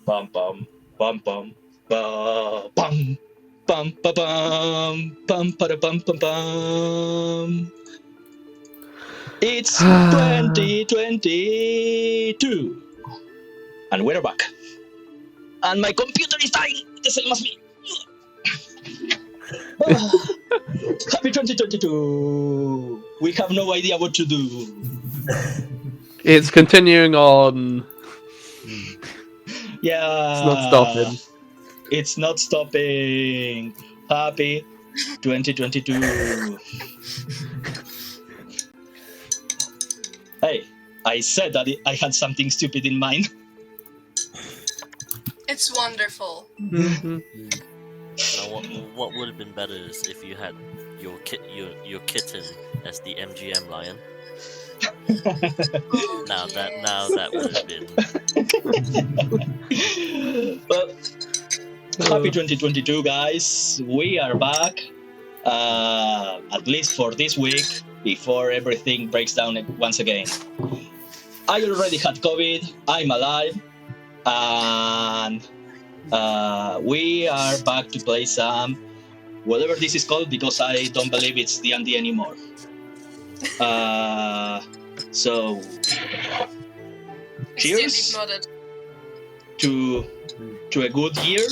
Bum bum bum bum ba bum bum ba bum bum ba bum bum bum. It's 2022, and we're back. And my computer is dying. The same as me. Happy 2022. We have no idea what to do. It's continuing on. Yeah. It's not stopping. It's not stopping. Happy 2022. Hey, I said that I had something stupid in mind. It's wonderful. Mhm. Now, what would have been better is if you had your kitten as the MGM lion. Now that would have been. Well, happy 2022, guys. We are back. At least for this week, before everything breaks down once again. I already had COVID. I'm alive. And we are back to play some whatever this is called, because I don't believe it's D&D anymore. So cheers to a good year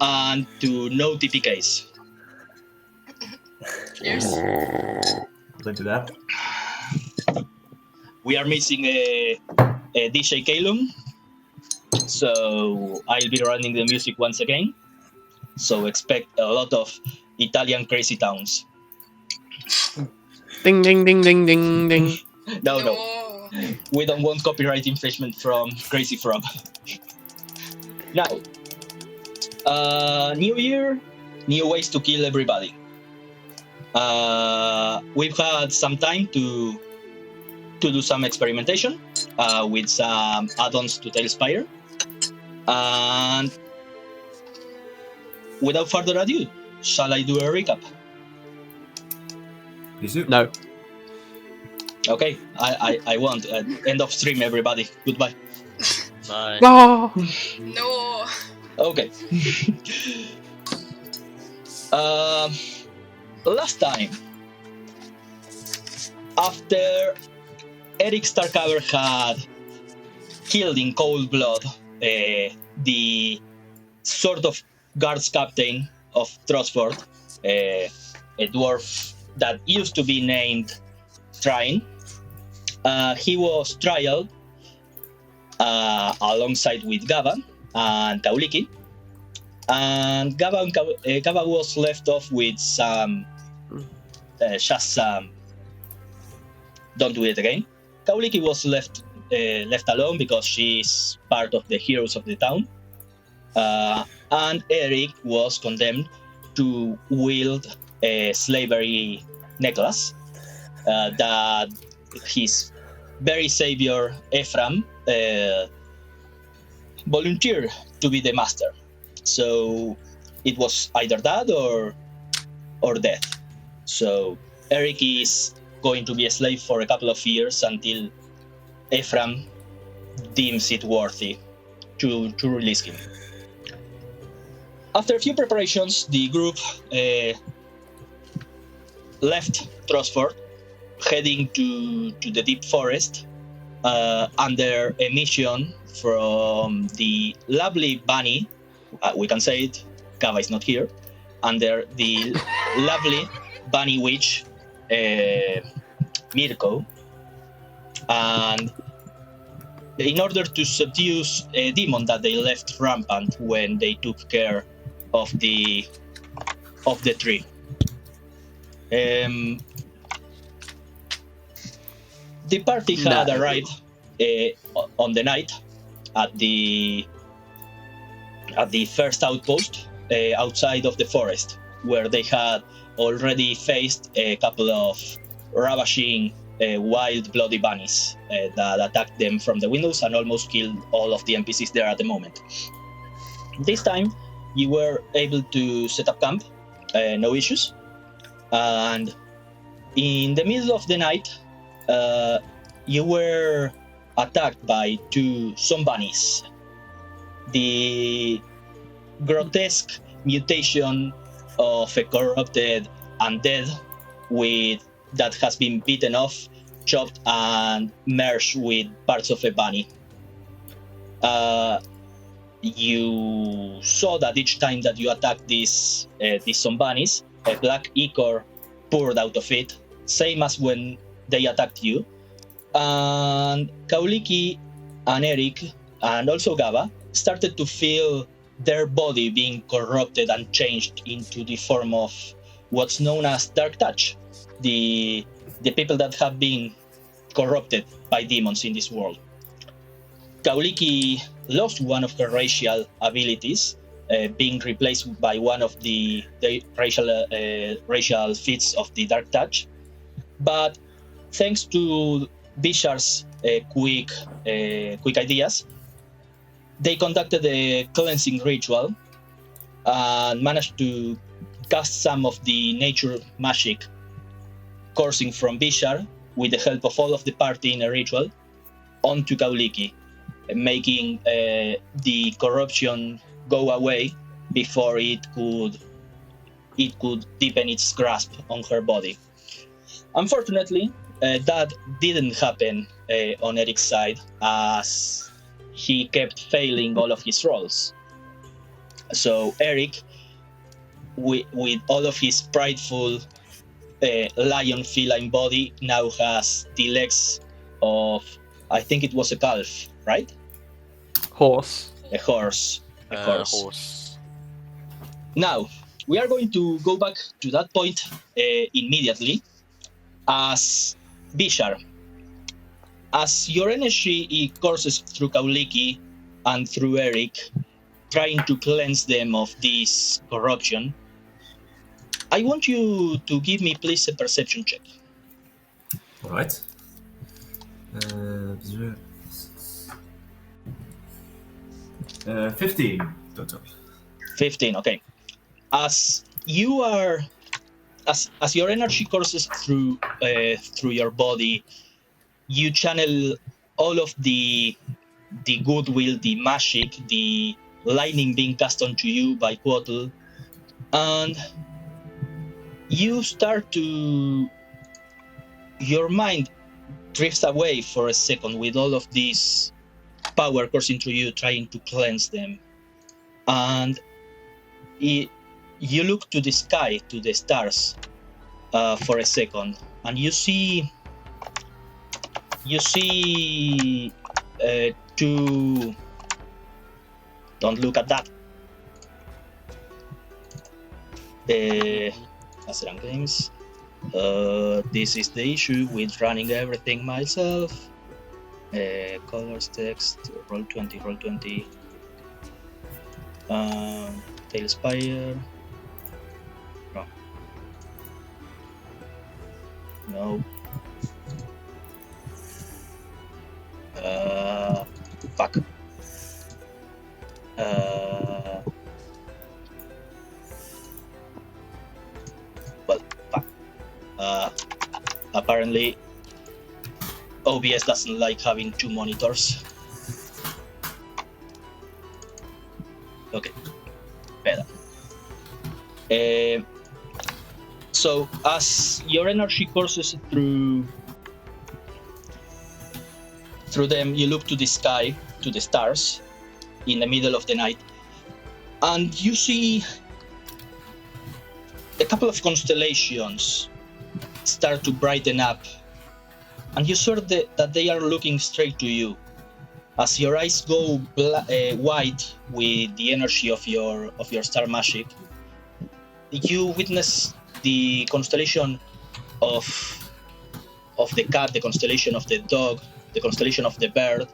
and to no TPKs. Cheers. Don't do that. We are missing a DJ Kalum, so I'll be running the music once again. So expect a lot of Italian crazy towns. Ding ding ding ding ding ding. No. We don't want copyright infringement from Crazy Frog. Now, new year, new ways to kill everybody. We've had some time to do some experimentation with some add-ons to Tailspire. And without further ado, shall I do a recap? No. Okay, I won't. End of stream, everybody. Goodbye. Bye. No. No. Okay. Last time, after Eric Starcover had killed in cold blood the sort of guards captain of Trostford, a dwarf that used to be named Trine, he was trialed alongside with Gava and Kauliki, and Gava was left off with some just some don't do it again. Kauliki was left alone because she's part of the heroes of the town, and Eric was condemned to wield a slavery necklace that his very savior Ephraim volunteered to be the master. So it was either that or death. So Eric is going to be a slave for a couple of years until Ephraim deems it worthy to release him. After a few preparations, the group left Trostford, heading to the deep forest under a mission from the lovely bunny, we can say it, Kava is not here, under the lovely bunny witch, Mirko. And in order to seduce a demon that they left rampant when they took care of the tree. The party had arrived on the night at the first outpost outside of the forest, where they had already faced a couple of ravaging wild bloody bunnies that attacked them from the windows and almost killed all of the NPCs there at the moment. This time, you were able to set up camp, no issues, and in the middle of the night, you were attacked by some bunnies. the grotesque mutation of a corrupted undead that has been beaten off, chopped, and merged with parts of a bunny. You saw that each time that you attacked these zombies, a black ichor poured out of it, same as when they attacked you. And Kauliki and Eric, and also Gaba, started to feel their body being corrupted and changed into the form of what's known as Dark Touch, the people that have been corrupted by demons in this world. Kauliki lost one of her racial abilities, being replaced by one of the racial feats of the Dark Touch. But thanks to Bishar's quick ideas, they conducted a cleansing ritual and managed to cast some of the nature magic coursing from Bishar with the help of all of the party in a ritual onto Kauliki, making the corruption go away before it could deepen its grasp on her body. Unfortunately, that didn't happen on Eric's side, as he kept failing all of his rolls. So Eric, with all of his prideful lion feline body, now has the legs of, I think it was a calf, right? Horse. A horse. Horse. Now, we are going to go back to that point immediately, as Bishar. As your energy courses through Kauliki and through Eric, trying to cleanse them of this corruption, I want you to give me, please, a perception check. All right. 15 total. 15, okay. As you are, as your energy courses through your body, you channel all of the goodwill, the magic, the lightning being cast onto you by Quotal, and you start to, your mind drifts away for a second with all of this power coursing through you, trying to cleanse them. And you look to the sky, to the stars, for a second, and you see two. Don't look at that. AzerrA Games. This is the issue with running everything myself. Colors, text, roll20. Tailspire. No. Fuck. Well, fuck. Apparently, OBS doesn't like having two monitors. Okay, better. So as your energy courses through them, you look to the sky, to the stars, in the middle of the night, and you see a couple of constellations start to brighten up, and you saw that they are looking straight to you. As your eyes go white with the energy of your star magic, you witness the constellation of the cat, the constellation of the dog, the constellation of the bird,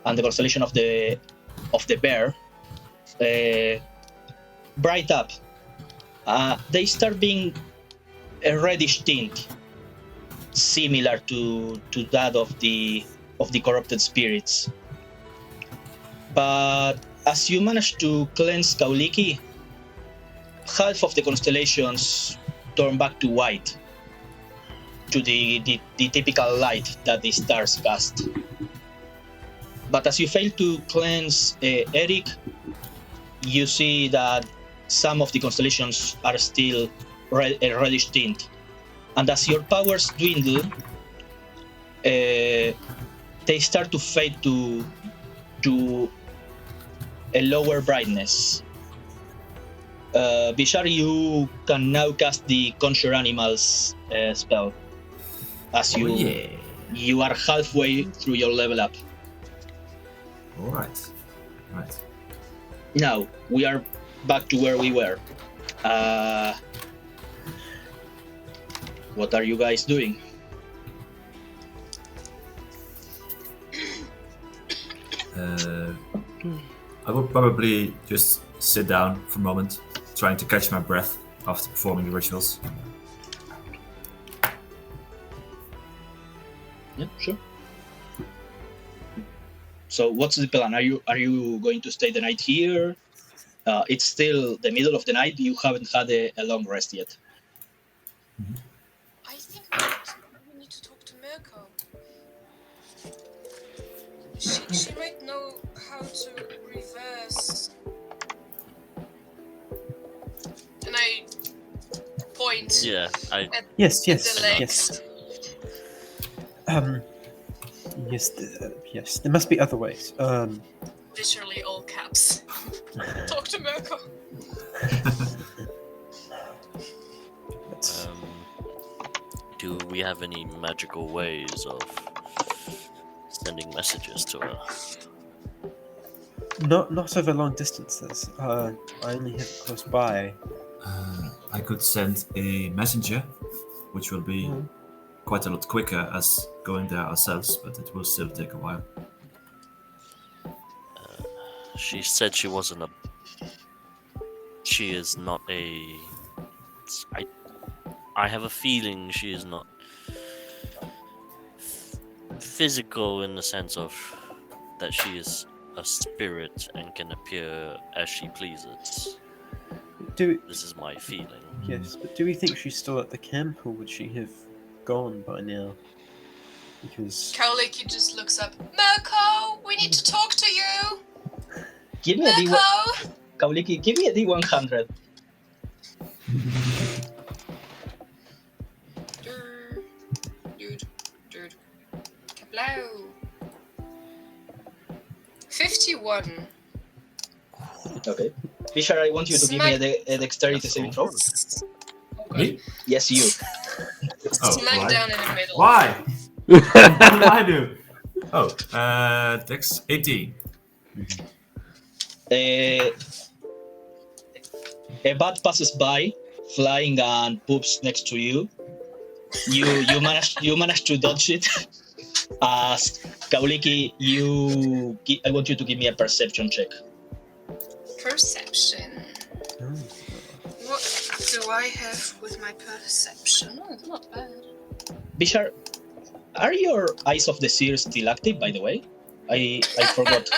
and the constellation of the bear bright up. They start being a reddish tint, similar to that of the corrupted spirits. But as you manage to cleanse Kauliki, half of the constellations turn back to white, to the typical light that the stars cast. But as you fail to cleanse Eric, you see that some of the constellations are still reddish tint. And as your powers dwindle, they start to fade to a lower brightness. Bishar, you can now cast the Conjure Animals spell, as you are halfway through your level up. Alright. Right. Now, we are back to where we were. What are you guys doing? I will probably just sit down for a moment, trying to catch my breath after performing the rituals. Yeah, sure. So, what's the plan? Are you going to stay the night here? It's still the middle of the night. You haven't had a long rest yet. I think we need to talk to Mirko. She might know how to reverse. And I point. Yeah, Yes, The legs. Yes. There must be other ways. Literally all caps. Talk to Mirko. do we have any magical ways of sending messages to her? Not over long distances. I only have it close by. I could send a messenger, which will be quite a lot quicker as going there ourselves, but it will still take a while. She said she wasn't she is not a... I have a feeling she is not physical in the sense of that she is a spirit and can appear as she pleases. This is my feeling. Yes, but do we think she's still at the camp, or would she have gone by now? Because Kaoliki just looks up. Mirko, we need to talk to you. Give me a D1. Mirko. Kaoliki, give me a D100. Dude. Kablow. 51. Okay. Bishar, I want you to give me a dexterity saving throw. Me? Yes, you. Smack down in the middle. Why? What did I do? Dex 18. A bat passes by, flying and poops next to you. You manage to dodge it. As Kaoliki, I want you to give me a perception check. Perception. What do I have with my perception? Oh, it's not bad. Bishar, are your Eyes of the Seer still active, by the way? I forgot.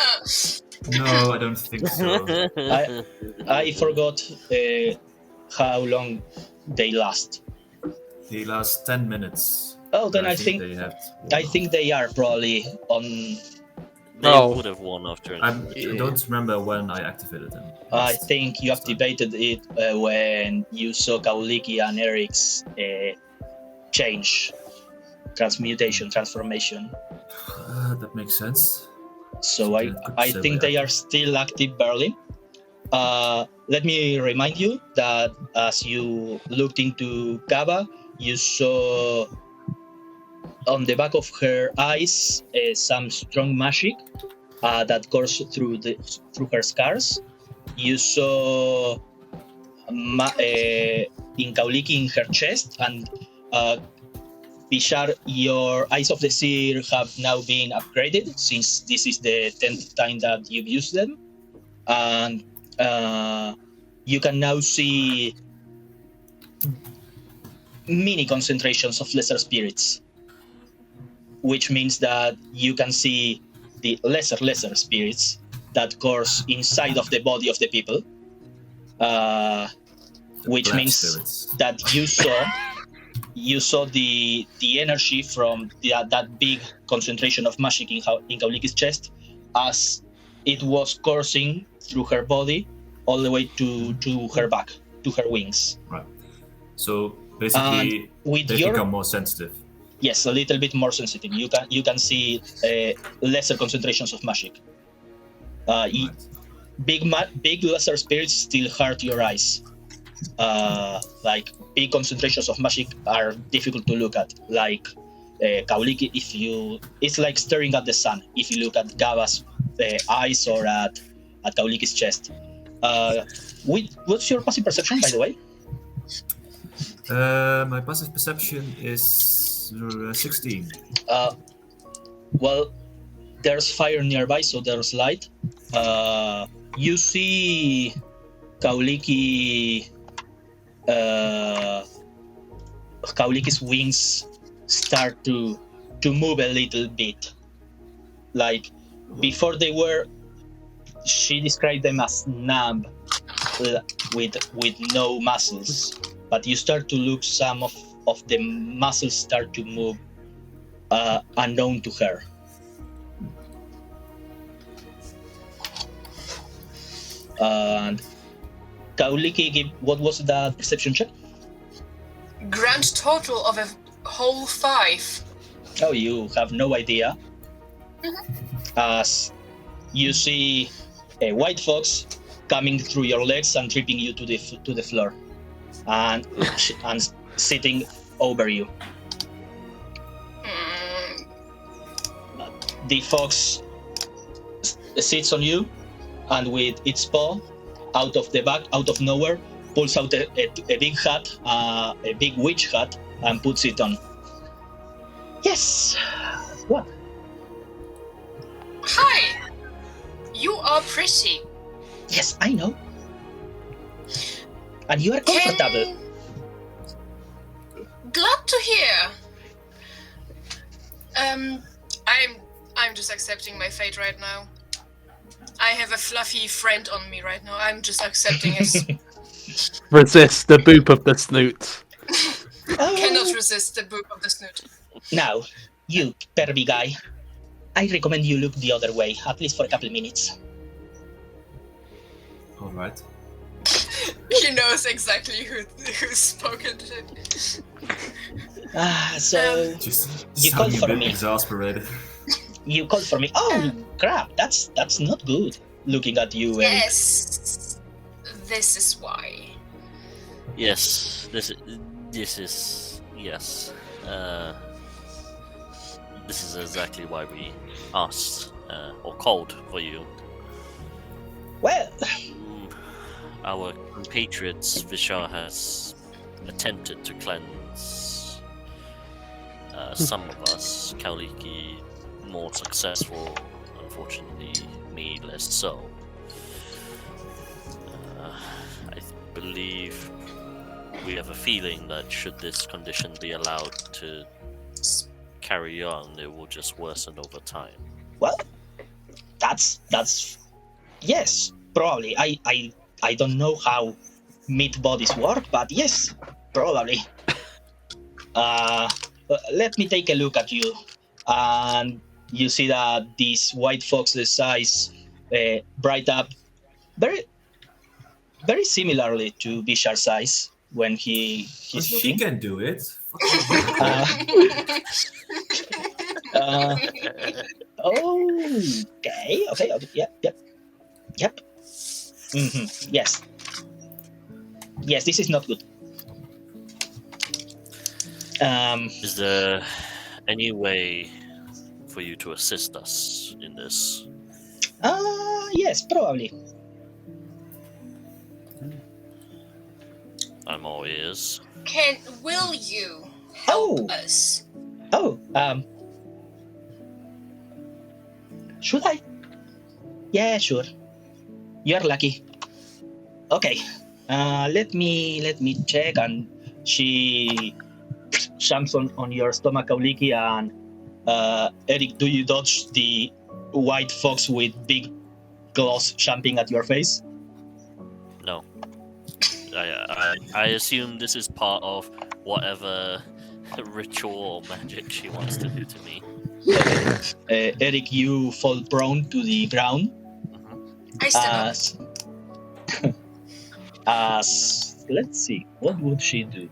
No, I don't think so. I forgot how long they last. They last 10 minutes. Oh, then I think they are probably on. They would have won after. I don't remember when I activated them. I think you activated it when you saw Kaoliki and Eric's transformation. That makes sense. So I think they are still active barely. Let me remind you that as you looked into Kaba, you saw on the back of her eyes some strong magic that courses through her scars. You saw in Kaoliki in her chest, and Bishar, your Eyes of the Seer have now been upgraded since this is the 10th time that you've used them. And you can now see mini concentrations of lesser spirits, which means that you can see the lesser spirits that course inside of the body of the people, which Black means spirits. that you saw the energy from that big concentration of magic in Kaoliki's chest as it was coursing through her body all the way to her back, to her wings. Right. So basically, with they your become more sensitive. yes, a little bit more sensitive. You can see lesser concentrations of magic. Right. Big lesser spirits still hurt your eyes. Like big concentrations of magic are difficult to look at. Like Kauliki, it's like staring at the sun. If you look at Gava's eyes or at Kauliki's chest. What's your passive perception, by the way? My passive perception is 16. Well, there's fire nearby, so there's light. You see Kauliki's wings start to move a little bit. Like before they were, she described them as numb, with no muscles. But you start to look, some of the muscles start to move unknown to her. And Kauliki, what was the perception check? Grand total of a whole 5. Oh, you have no idea. Mhm. As you see a white fox coming through your legs and tripping you to the floor, and sitting over you. The fox sits on you, and with its paw, out of nowhere, pulls out a big hat, a big witch hat, and puts it on. Yes. What? Hi! You are pretty. Yes, I know. And you are comfortable. Glad to hear. I'm just accepting my fate right now. I have a fluffy friend on me right now. I'm just accepting it. Resist the boop of the snoot. Cannot resist the boop of the snoot. Now, you pervy guy, I recommend you look the other way, at least for a couple of minutes. All right. He knows exactly who's spoken to. So Just you sounding called for a bit me. exasperated. You called for me. Oh crap! That's not good. Looking at you, Eric. Yes, this is why. Yes, this is yes. This is exactly why we asked or called for you. Well, Our compatriots Vishar has attempted to cleanse some of us. Kauliki more successful, unfortunately, me less so. I believe we have a feeling that should this condition be allowed to carry on, it will just worsen over time. well, that's yes, probably. I don't know how meat bodies work, but yes, probably. Let me take a look at you, and you see that these white fox's eyes bright up very, very similarly to Bishar's eyes when he's But she looking. can do it. Okay, yep. Yes, this is not good. Is there any way for you to assist us in this? Yes, probably. I'm all ears. Will you help us? Should I? Yeah, sure. You're lucky. Okay. Let me check, and she jumps on your stomach, Kauliki, and Eric, do you dodge the white fox with big claws jumping at your face? No. I assume this is part of whatever ritual or magic she wants to do to me. Eric, you fall prone to the ground I stand up. as let's see, what would she do?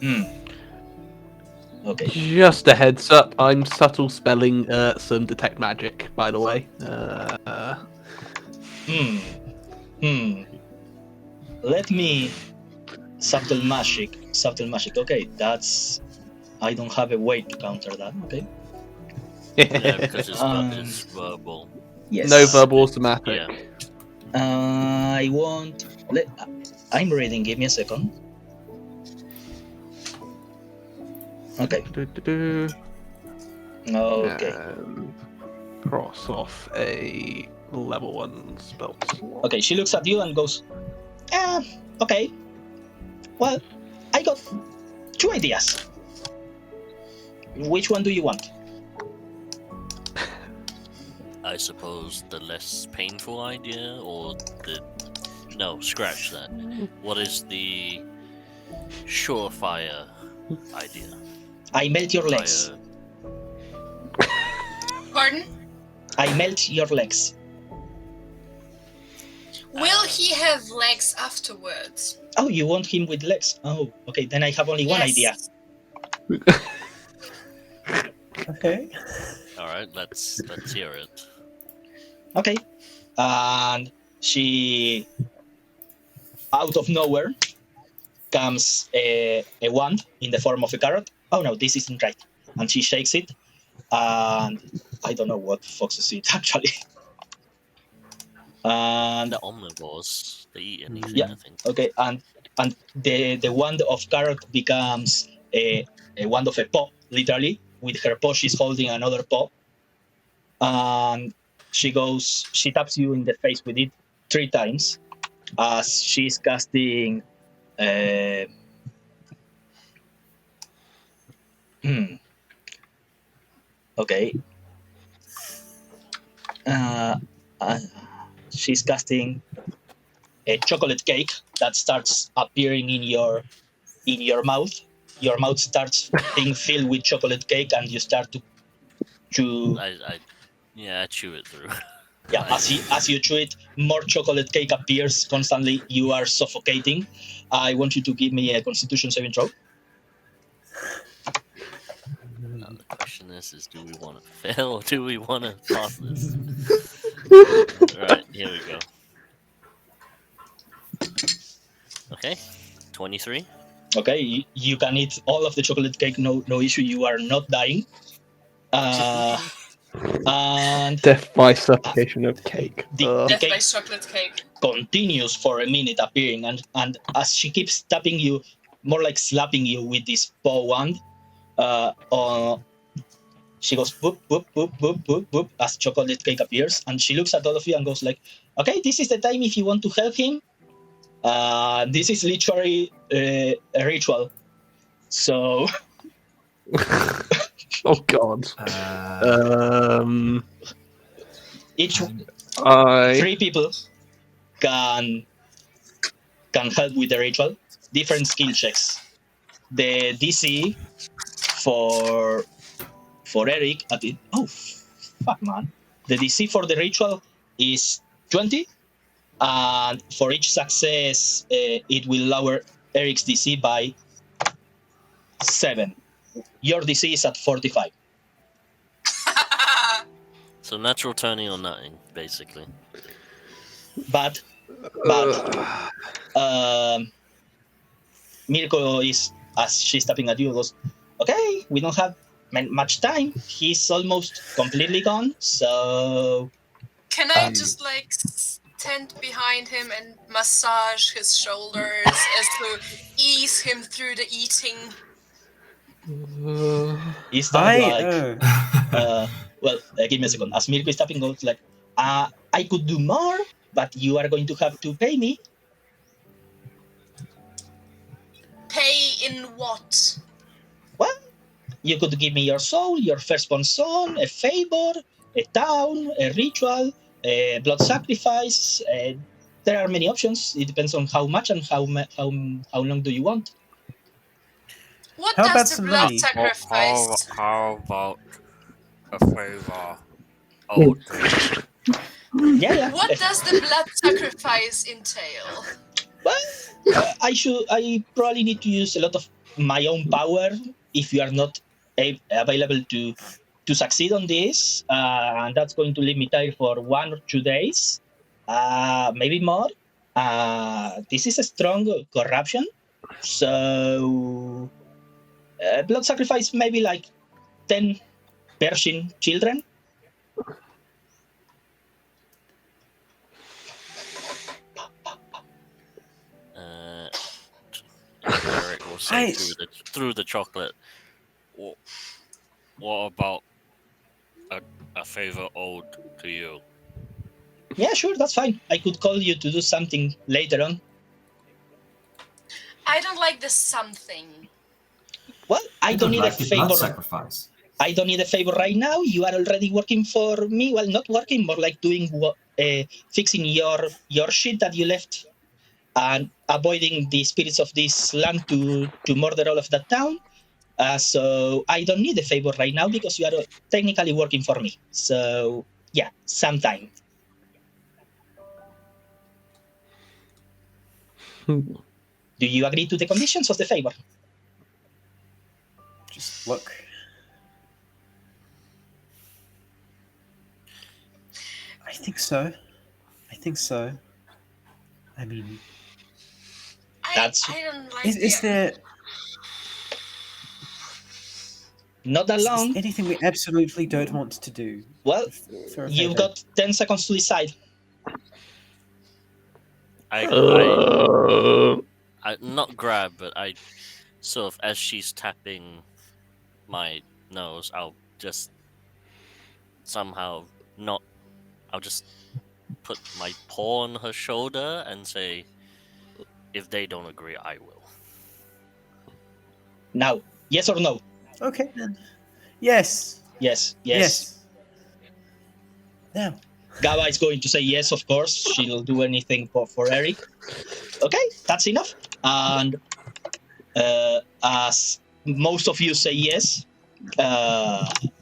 Hmm. Okay. Just a heads up, I'm subtle spelling some detect magic, by the way. Let me subtle magic. Okay, that's. I don't have a way to counter that. Okay. Yeah, because Um, it's verbal. Yes. No verbal automatic. Yeah. I want. I'm reading. Give me a second. Okay. Okay. Cross off a level 1 spell slot. Okay. She looks at you and goes, okay. Well, I got 2 ideas. Which one do you want? I suppose the less painful idea, or the... No, scratch that. What is the surefire idea? I melt your legs. Pardon? I melt your legs. Will he have legs afterwards? Oh, you want him with legs? Oh, okay. Then I have only one idea. Okay. All right, let's hear it. Okay. And she, out of nowhere, comes a wand in the form of a carrot. Oh no, this isn't right. And she shakes it, and I don't know what foxes it actually. And The omnivores, they eat anything, Yeah. I think. okay, and the wand of carrot becomes a wand of a paw, literally. With her paw, she's holding another paw, and she taps you in the face with it 3 times as she's casting. Okay. She's casting a chocolate cake that starts appearing in your mouth. Your mouth starts being filled with chocolate cake, and you start to chew. I chew it through. Yeah, as you chew it, more chocolate cake appears constantly. You are suffocating. I want you to give me a Constitution saving throw. Now the question is do we want to fail or do we want to pass this? Right, here we go. Okay, 23. Okay, you can eat all of the chocolate cake, no issue. You are not dying. And Death by suffocation of cake. the Death by cake chocolate cake. continues for a minute appearing, and as she keeps tapping you, more like slapping you with this paw wand, she goes boop boop boop boop boop boop as chocolate cake appears, and she looks at all of you and goes like, okay, this is the time if you want to help him. This is literally a ritual, so Oh god. each I 3 people can help with the ritual. Different skill checks. The DC for Eric at it. Oh fuck, man! The DC for the ritual is 20, and for each success, it will lower Eric's DC by 7. Your DC is at 45. So natural 20 or 9, basically. But Mirko is, as she's tapping at you, goes, okay, we don't have much time. He's almost completely gone, so... Can I just like stand behind him and massage his shoulders as to ease him through the eating? He's like... well, give me a second. As Mirko is tapping, goes like, I could do more, but you are going to have to pay me. Pay in what? Well, you could give me your soul, your firstborn son, a favor, a town, a ritual, blood sacrifice. There are many options. It depends on how much and how long do you want. What How about does the some blood money? sacrifice? How about a favor? Oh, Yeah. What does the blood sacrifice entail? Well, I probably need to use a lot of my own power if you are not available to succeed on this, and that's going to leave me tired for 1 or 2 days, maybe more. This is a strong corruption, so blood sacrifice maybe like 10 Persian children. Eric will say Nice. through the chocolate. What about a favor owed to you? Yeah, sure, that's fine. I could call you to do something later on. I don't like the something. Well, I don't need a like the blood favor. sacrifice. I don't need a favor right now. You are already working for me. Well, not working, more like doing fixing your shit that you left and avoiding the spirits of this land to murder all of that town. So I don't need a favor right now because you are technically working for me. So yeah, sometime. Do you agree to the conditions of the favor? Just look. I think so. I mean, I don't like is there Not that is long. there anything we absolutely don't want to do? Well, for a you've favor? got 10 seconds to decide. I not grab, but I sort of, as she's tapping my nose, I'll just somehow not. I'll just put my paw on her shoulder and say, "If they don't agree, I will." Now, yes or no? Okay then. Yes. Yes. Now. Gaba is going to say yes, of course. She'll do anything for Eric. Okay, that's enough. And as most of you say yes,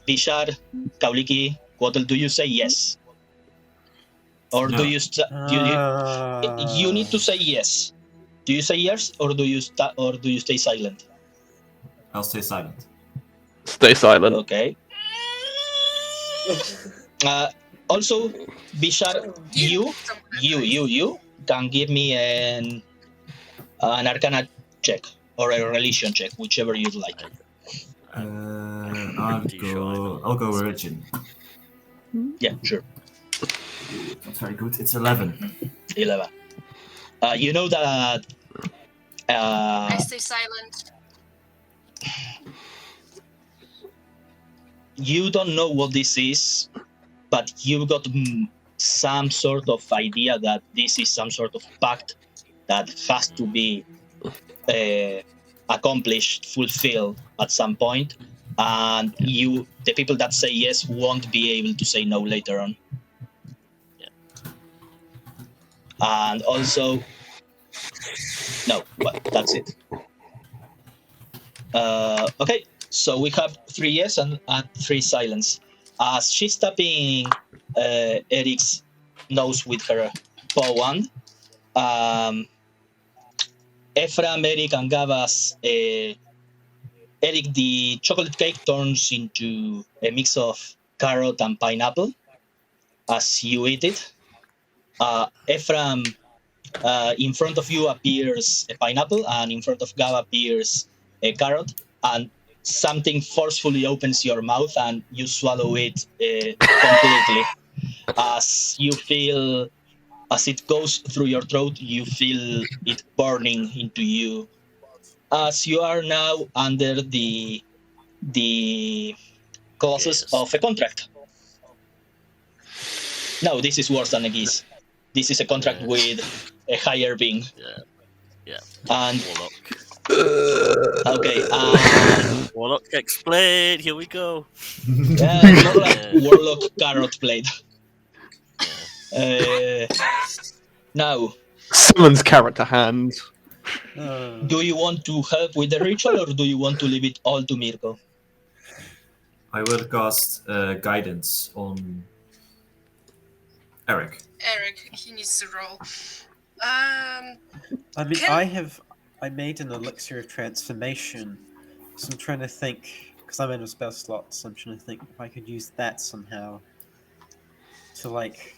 Bishar, Kauliki, Quaddle, do you say yes? Or No. do you you need to say yes? Do you say yes, or do you stay silent? I'll stay silent. Stay silent. Okay. Also, Bishar, you can give me an Arcana check or a religion check, whichever you'd like. I'll pretty sure I know go this. religion. Yeah, sure. Not very good. It's 11. 11. You know that. I stay silent. You don't know what this is, but you've got some sort of idea that this is some sort of pact that has to be accomplished, fulfilled at some point, and the people that say yes won't be able to say no later on. Yeah. And also, no, well, that's it. Okay, so we have 3 yes and 3 silence. As she's tapping Eric's nose with her paw wand, Ephraim, Eric, and Gabas, Eric, the chocolate cake turns into a mix of carrot and pineapple as you eat it. Ephraim, in front of you appears a pineapple, and in front of Gab appears a carrot, and something forcefully opens your mouth and you swallow it completely. As you feel, as it goes through your throat, you feel it burning into you. As you are now under the clauses Yes. of a contract. No, this is worse than a geese. This is a contract Yes. with a higher being. Yeah. And Warlock. okay, Warlock explain. Here we go. more like Warlock carrot blade. Now, Someone's character hand. do you want to help with the ritual, or do you want to leave it all to Mirko? I will cast guidance on Eric. Eric, he needs to roll. I mean, Can- I made an elixir of transformation, so I'm trying to think, because I'm in a spell slot, so I'm trying to think if I could use that somehow to, like,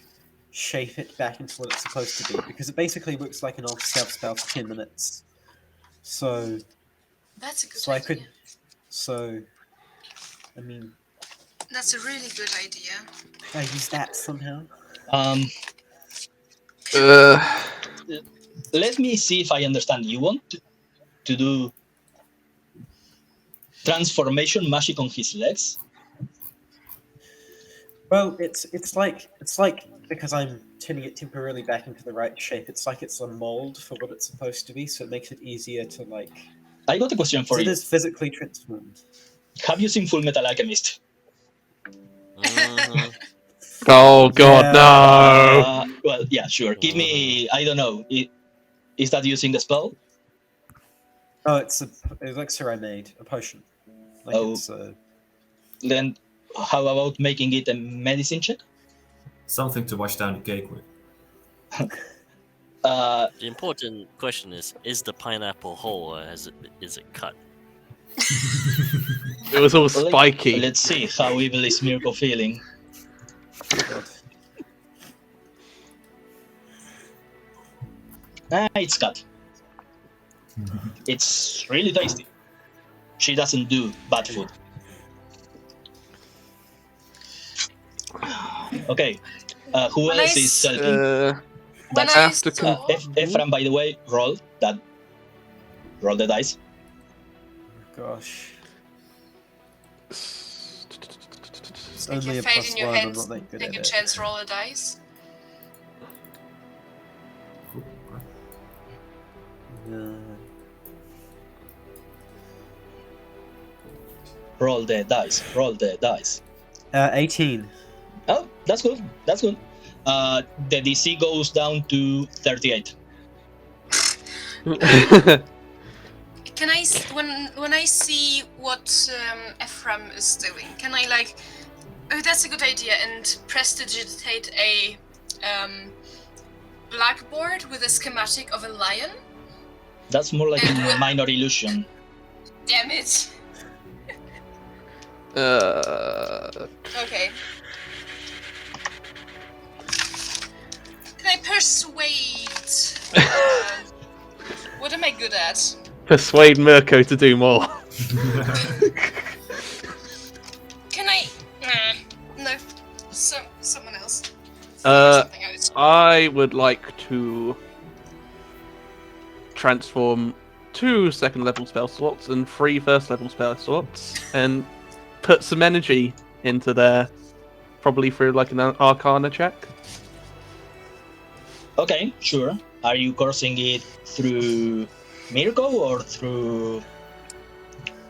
shape it back into what it's supposed to be, because it basically works like an off-stealth spell for 10 minutes. So, That's a good so I idea. could, so, I mean, That's a really good idea. could I use that somehow? Let me see if I understand. You want to do transformation magic on his legs? Well, it's like because I'm turning it temporarily back into the right shape. It's like it's a mold for what it's supposed to be, so it makes it easier to like. I got a question for It you. is physically transformed. Have you seen Full Metal Alchemist? Mhm. Oh god, Yeah. no! Well, yeah, sure. Give me, I don't know. Is that using the spell? Oh, it's an elixir I made, a potion. Like Oh. it's Then how about making it a medicine check? Something to wash down the cake with. Uh, The important question is the pineapple whole or is it cut? It was all spiky. let's see how evil is Mirko feeling. It's cut. It's really tasty. She doesn't do bad food. Okay. Who When else I is s- helping? When That's I after saw, Ephraim, by the way, roll the dice. gosh. It's take only your a fate plus in your one. I'm hands. not that good Take at a it. chance, roll a dice. Roll the dice. Roll the dice. 18. Oh, that's good. That's good. The DC goes down to 38. Can I, when I see what Ephraim is doing, can I like, oh, that's a good idea, and prestidigitate a blackboard with a schematic of a lion? That's more like a minor illusion. Damn it. Okay. Can I persuade? What am I good at? Persuade Mirko to do more. Can I? No. Someone else. Uh, Something else. I would like to transform 2 second level spell slots and 3 first level spell slots and put some energy into there, probably through like an Arcana check. Okay, sure. Are you coursing it through Mirko or through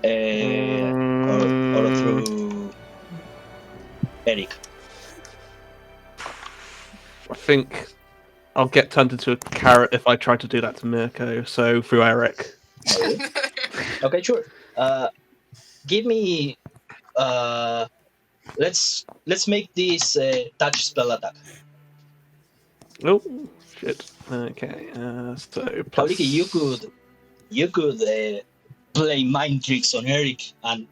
or through Eric? I think I'll get turned into a carrot if I try to do that to Mirko, so through Eric. Okay, sure. Give me. Let's make this touch spell attack. Oh shit. Okay. So plus. Pauliki, you could play mind tricks on Eric and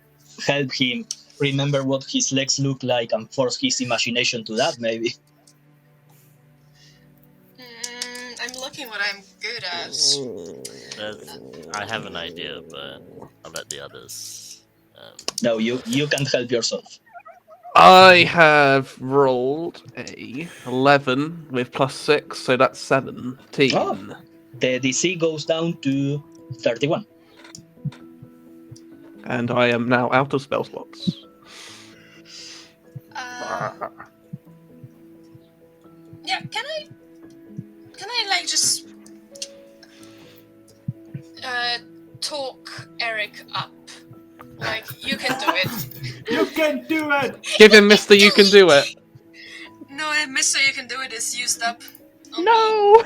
help him remember what his legs look like and force his imagination to that, maybe. I'm looking what I'm good at. I have an idea, but I'll let the others. No, you can't help yourself. I have rolled a 11 with plus 6, so that's 17. Oh. The DC goes down to 31. And I am now out of spell slots. Yeah, can I like just talk Eric up? Like, you can do it. You can do it! Give him Mr. You can do it. No, I Mister, you can do it. Is used up. on me. No!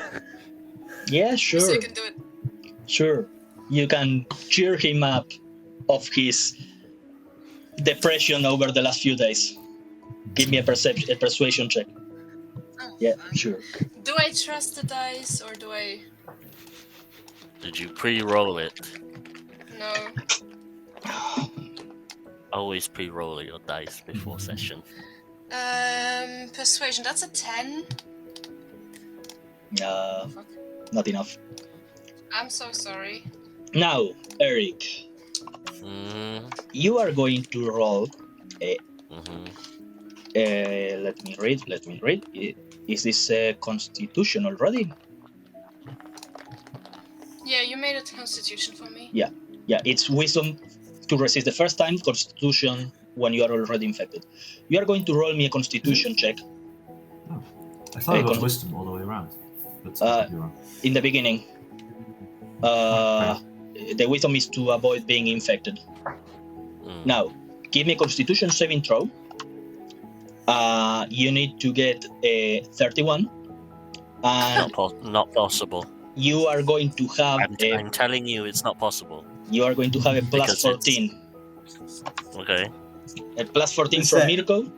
Yeah, Mister, sure. you can do it. Sure. You can cheer him up of his depression over the last few days. Give me a persuasion check. Oh, Yeah, fine. sure. Do I trust the dice or do I? Did you pre-roll it? No. Always pre-roll your dice before session. Persuasion. That's a 10. Fuck. Not enough. I'm so sorry. Now, Eric, you are going to roll. Let me read. Is this a Constitution already? Yeah, you made a constitution for me. Yeah, it's Wisdom to resist the first time, Constitution when you are already infected. You are going to roll me a Constitution check. Oh, I thought it was wisdom all the way around. But you're wrong. In the beginning. The Wisdom is to avoid being infected. Now, give me a Constitution saving throw. You need to get a 31. And Not possible. you are going to have I'm telling you, it's not possible. You are going to have a plus Because 14. Okay. A plus 14 Is from that Mirko.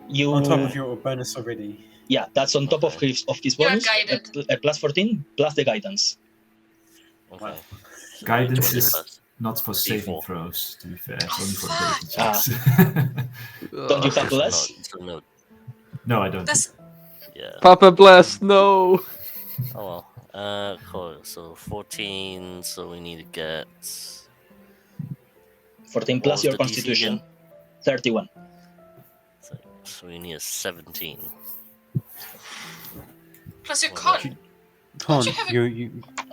You on top of your bonus already? Yeah, that's on top of his You are bonus. guided. A plus 14 plus the guidance. Okay. Wow. So Guidance 20 is plus. not for saving D4. throws, to be fair. Oh, Only for fuck. ability checks. Don't you have So less? no, No, I don't. That's yeah. Papa bless, no! Oh well. Cool. So 14. So we need to get 14 What plus was your the DC constitution. again? 31. So we need a 17. plus your Well, con. Con, you have a-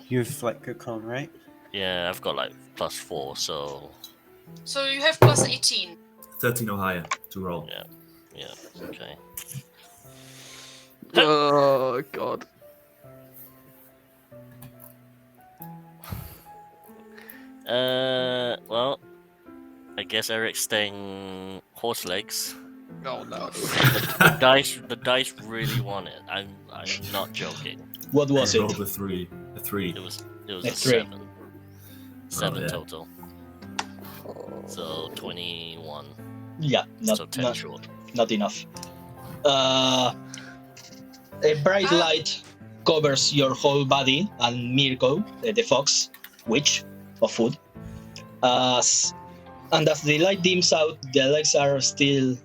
you've like a con, right? Yeah, I've got like plus 4. So So you have plus 18. 13 or higher to roll. yeah. Okay. Oh, God. Well, I guess Eric's staying horse legs. Oh, no. The dice really want it. I'm not joking. What was I it? rolled a 3. A 3. It was A a 3. 7. 7 yeah. total. So 21. Yeah, So 10 short. not enough. A bright light covers your whole body, and Mirko, the fox, witch of food. And as the light dims out, the legs are still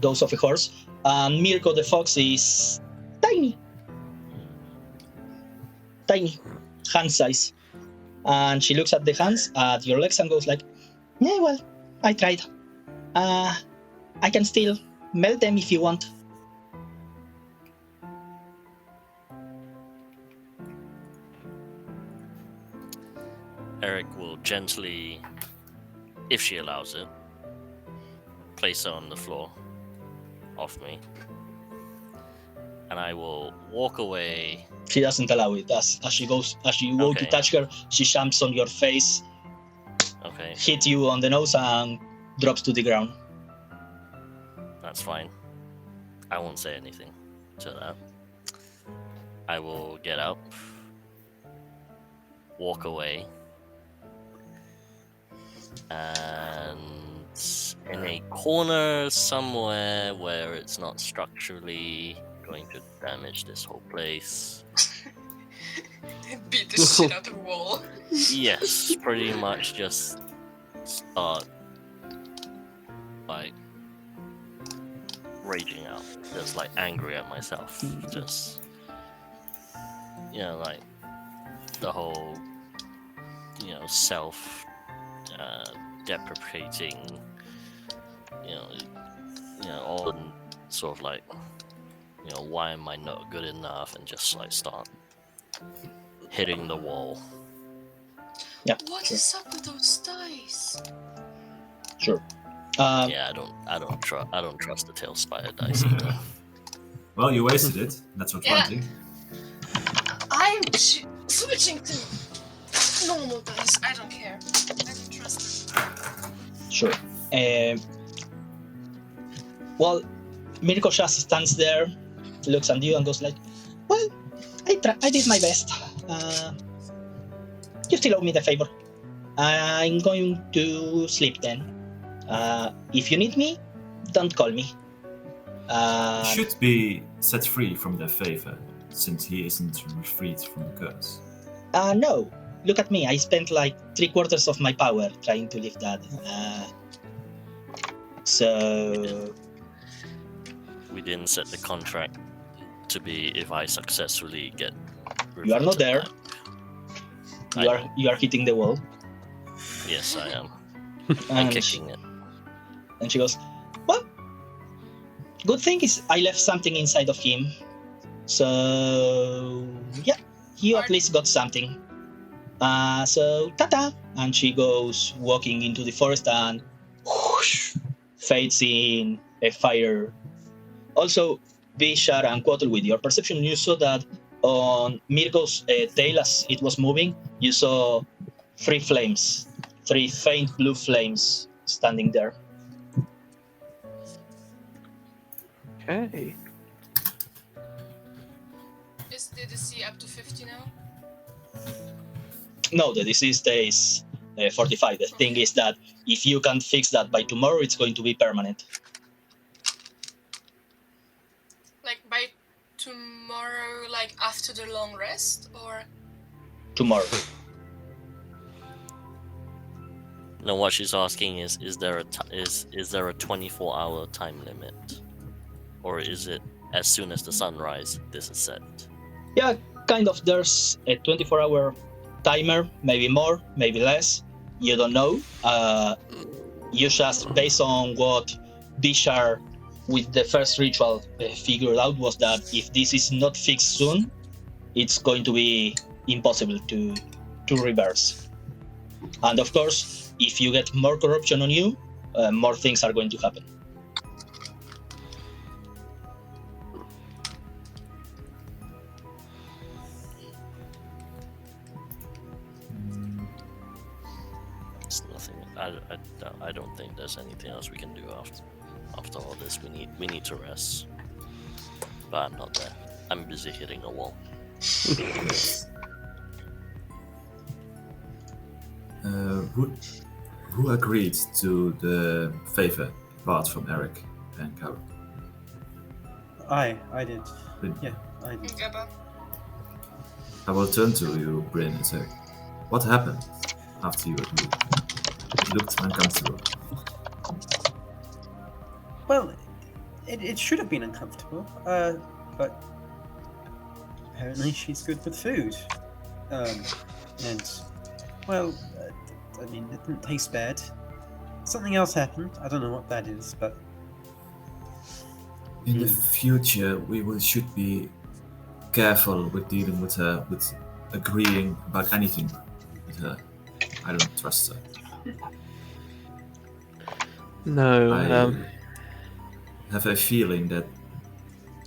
those of a horse, and Mirko, the fox, is tiny, hand size. And she looks at the hands, at your legs, and goes like, "Yeah, well, I tried. I can still melt them if you want." Eric will gently, if she allows it, place her on the floor off me. And I will walk away. She doesn't allow it. As you go to Okay. touch her, she jumps on your face, Okay, hits you on the nose, and drops to the ground. that's fine. I won't say anything to that. I will get up, walk away, and in a corner somewhere where it's not structurally going to damage this whole place. Beat the shit out of the wall. Yes, pretty much just start like raging out, just like angry at myself, just like the whole self deprecating, all sort of like why am I not good enough, and just like start hitting the wall. Yeah, What sure. is up with those dice? Sure. Yeah, I don't trust the tail spider dice either. Well, you wasted it. That's what Yeah. wanting. I'm switching to normal dice. I don't care. I don't trust them. Sure. Well, Mirko just stands there, looks at you and goes like, "Well, I did my best. You still owe me the favor. I'm going to sleep then. If you need me, don't call me." He should be set free from their favor, since he isn't freed from the curse. No. Look at me. I spent like 3/4 of my power trying to lift that. So We didn't set the contract to be if I successfully get. you are not there. I You are hitting the wall. Yes, I am. I'm And kicking it. she goes, "Well, good thing is I left something inside of him. So yeah, you at least got something. So ta-ta." And she goes walking into the forest and whoosh, fades in a fire. Also, Bishar and Quattle, with your perception, you saw that on Mirko's tail as it was moving, you saw 3 flames, 3 faint blue flames standing there. Okay. Is the DC up to 50 now? No, the disease stays 45. The thing is that if you can't fix that by tomorrow, it's going to be permanent. Like by tomorrow, like after the long rest, or Tomorrow. No, what she's asking is there a is there a 24-hour time limit, or is it as soon as the sunrise this is set? Yeah, kind of. There's a 24-hour timer, maybe more, maybe less. You don't know. You just, based on what Bishar with the first ritual figured out, was that if this is not fixed soon, it's going to be impossible to reverse. And of course, if you get more corruption on you, more things are going to happen. It's nothing. I don't think there's anything else we can do after all this. We need to rest. But I'm not there. I'm busy hitting a wall. Who agreed to the favor apart from Eric and Carol? I did. Bryn? Yeah, I did. Gabba. I will turn to you, Bryn, and say, what happened after you agreed? It looked uncomfortable. Well, it should have been uncomfortable, but apparently she's good with food. And, well, I mean, it didn't taste bad. Something else happened. I don't know what that is, but In the future, should be careful with dealing with her, with agreeing about anything with her. I don't trust her. No. I have a feeling that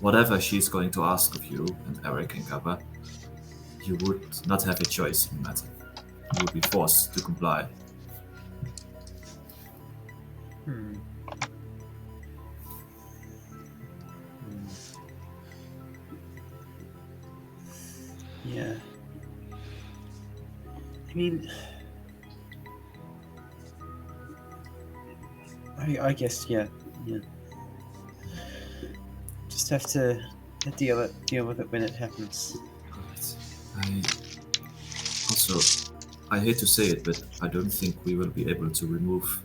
whatever she's going to ask of you and Eric and Kappa, you would not have a choice in the matter. You would be forced to comply. Yeah. I mean, I guess yeah. Just have to deal with it when it happens. I hate to say it, but I don't think we will be able to remove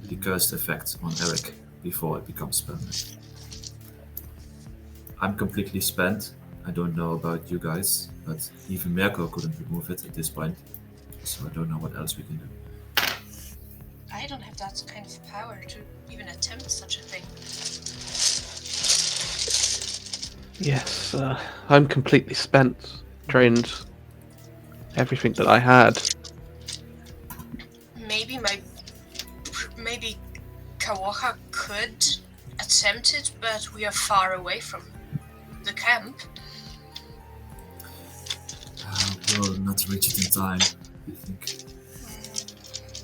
the cursed effect on Eric before it becomes permanent. I'm completely spent. I don't know about you guys, but even Mirko couldn't remove it at this point, so I don't know what else we can do. I don't have that kind of power to even attempt such a thing. Yes, I'm completely spent, drained everything that I had. Maybe Kawaha could attempt it, but we are far away from the camp. We'll not reach it in time, I think.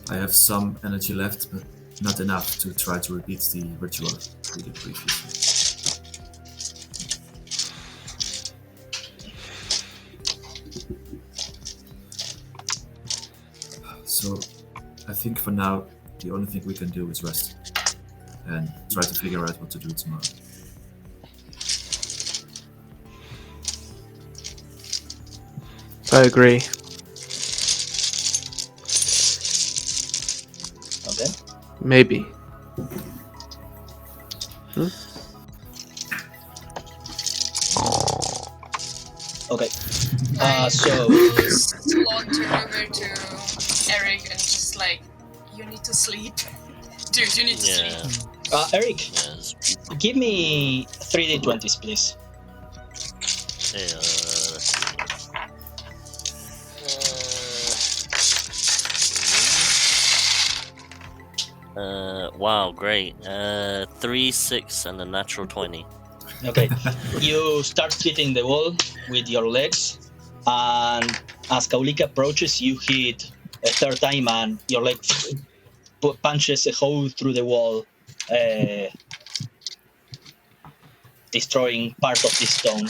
I have some energy left, but not enough to try to repeat the ritual we did previously. So, I think for now, the only thing we can do is rest and try to figure out what to do tomorrow. I agree. Okay. Maybe. Okay. I So will slaughter over to Eric and just like, you need to sleep. Dude, you need to Yeah. sleep. Eric, Yes. give me 3d20s, please. Let's see. Wow, great. 3, 6, and a natural 20. Okay. You start hitting the wall with your legs, and as Kaulika approaches, you hit a third time, and your leg punches a hole through the wall, destroying part of the stone.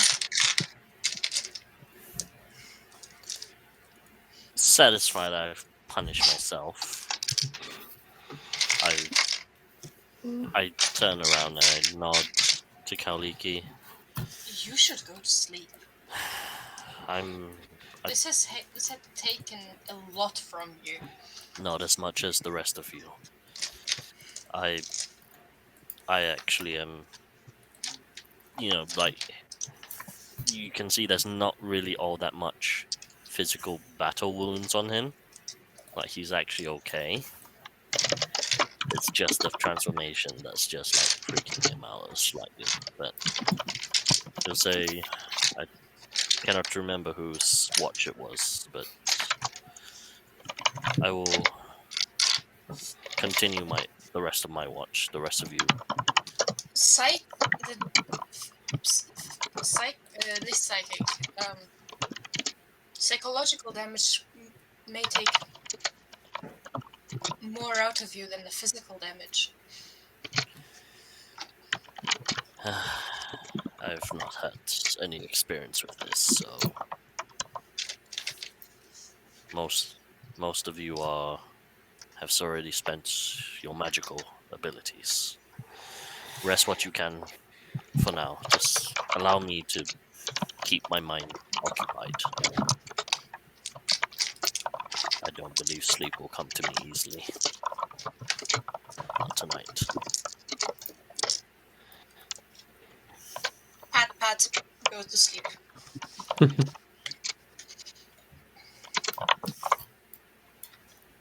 Satisfied I've punished myself, I turn around and I nod to Kauliki. You should go to sleep. I'm This has taken a lot from you. not as much as the rest of you. I actually am, like, you can see there's not really all that much physical battle wounds on him. Like, he's actually okay. It's just the transformation that's just like freaking him out slightly. But you'll say, I cannot remember whose watch it was, but I will continue the rest of my watch. The rest of you. This psychic, psychological damage may take more out of you than the physical damage. I've not had any experience with this, so most of you have already spent your magical abilities. Rest what you can for now. Just allow me to keep my mind occupied. I don't believe sleep will come to me easily. Not tonight. Pat, go to sleep.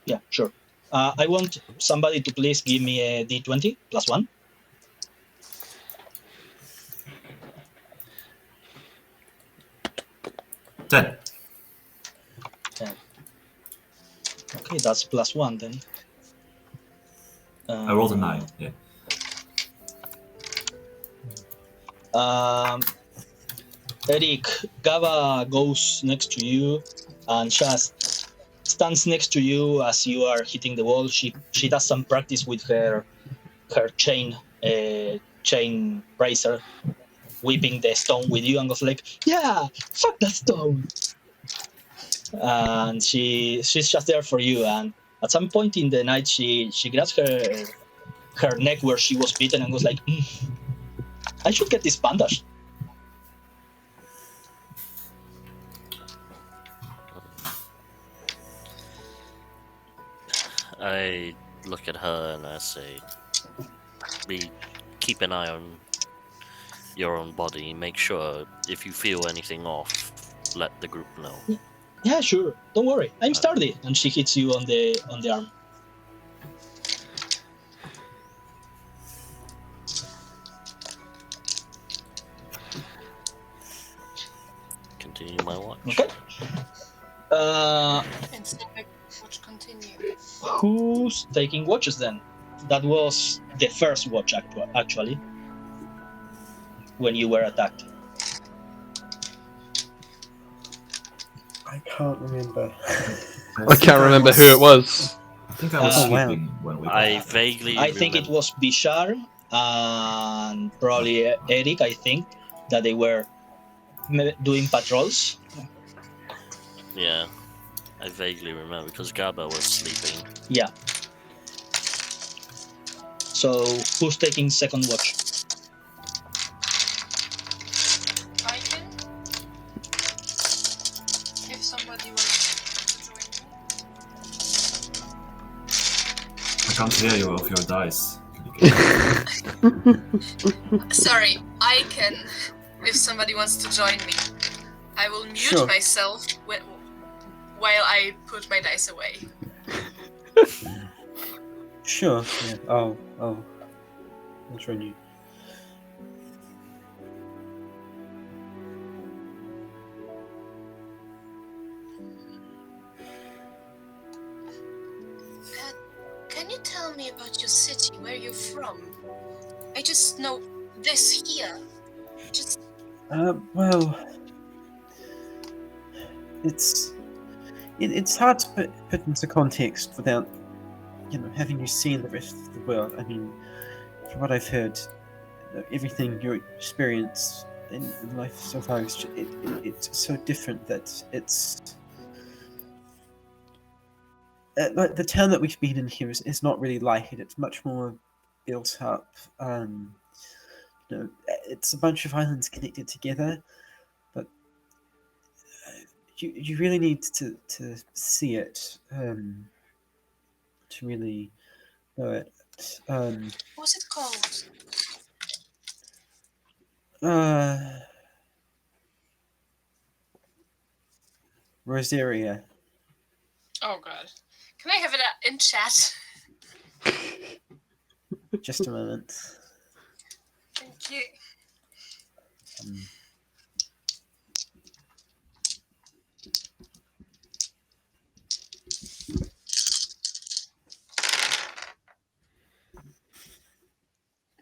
Yeah, sure. I want somebody to please give me a d20 plus 1. Ten. Okay, that's plus 1 then. I rolled a 9. Yeah. Eric, Gaba goes next to you and just stands next to you as you are hitting the wall. She does some practice with her chain razor, whipping the stone with you, and goes like, "Yeah, fuck that stone." And she's just there for you. And at some point in the night, she grabs her neck where she was beaten and goes like, "I should get this bandage." I look at her and I say, keep an eye on your own body. Make sure if you feel anything off, let the group know. Yeah, sure. Don't worry. I'm sturdy. And she hits you on the arm. Continue my watch. Okay. And so I watch continue. Who's taking watches then? That was the first watch, actually, when you were attacked. I can't remember. I can't remember who it was. I think I was Oh, wow. sleeping when we got I back. vaguely I think it remember. was Bishar and probably Eric, I think, that they were doing patrols. Yeah. I vaguely remember because Gaba was sleeping. Yeah. So who's taking second watch? I can. If somebody wants to join me. I can't hear you off your dice. Sorry, I can. If somebody wants to join me, I will mute Sure. myself while I put my dice away. Sure. Yeah. I'll join you. Can you tell me about your city, where you're from? I just know this here. Just Well, it's hard to put into context without having you seen the rest of the world. I mean, from what I've heard, everything you experience in life so far is it's so different that it's like the town that we've been in here is not really like it. It's much more built up. It's a bunch of islands connected together, but you really need to see it to really know it. what's it called? AzerrA. Oh god. Can I have it in chat? Just a moment. Thank you.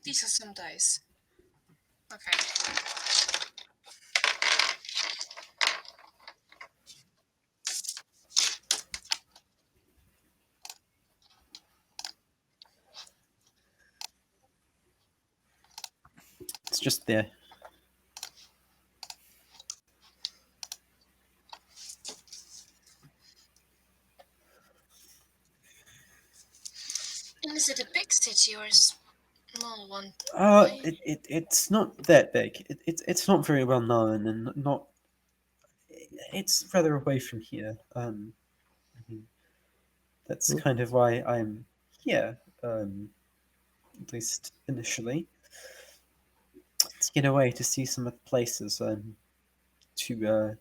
These are some dice. Okay. It's just there. And is it a big city or a small one? It's not that big. It's not very well known and not. It's rather away from here. I mean, that's kind of why I'm here. At least initially, to get away to see some of the places to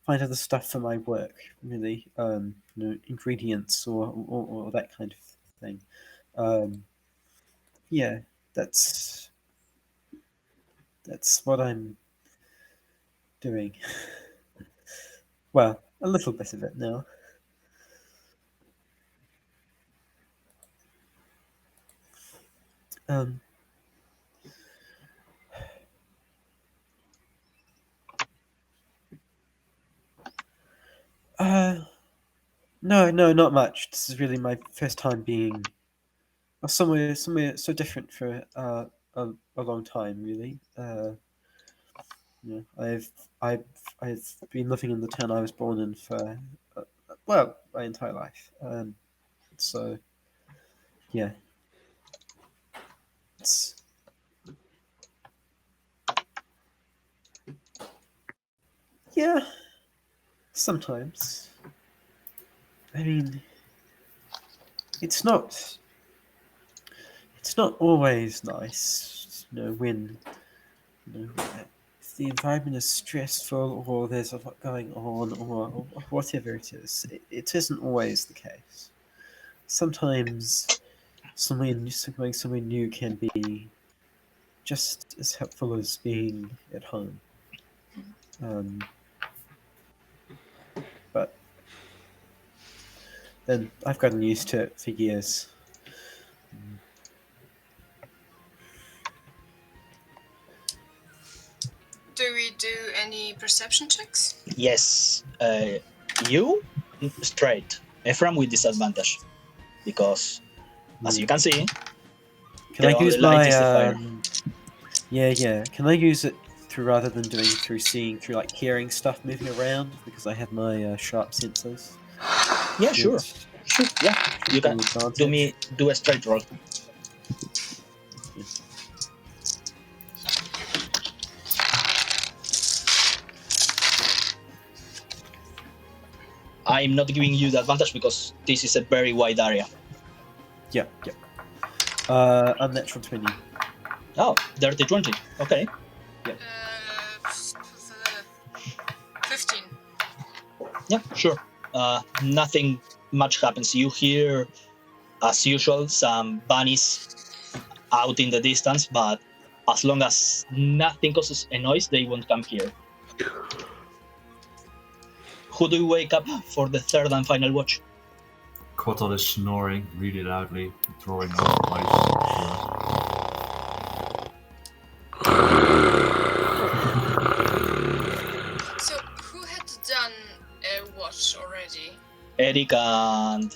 find other stuff for my work. Really, ingredients or that kind of thing. Yeah, that's what I'm doing. Well, a little bit of it now. No, not much. This is really my first time being somewhere so different for a long time, really. I've been living in the town I was born in for well, my entire life. So yeah, it's yeah. Sometimes, I mean, it's not always nice, when if the environment is stressful or there's a lot going on or whatever it is. It isn't always the case. Sometimes going somewhere new can be just as helpful as being at home. But then I've gotten used to it for years. Do we do any perception checks? Yes. You straight. Ephraim with disadvantage because, as you can see, Can I the use only light my is the fire. Yeah. Can I use it rather than seeing through like hearing stuff moving around because I have my sharp sensors? Yeah, sure. Sure. Yeah, you can do a straight roll. I'm not giving you the advantage because this is a very wide area. Yeah. Unnatural 20. Oh, dirty 20. Okay. 15. Yeah, sure. Nothing much happens. You hear, as usual, some bunnies out in the distance, but as long as nothing causes a noise, they won't come here. Who do you wake up for the third and final watch? Kotal is snoring really loudly, throwing up So, who had done a watch already? Eric and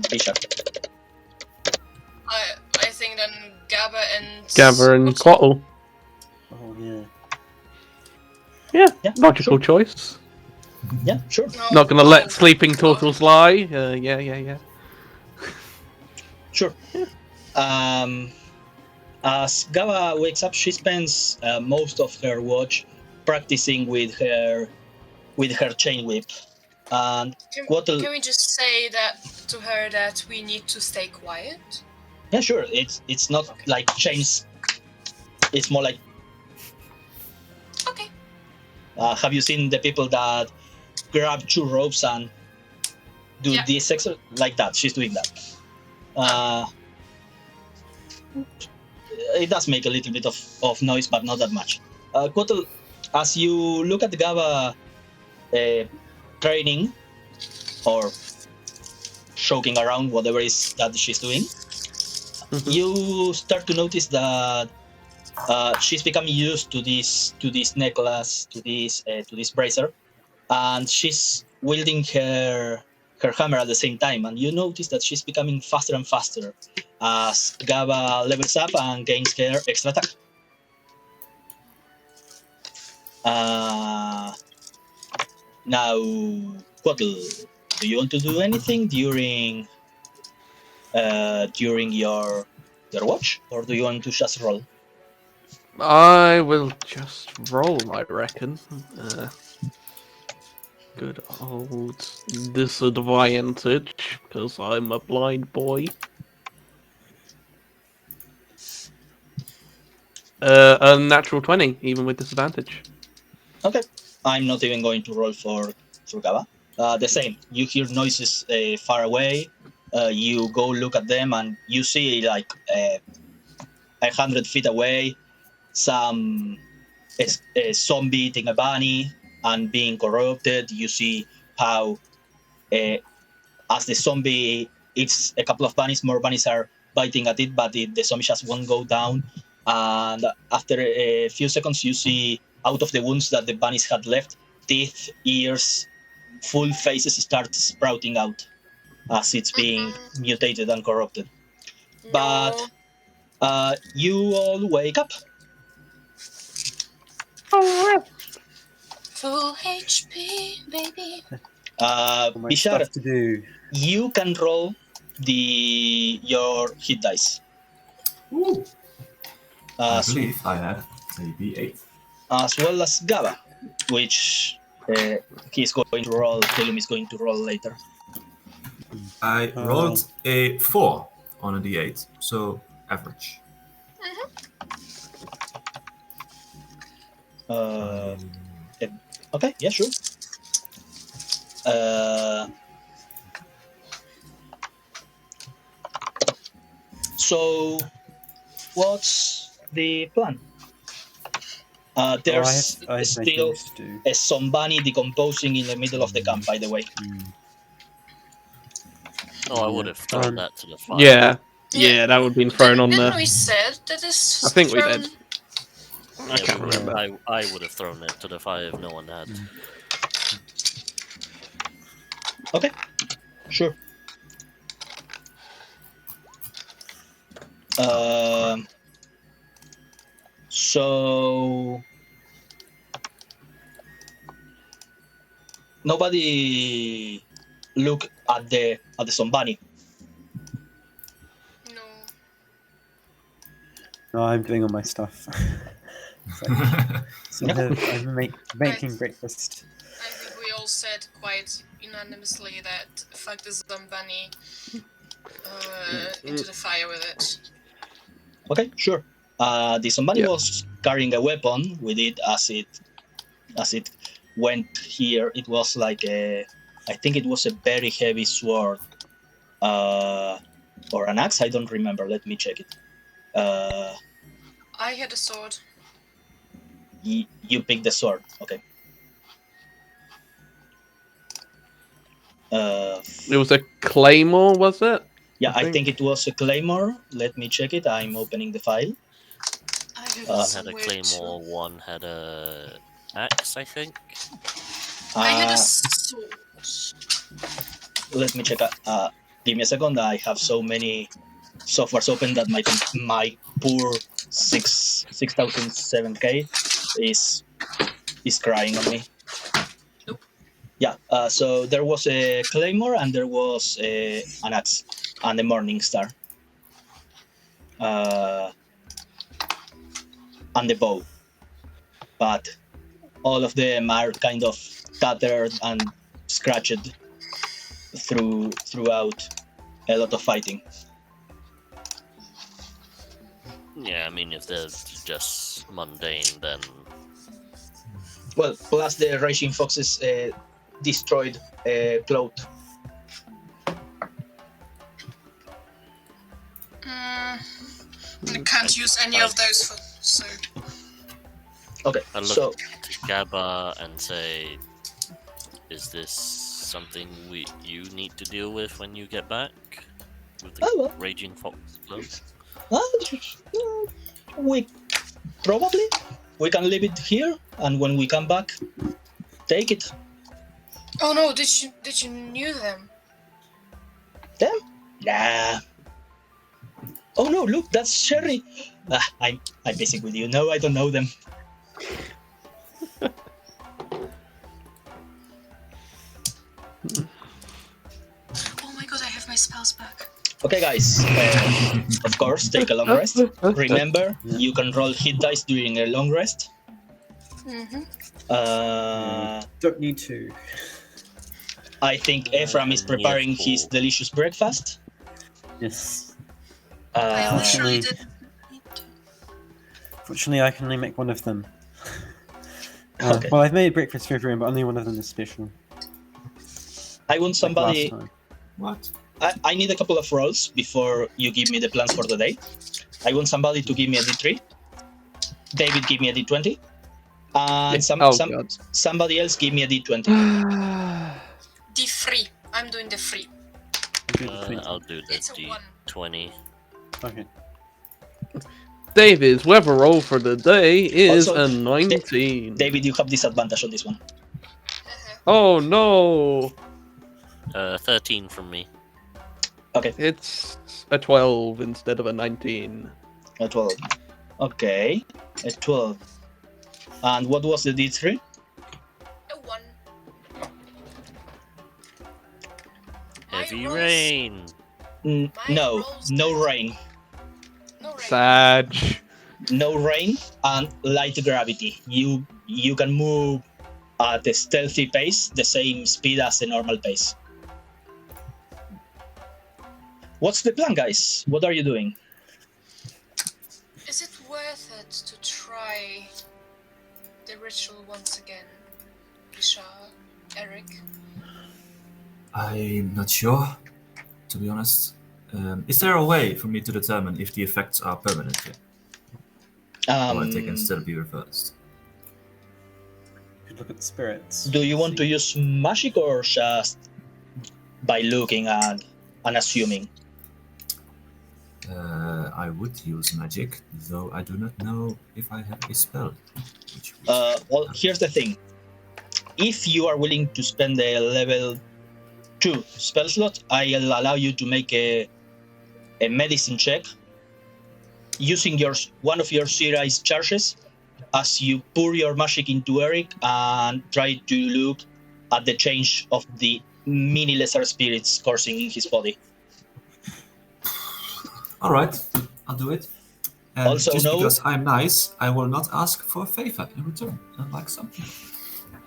Bishop. I think then Gabba and... Quattle. Oh, yeah. Yeah, logical sure. choice. Yeah, sure. Not gonna let sleeping turtles lie. Yeah. Sure. As Gaba wakes up, she spends most of her watch practicing with her chain whip. And can we just say that to her that we need to stay quiet? Yeah, sure. It's not like chains. It's more like. Okay. Have you seen the people that grab two ropes and do this exercise like that? She's doing that. It does make a little bit of noise, but not that much. Quattle, as you look at Gaba training or choking around, whatever it is that she's doing, you start to notice that she's becoming used to this necklace, to this bracer, and she's wielding her hammer at the same time. And you notice that she's becoming faster and faster as Gaba levels up and gains her extra attack. Now, Quattle, do you want to do anything during your watch, or do you want to just roll? I will just roll, I reckon. Good old disadvantage, because I'm a blind boy. A natural 20, even with disadvantage. Okay. I'm not even going to roll for Gaba. The same. You hear noises far away. You go look at them, and you see like 100 feet away some a zombie eating a bunny and being corrupted. You see how as the zombie eats a couple of bunnies, more bunnies are biting at it, but the zombie just won't go down. And after a few seconds, you see out of the wounds that the bunnies had left, teeth, ears, full faces start sprouting out as it's being mutated and corrupted. But you all wake up. Full HP, baby. Bishar, to do. You can roll your hit dice. Ooh. I believe I have a D8. As well as Gaba, which he's going to roll. Telum is going to roll later. I rolled a 4 on a D8, so average. Okay, yeah, sure. So, what's the plan? There's still a zombie decomposing in the middle of the camp, by the way. Oh, I would have thrown that to the fire. Yeah, that would have been thrown on there. Didn't we said that this I think we did. I Yeah, can't remember. I would have thrown it to the fire if no one had. Okay, sure. So nobody look at the zombani? No. No, I'm doing all my stuff. So I'm making breakfast. I think we all said quite unanimously that fuck the zombani into the fire with it. Okay, sure. The zombani Yeah. was carrying a weapon with it as it went here. It was like I think it was a very heavy sword, or an axe. I don't remember. Let me check it. I had a sword. You picked the sword. Okay. It was a claymore, was it? Yeah, I I think it was a claymore. Let me check it. I'm opening the file. I have One had a somewhere claymore, too. one had a axe, I think. I had Uh, a sword. Let me check. Give me a second. I have so many softwares open that my poor 6007K is crying on me. Nope. Yeah. So there was a claymore and there was an axe and a morning star. And the bow. But all of them are kind of tattered and scratched throughout a lot of fighting. Yeah, I mean, if they're just mundane, then Well, plus the raging foxes destroyed cloth. I can't use any of those for so. Okay, I look so to Gabba and say, "Is this something you need to deal with when you get back with the well. raging fox clothes?" we can leave it here, and when we come back, take it. Oh no! Did you knew them? Them? Nah. Oh no! Look, that's Sherry. I'm basic with you. No, I don't know them. Oh my god! I have my spells back. Okay, guys. Of course, take a long rest. Remember, you can roll hit dice during a long rest. Mm-hmm. Don't need to. I think Ephraim is preparing his delicious breakfast. Yes. I literally Fortunately- did. Fortunately, I can only make one of them. Okay. Well, I've made breakfast for everyone, but only one of them is special. I want Like last somebody. time. What? I need a couple of rolls before you give me the plans for the day. I want somebody to give me a D3. David, give me a D20. And God. somebody else give me a D20. D3. I'm doing the free. Do the 20. I'll do the It's a 1. D20. Okay. David's weather roll for the day is Also, a 19. David, you have disadvantage on this one. Oh no! 13 from me. Okay, It's a 12 instead of a 19. a 12. Okay, a 12. And what was the D3? A 1. Heavy rolls- rain. No, rolls no did- rain. No rain. Sag. No rain and light gravity. You can move at a stealthy pace, the same speed as a normal pace. What's the plan, guys? What are you doing? Is it worth it to try the ritual once again, Isha, Eric? I'm not sure, to be honest. Is there a way for me to determine if the effects are permanent yet? Or they can still be reversed? Could look at the spirits. Do you want to use magic or just by looking and assuming? I would use magic, though I do not know if I have a spell. Well, here's the thing. If you are willing to spend a level 2 spell slot, I'll allow you to make a medicine check using one of your Sirai's charges as you pour your magic into Eric and try to look at the change of the mini lesser spirits coursing in his body. All right, I'll do it. And Also just know- because I'm nice, I will not ask for a favor in return, unlike some people.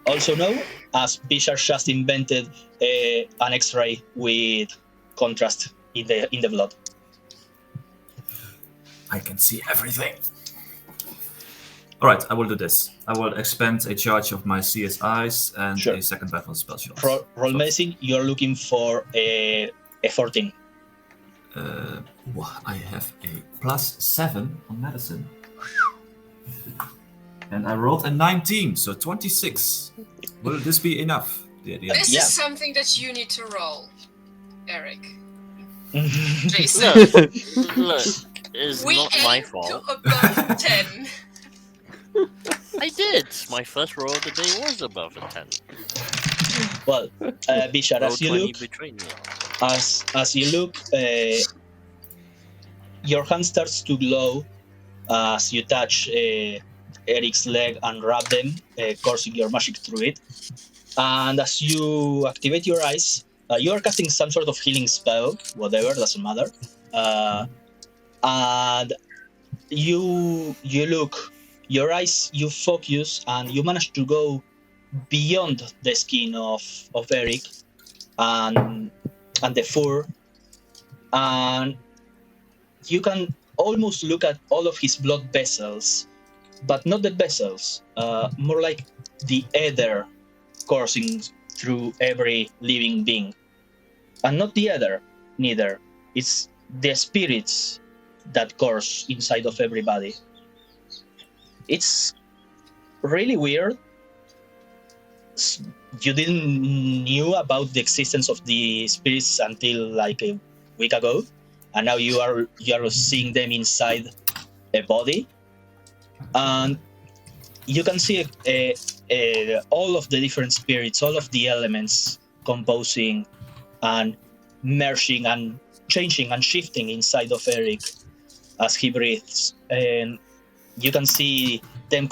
Also know, as Bishar just invented an X-ray with contrast in the blood. I can see everything. All right, I will do this. I will expend a charge of my CSIs and Sure. a second level spell shot. Roll medicine, you're looking for a 14. I have a +7 on medicine. And I rolled a 19, so 26. Will this be enough? This Yeah. is something that you need to roll, Eric. Mm-hmm. Jason. Look, it's We not my aim fault. to above 10. I did. My first roll of the day was above a 10. Well, Bishar, Roll as you 20 look, betrayed me. as you look, your hand starts to glow as you touch Eric's leg and rub them, coursing your magic through it. And as you activate your eyes, you are casting some sort of healing spell, whatever, doesn't matter. And you look, your eyes, you focus, and you manage to go beyond the skin of Eric and the fur, and you can almost look at all of his blood vessels, but not the vessels, more like the ether coursing through every living being. And not the ether, neither. It's the spirits that course inside of everybody. It's really weird. You didn't knew about the existence of the spirits until like a week ago, and now you are seeing them inside a body, and you can see all of the different spirits, all of the elements composing and merging and changing and shifting inside of Eric as he breathes. And you can see them,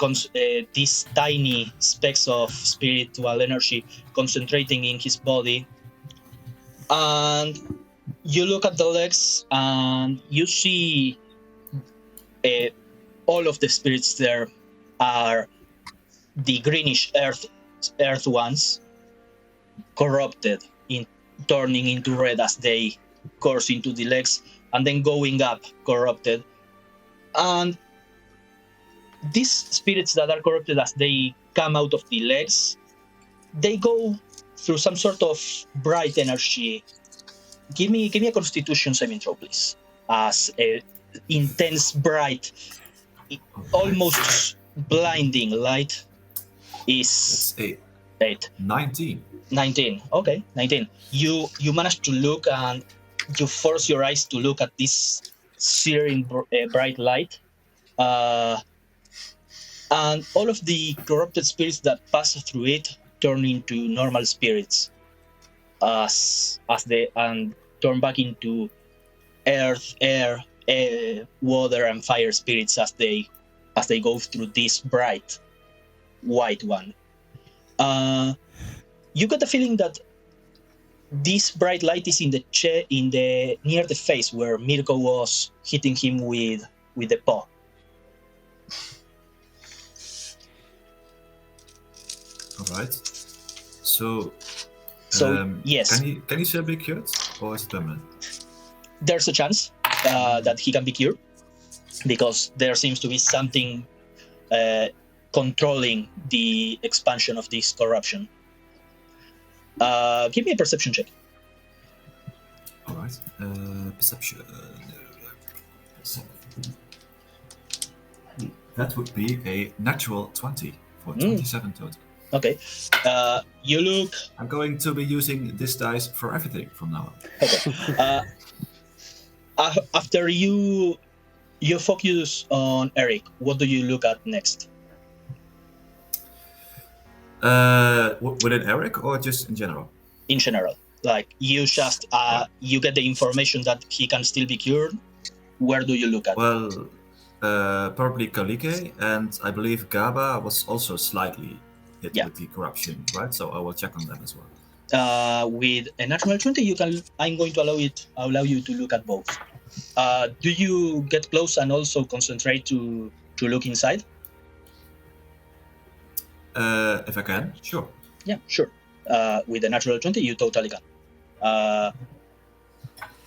these tiny specks of spiritual energy concentrating in his body. And you look at the legs and you see all of the spirits there are the greenish earth ones, corrupted, turning into red as they course into the legs, and then going up, corrupted. And these spirits that are corrupted as they come out of the legs, they go through some sort of bright energy. Give me a Constitution saving throw, please. As a intense, bright, almost blinding light is That's 8. 19. 19. Okay, 19. You manage to look, and you force your eyes to look at this searing bright light. And all of the corrupted spirits that pass through it turn into normal spirits, as they and turn back into earth, air, water, and fire spirits as they go through this bright white one. You get the feeling that this bright light is in the near the face where Mirko was hitting him with the paw. All right. So Yes, can he still be cured, or is it permanent? there's a chance that he can be cured, because there seems to be something controlling the expansion of this corruption. Give me a perception check. All right. Perception. That would be a natural 20 for 27 total. Okay. You look. I'm going to be using this dice for everything from now on. Okay. After you focus on Eric, what do you look at next? Within Eric, or just in general? In general, like you just you get the information that he can still be cured. Where do you look at? Well, probably Kalike, and I believe Gaba was also slightly hit with the corruption, right? So I will check on them as well. With a natural 20, I'm going to allow you to look at both. Do you get close and also concentrate to look inside? If I can, sure. Yeah, sure. With a natural 20, you totally can.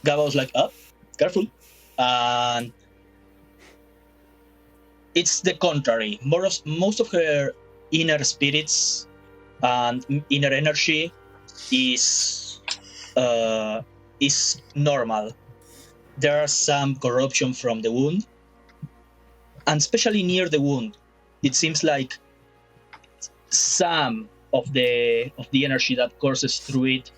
Gaba was like, careful. And it's the contrary. Most of her inner spirits and inner energy is normal. There are some corruption from the wound, and especially near the wound, it seems like some of the energy that courses through it,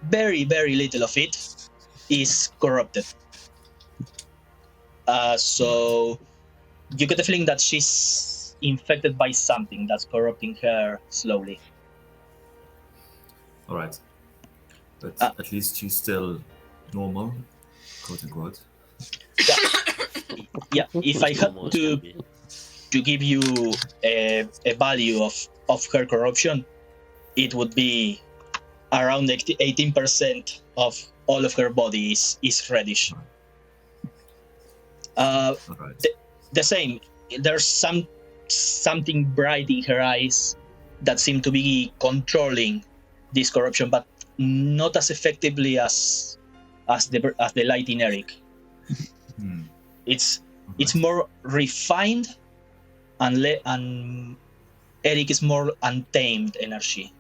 very, very little of it is corrupted. So you get the feeling that she's infected by something that's corrupting her slowly. All right. But at least she's still normal, quote unquote. Yeah. If I had to give you a value of her corruption, it would be around 18% of all of her body is reddish. Right. The same. There's something bright in her eyes that seem to be controlling this corruption, but not as effectively as the light in Eric. It's more refined, and Eric is more untamed energy.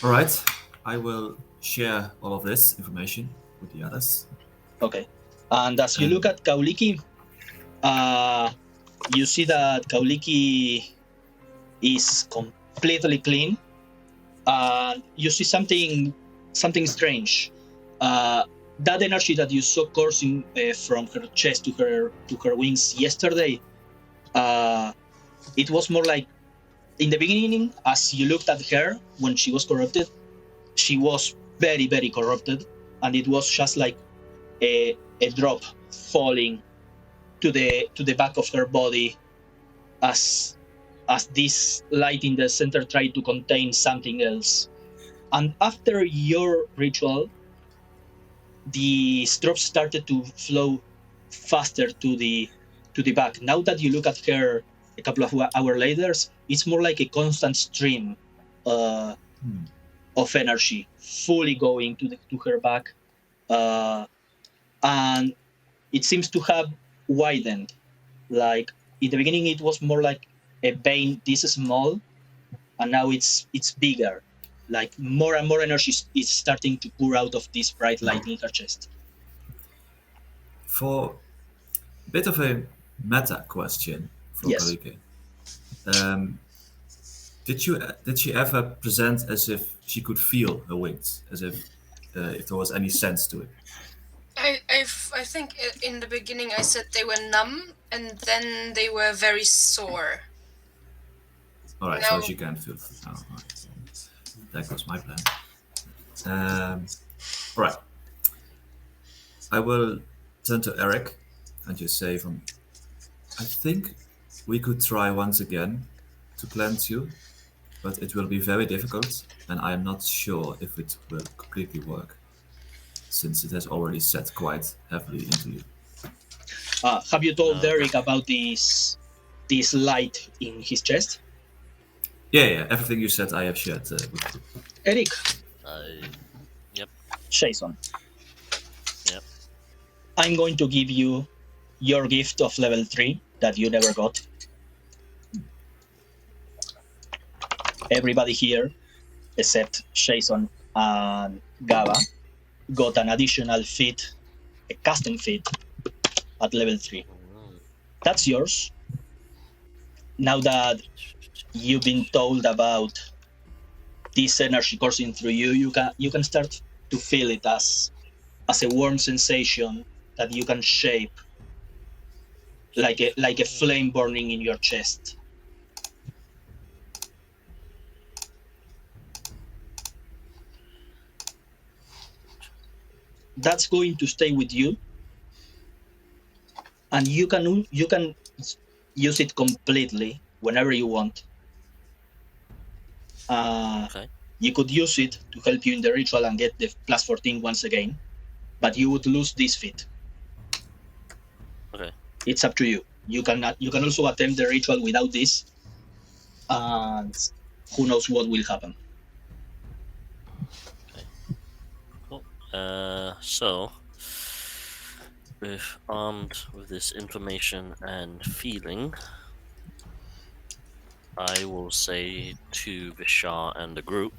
All right. I will share all of this information with the others. Okay. And as you look at Kauliki, you see that Kauliki is completely clean. You see something strange. That energy that you saw coursing from her chest to her wings yesterday, it was more like, in the beginning, as you looked at her when she was corrupted, she was very, very corrupted, and it was just like a drop falling to the back of her body as this light in the center tried to contain something else. And after your ritual, the drops started to flow faster to the back. Now that you look at her a couple of hours later, it's more like a constant stream of energy, fully going to her back, and it seems to have widened. Like in the beginning, it was more like a vein this small, and now it's bigger. Like more and more energy is starting to pour out of this bright light in her chest. For a bit of a meta question for Yes. Kalike. Did she ever present as if she could feel her wings, as if there was any sense to it? I think in the beginning I said they were numb, and then they were very sore. All right, No. so she can feel. Oh, all right. So that was my plan. All right. I will turn to Eric and just say, I think we could try once again to cleanse you, but it will be very difficult, and I am not sure if it will completely work, since it has already set quite heavily into you. Have you told Derek about this light in his chest? Yeah, everything you said I have shared with you. Eric. Yep. Jason. Yep. I'm going to give you your gift of level 3 that you never got. Everybody here, except Jason and Gaba, got an additional feat, a custom feat, at level 3. That's yours. Now that you've been told about this energy coursing through you, you can start to feel it as a warm sensation that you can shape like a flame burning in your chest. That's going to stay with you, and you can use it completely whenever you want. Okay. You could use it to help you in the ritual and get the plus 14 once again, but you would lose this feat. Okay. It's up to you. You can also attempt the ritual without this, and who knows what will happen. Cool. So, armed with this information and feeling, I will say to Vishar and the group,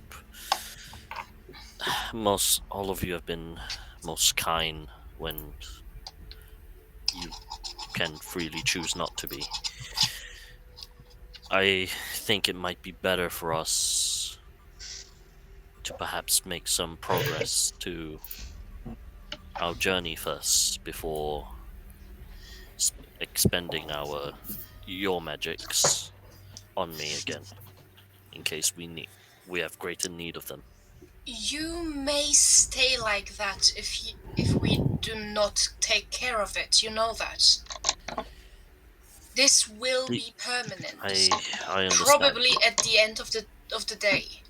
all of you have been most kind when you can freely choose not to be. I think it might be better for us to perhaps make some progress to our journey first before expending your magics on me again, in case we have greater need of them. You may stay like that if we do not take care of it. You know that. This will be permanent. I understand. Probably at the end of the day.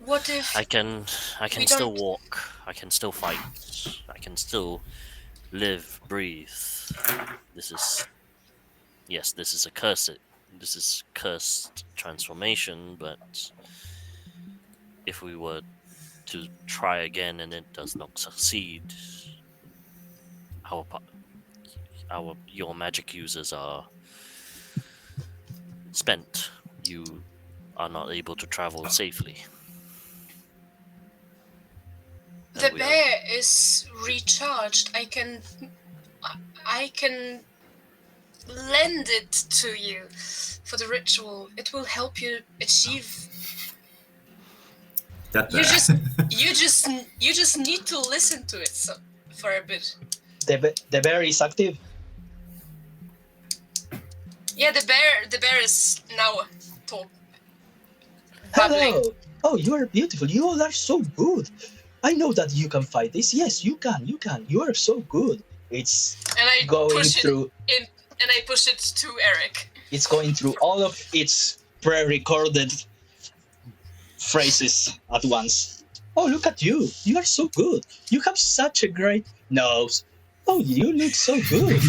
What if I can we still don't- walk. I can still fight. I can still live, breathe. This is a cursed transformation, but if we were to try again and it does not succeed, your magic users are spent. You are not able to travel safely. the bear is recharged? I can lend it to you for the ritual. It will help you achieve. That You bad. you just need to listen to it for a bit. The bear is active. Yeah, the bear is now talk. Hello. Oh, you are beautiful. You all are so good. I know that you can fight this. Yes, you can. You are so good. It's And I going push through. I push it to Eric. It's going through all of its pre-recorded phrases at once. Oh, look at you. You are so good. You have such a great nose. Oh, you look so good.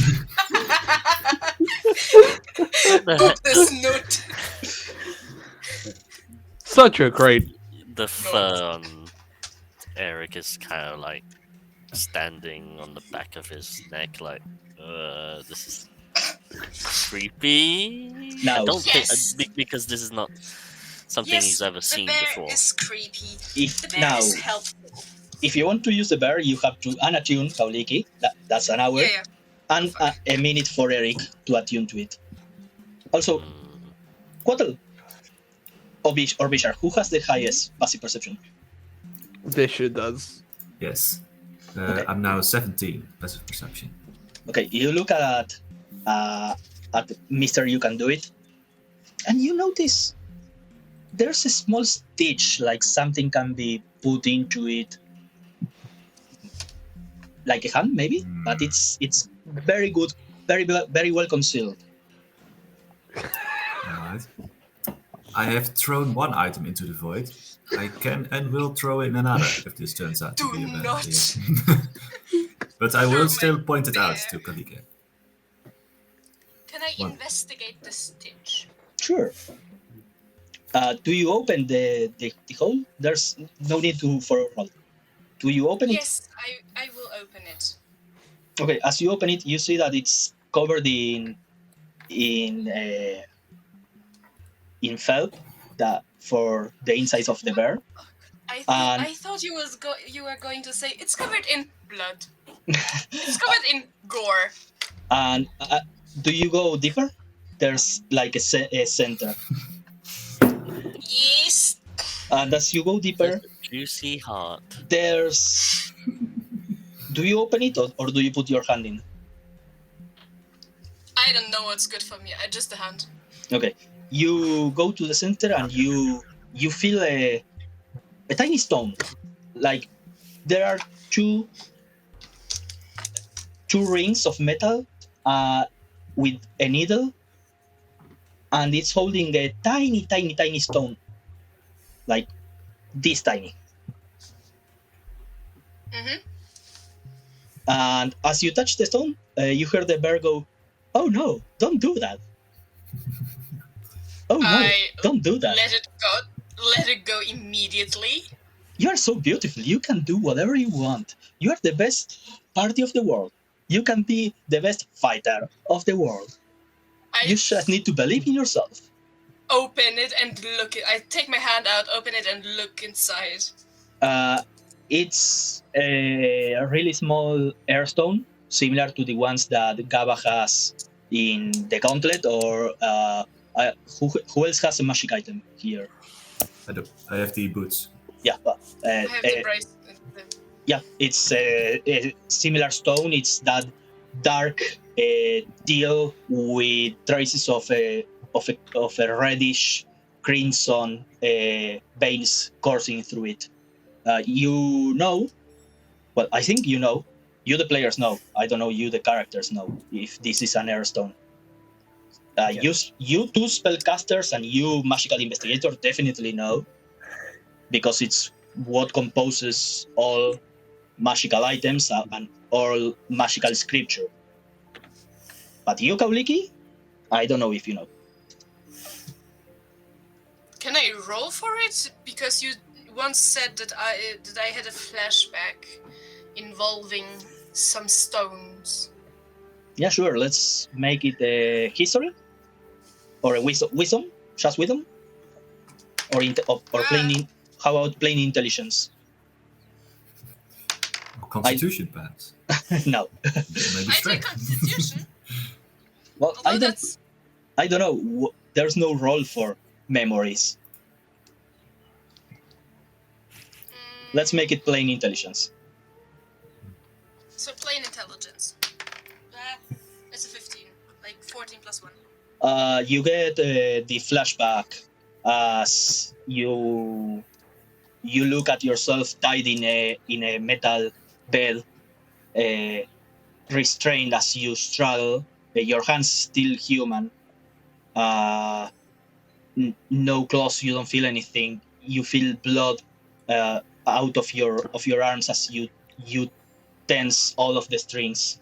Poop the snoot. Such a great. The fur on Eric is kind of like standing on the back of his neck, like, this is creepy. Now, I don't Yes. think because this is not something Yes, he's ever seen the bear before. is creepy. if The bear now, is helpful. if you want to use the bear, you have to unattune Kauliki. That's an hour. Yeah. And a minute for Eric to attune to it. Also, Quattle or Bishar, who has the highest passive perception? Visha does. Yes. Okay. I'm now 17 passive perception. Okay, you look at Mr. You Can Do It, and you notice there's a small stitch, like something can be put into it, like a hand maybe, but it's very good, very well concealed. Alright. I have thrown one item into the void. I can and will throw in another if this turns out to Do be a bad not. idea. But I Throw will my still point it out bear. to Kalike. Can I What? investigate the stitch? Sure. Do you open the hole? There's no need for a roll. Do you open it? Yes, I will open it. Okay, as you open it, you see that it's covered in felt that for the insides of the bear. I thought you were going to say it's covered in blood. It's covered in gore. And do you go deeper? There's like a center. Yes. And as you go deeper, Juicy heart. there's... Do you open it or do you put your hand in? I don't know what's good for me. I just a hand. Okay. You go to the center and you feel a tiny stone. Like there are two rings of metal with a needle and it's holding a tiny, tiny, tiny stone, like this tiny. Mm-hmm. And as you touch the stone, you hear the bear go, "Oh no, don't do that. Oh no, I don't do that. let it go. Let it go immediately. You are so beautiful. You can do whatever you want. You are the best party of the world. You can be the best fighter of the world. You I just need to believe in yourself." open it and look. I take my hand out, open it, and look inside. It's a really small airstone, similar to the ones that Gaba has in the gauntlet, or who else has a magic item here? I do. I have the boots. Yeah, I have the brace. yeah, it's a similar stone. It's that dark teal with traces of a reddish crimson veins coursing through it. You know, well, I think you know. You, the players, know. I don't know. You, the characters, know if this is an airstone. Yeah. You two spellcasters and you, magical investigator, definitely know, because it's what composes all magical items and all magical scripture. But you, Kauliki, I don't know if you know. Can I roll for it? Because you once said that I had a flashback involving some stones. Yeah, sure. Let's make it a history or a wisdom, just wisdom, or plain. How about plain intelligence? Constitution, perhaps. No. Maybe I take strength. Constitution. Well, Although that's I don't know. There's no roll for memories. Let's make it plain intelligence. So plain intelligence. It's a 15, like 14 plus 1. You get the flashback as you look at yourself tied in a metal bed, restrained as you struggle. Your hands still human. No claws. You don't feel anything. You feel blood out of your arms as you tense all of the strings,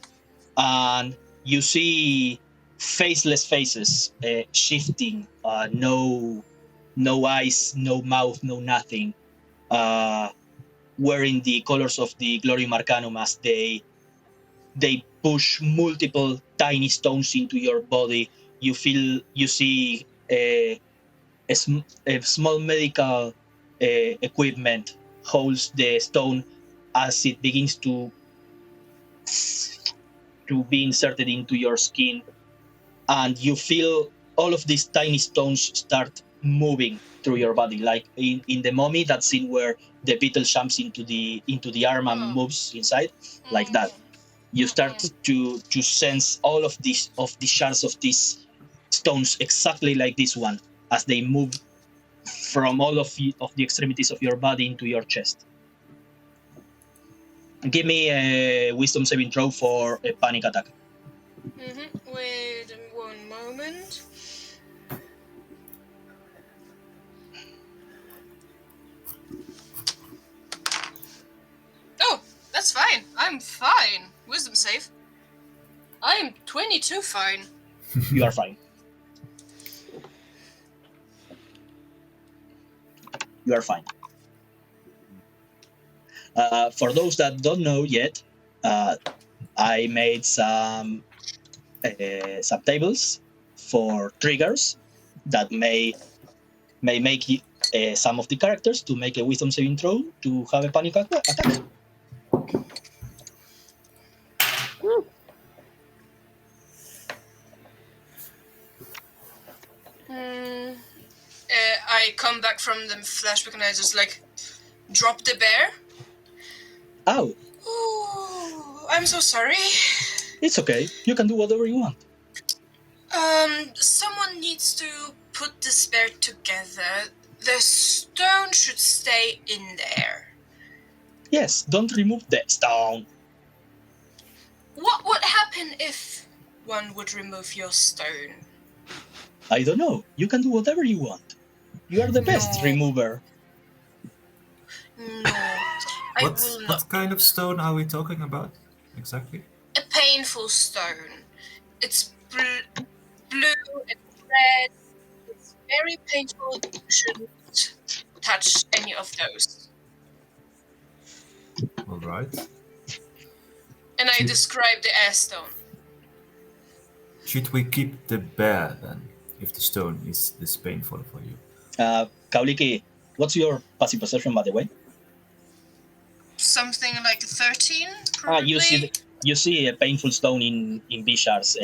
and you see faceless faces shifting. No eyes, no mouth, no nothing. Wearing the colors of the Glorium Arcanum as they push multiple tiny stones into your body. You see a small medical equipment holds the stone as it begins to be inserted into your skin, and you feel all of these tiny stones start moving through your body, like in the mummy, that scene where the beetle jumps into the arm and moves inside, like that. You start to sense all of the shards of these stones, exactly like this one, as they move from all of the extremities of your body into your chest. Give me a wisdom saving throw for a panic attack. Wait one moment. Oh, that's fine. I'm fine. Wisdom save. I'm 22 fine. You are fine. You are fine. For those that don't know yet, I made some subtables for triggers that may make some of the characters to make a wisdom saving throw to have a panic attack. I come back from the flashback and I just drop the bear. Oh. Ooh, I'm so sorry. It's okay. You can do whatever you want. Someone needs to put this bear together. The stone should stay in there. Yes, don't remove the stone. What would happen if one would remove your stone? I don't know. You can do whatever you want. You are the best No. remover. No, I will not. What kind of stone are we talking about exactly? A painful stone. It's blue and red. It's very painful. You shouldn't touch any of those. All right. And I describe the air stone. Should we keep the bear then, if the stone is this painful for you? Kauliki, what's your passive perception, by the way? Something like 13, probably. You see a painful stone in Bishar's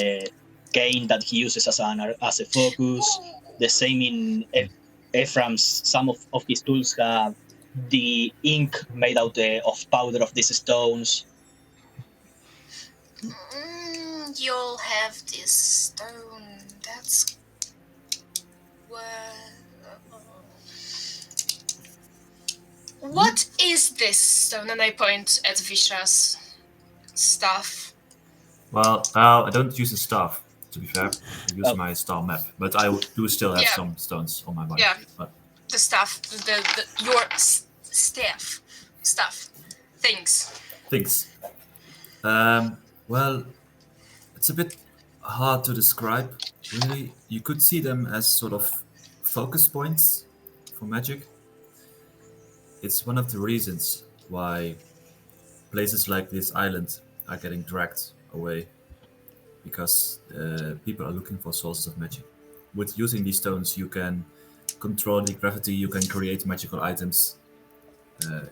cane that he uses as a focus. The same in Ephraim's. Some of his tools have the ink made out of powder of these stones. You'll have this stone. That's what is this stone? And I point at Visha's staff. Well, I don't use a staff, to be fair. I use my star map, but I do still have some stones on my body. Yeah. But The staff, your staff, things. Well, it's a bit hard to describe, really. You could see them as sort of focus points for magic. It's one of the reasons why places like this island are getting dragged away, because people are looking for sources of magic. With using these stones, you can control the gravity, you can create magical items,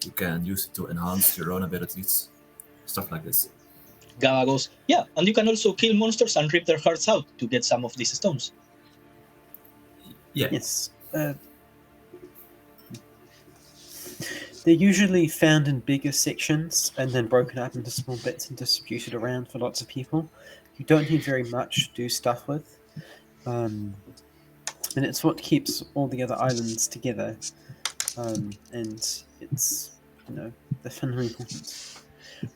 you can use it to enhance your own abilities, stuff like this. Gaba goes, yeah, and you can also kill monsters and rip their hearts out to get some of these stones. Yeah. Yes. They're usually found in bigger sections and then broken up into small bits and distributed around for lots of people. You don't need very much to do stuff with. And it's what keeps all the other islands together. And it's, they're fundamentally important.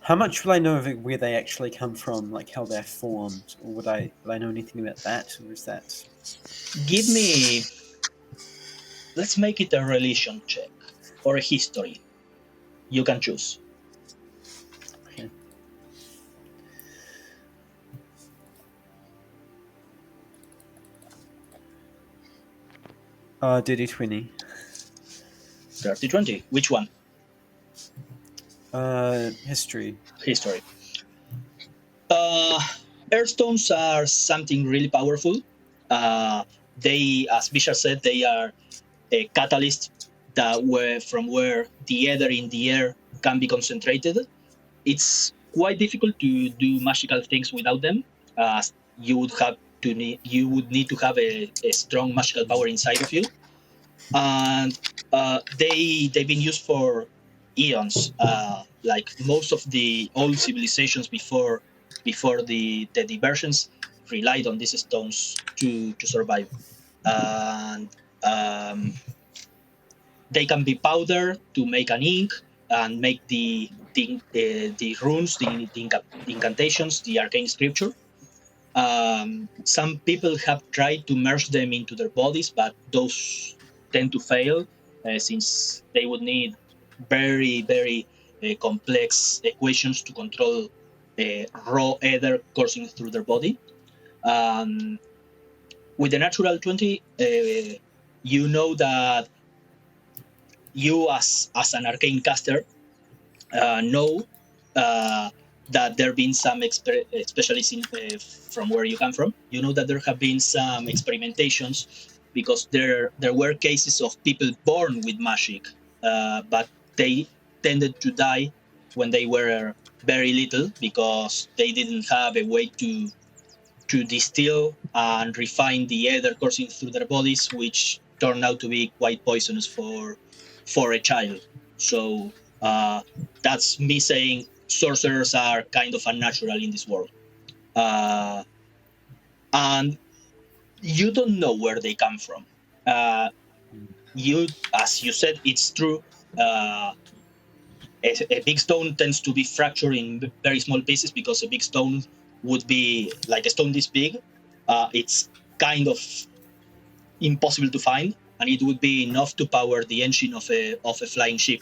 How much will I know of where they actually come from, like how they're formed, or will I know anything about that, or is that? Give me. Let's make it a religion check or a history. You can choose. Okay. Dirty 20. Dirty 20. Which one? History. History. Earthstones are something really powerful. They, as Bishar said, they are a catalyst from where the ether in the air can be concentrated. It's quite difficult to do magical things without them. You would need to have a strong magical power inside of you, and they've been used for eons. Like most of the old civilizations before the diversions relied on these stones to survive, and they can be powdered to make an ink and make the runes, the incantations, the arcane scripture. Some people have tried to merge them into their bodies, but those tend to fail since they would need very, very complex equations to control raw ether coursing through their body. With the natural 20, you know that you, as an arcane caster, know that there have been some, especially from where you come from, you know that there have been some experimentations, because there were cases of people born with magic, but they tended to die when they were very little because they didn't have a way to distill and refine the ether coursing through their bodies, which turned out to be quite poisonous for a child. So that's me saying sorcerers are kind of unnatural in this world. And you don't know where they come from. As you said, it's true. A big stone tends to be fractured in very small pieces because a big stone would be like a stone this big. It's kind of impossible to find, and it would be enough to power the engine of a flying ship.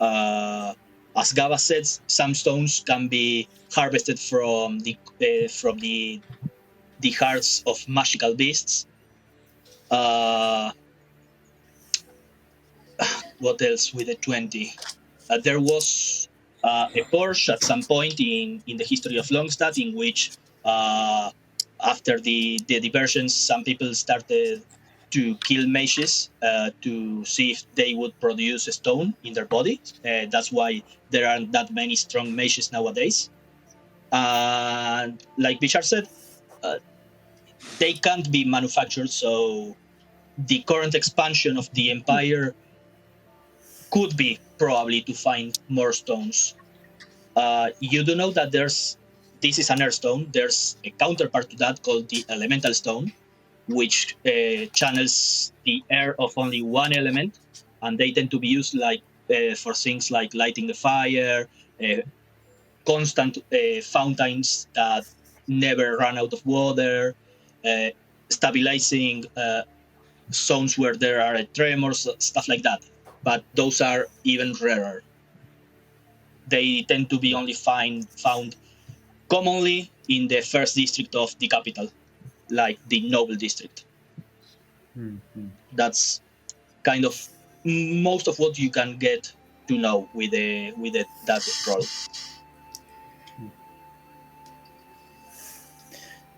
As Gaba says, some stones can be harvested from the hearts of magical beasts. What else with the 20? There was a Porsche at some point in the history of Longstadt in which, after the diversions, some people started to kill mages to see if they would produce a stone in their body. That's why there aren't that many strong mages nowadays. And like Bishar said, they can't be manufactured, so the current expansion of the empire could be probably to find more stones. You do know that this is an air stone. There's a counterpart to that called the elemental stone, which channels the air of only one element, and they tend to be used for things like lighting the fire, constant fountains that never run out of water, stabilizing zones where there are tremors, stuff like that. But those are even rarer. They tend to be only found commonly in the first district of the capital, like the noble district. That's kind of most of what you can get to know with that scroll.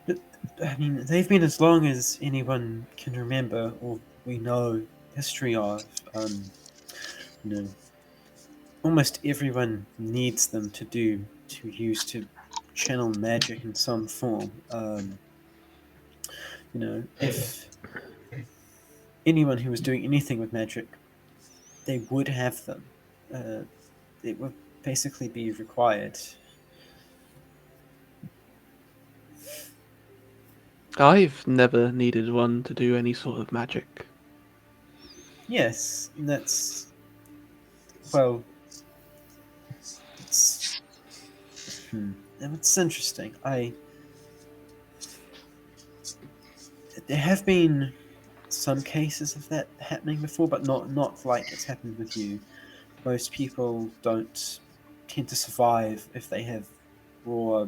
But, I mean, they've been as long as anyone can remember, or we know history of. Almost everyone needs them to use to channel magic in some form. If anyone who was doing anything with magic, they would have them. It would basically be required. I've never needed one to do any sort of magic. Yes, that's... Well... It's interesting. There have been some cases of that happening before, but not like it's happened with you. Most people don't tend to survive if they have raw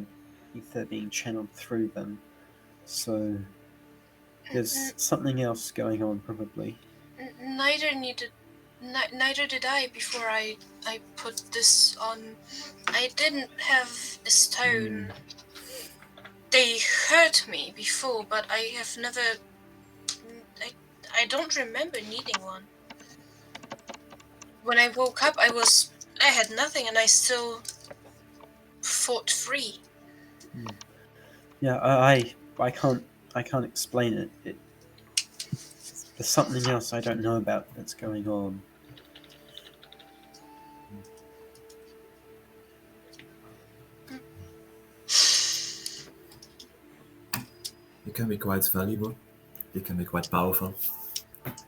ether being channeled through them. So there's something else going on, probably. Neither did I before I put this on. I didn't have a stone. They hurt me before, but I have never... I don't remember needing one. When I woke up, I had nothing, and I still fought free. Yeah, I can't explain it. There's something else I don't know about that's going on. It can be quite valuable. It can be quite powerful.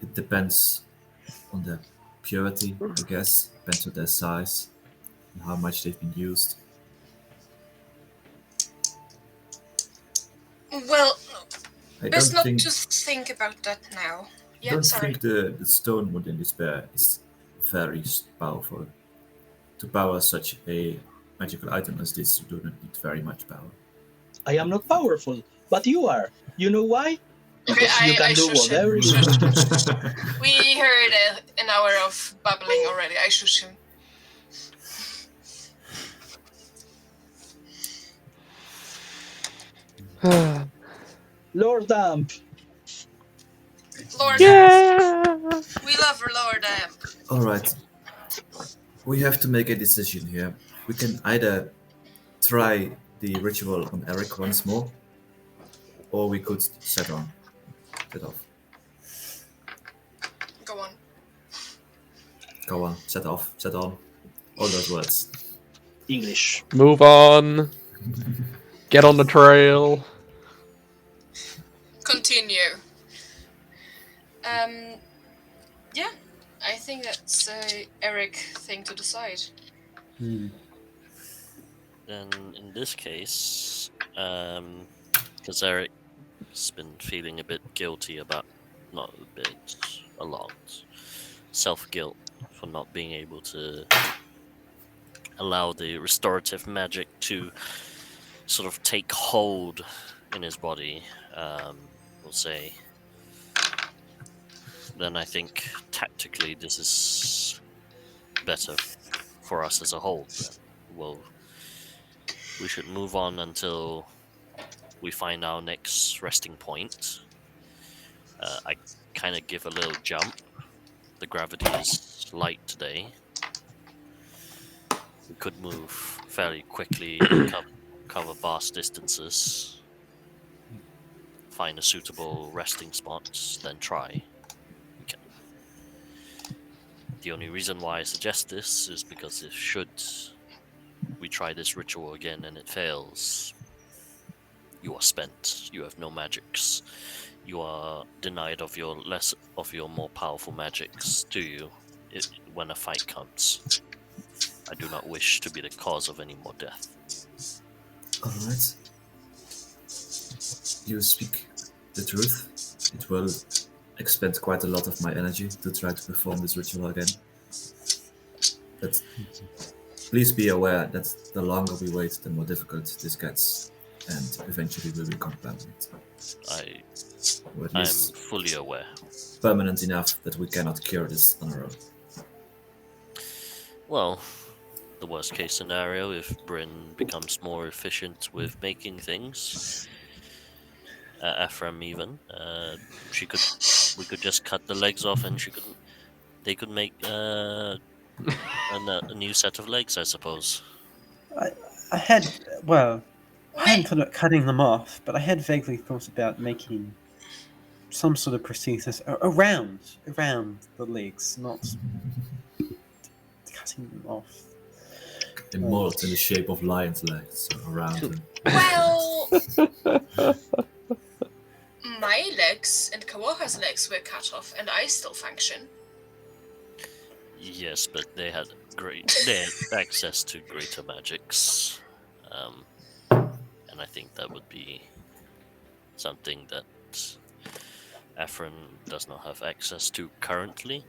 It depends on the purity, I guess. Depends on their size and how much they've been used. Well, I let's don't not think just think about that now. I Yeah, don't sorry. think the stone within despair is very powerful. To power such a magical item as this, you do not need very much power. I am not powerful, but you are. You know why? Okay, Because you can do shush him. whatever you Shush, want. shush, shush. We heard an hour of babbling already. I shush him. Lord Damp. Lord Yeah! Amp. We love Lord Amp. Alright. We have to make a decision here. We can either try the ritual on Eric once more, or we could set off. Go on. Go on, set off, set on. All those words. English. Move on. Get on the trail. Continue. Yeah, I think that's a Eric thing to decide. Then in this case, because Eric's been feeling a bit guilty about not a bit, a lot. Self-guilt for not being able to allow the restorative magic to sort of take hold in his body, we'll say. Then I think tactically this is better for us as a whole. We should move on until we find our next resting point. I kind of give a little jump. The gravity is light today. We could move fairly quickly and cover vast distances. Find a suitable resting spot, then try. The only reason why I suggest this is because if should we try this ritual again and it fails, you are spent. You have no magics. You are denied of your more powerful magics to you when a fight comes. I do not wish to be the cause of any more death. Alright. You speak the truth. It will expend quite a lot of my energy to try to perform this ritual again. But please be aware that the longer we wait, the more difficult this gets, and eventually we will become permanent. Or at I'm least fully aware. permanent enough that we cannot cure this on our own. Well, the worst case scenario, if Bryn becomes more efficient with making things, Ephraim even, we could just cut the legs off and they could make a new set of legs, I suppose. I had I hadn't thought about cutting them off, but I had vaguely thought about making some sort of prosthesis around the legs, not cutting them off. A mold in the shape of lion's legs around him. Well, my legs and Kawaha's legs were cut off, and I still function. Yes, but they had access to greater magics, and I think that would be something that Ephraim does not have access to currently.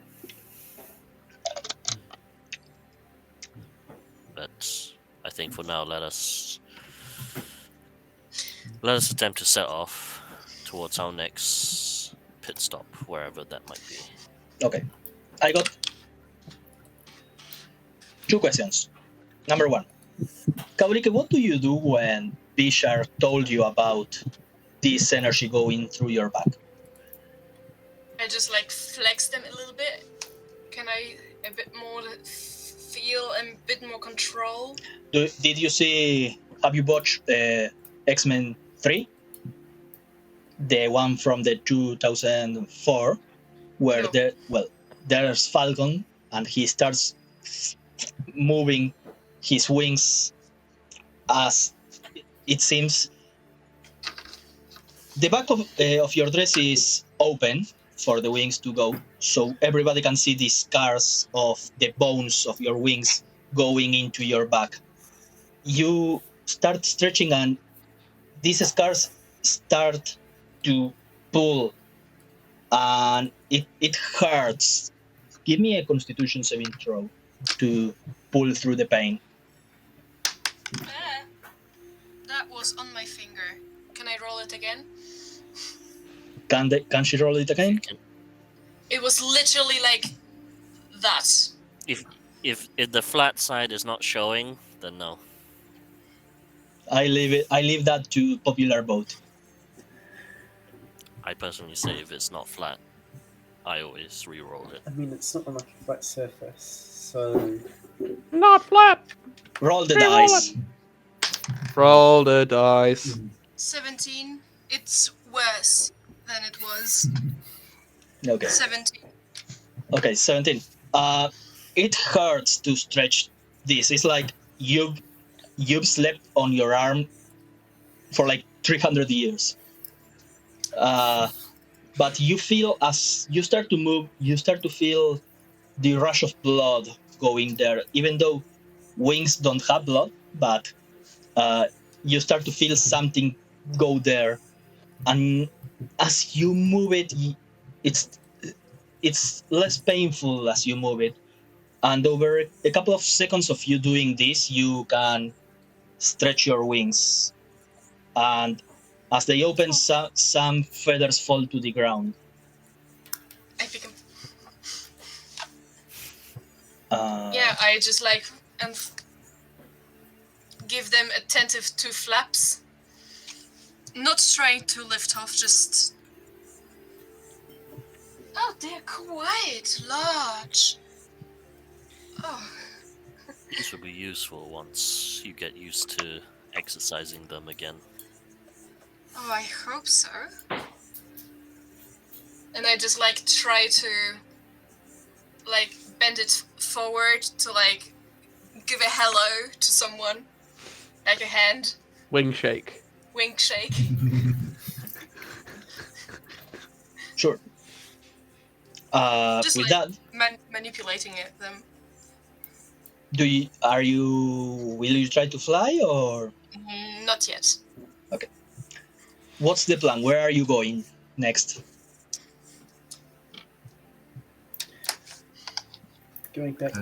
But I think for now, let us attempt to set off towards our next pit stop, wherever that might be. Okay. I got 2 questions. Number 1. Kaurike, what do you do when Bishar told you about this energy going through your back? I just flex them a little bit. Can I a bit more feel and a bit more control? Did you see? Have you watched X-Men 3? The one from the 2004, where No. there's Falcon and he starts moving his wings as it seems. The back of your dress is open for the wings to go, so everybody can see the scars of the bones of your wings going into your back. You start stretching and these scars start to pull and it hurts. Give me a Constitution saving throw to pull through the pain. That was on my finger. Can I roll it again? Can she roll it again? It was literally like that. If the flat side is not showing, then no. I leave that to popular vote. I personally say if it's not flat, I always re-roll it. I mean, it's not on like a flat surface, so Not flat. Roll the Re-roll dice. Roll the dice. 17. It's worse than it was. Okay. 17. Okay, 17. It hurts to stretch this. It's like you've slept on your arm for like 300 years. But you feel as you start to move, you start to feel the rush of blood going there. Even though wings don't have blood, but you start to feel something go there. And as you move it, it's less painful as you move it, and over a couple of seconds of you doing this, you can stretch your wings, and as they open, some feathers fall to the ground. I pick him. Yeah, I just give them attentive two flaps. Not trying to lift off, just. Oh, they're quite large. Oh. These will be useful once you get used to exercising them again. Oh, I hope so. And I just try to bend it forward to give a hello to someone, like a hand, Wing shake. wink shake. sure. Just With that, manipulating them. will you try to fly, or Not yet. what's the plan? Where are you going next? Going back to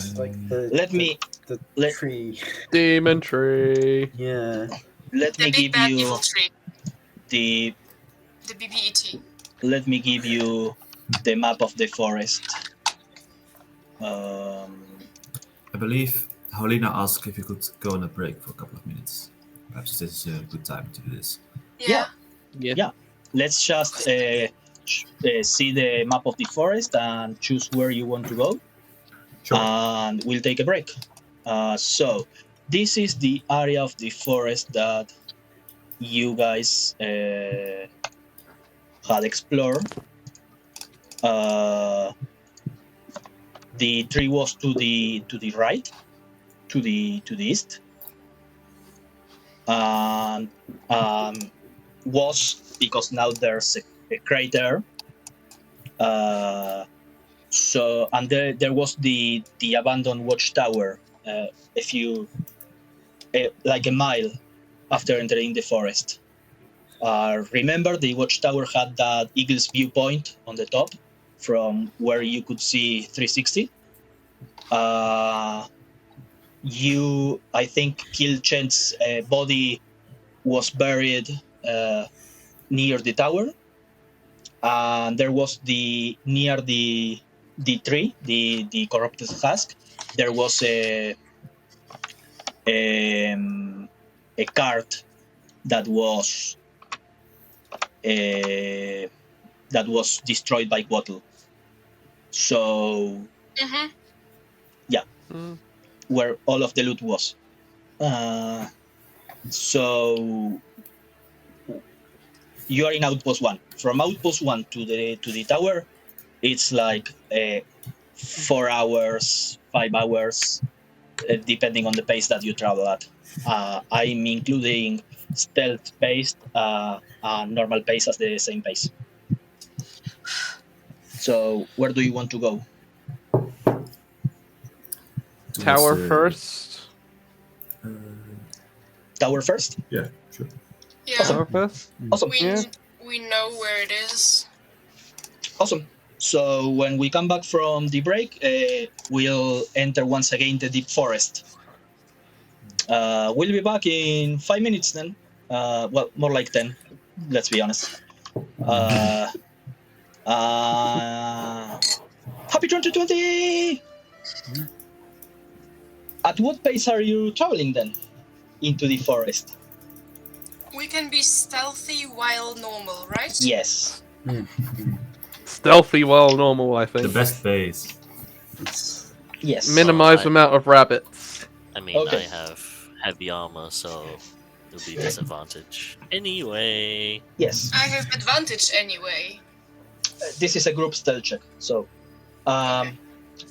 Let me the let- tree. Demon tree. Yeah. let The me big give bad you evil tree. the The BBET. let me give you the map of the forest. I believe Helena asked if you could go on a break for a couple of minutes. Perhaps this is a good time to do this. Yeah. Yeah. Let's just see the map of the forest and choose where you want to go. Sure. And we'll take a break. So this is the area of the forest that you guys had explored. The tree was to the right, to the east, and was because now there's a crater. So and there was the abandoned watchtower like a mile after entering the forest. Remember, the watchtower had that eagle's viewpoint on the top from where you could see 360. I think Kilchen's body was buried near the tower, and there was near the tree, the corrupted husk, there was a cart that was destroyed by Bottle. So Mm-hmm. where all of the loot was. So you are in Outpost 1. From Outpost 1 to the tower, it's 4 hours, 5 hours, depending on the pace that you travel at. I'm including stealth pace and normal pace as the same pace. So where do you want to go? Tower Towards, first. Tower first? Yeah, sure. Yeah. Tower first. Awesome. We know where it is. Awesome. So when we come back from the break, we'll enter once again the deep forest. We'll be back in 5 minutes then. Well, more like 10. Let's be honest. Happy 2020! At what pace are you traveling then into the forest? We can be stealthy while normal, right? Yes. Stealthy while normal, I The think. best base. Yes. Minimize Oh, amount of rabbits. I mean, Okay. I have heavy armor, so it'll be disadvantage. Anyway, Yes. I have advantage anyway. This is a group stealth check. So,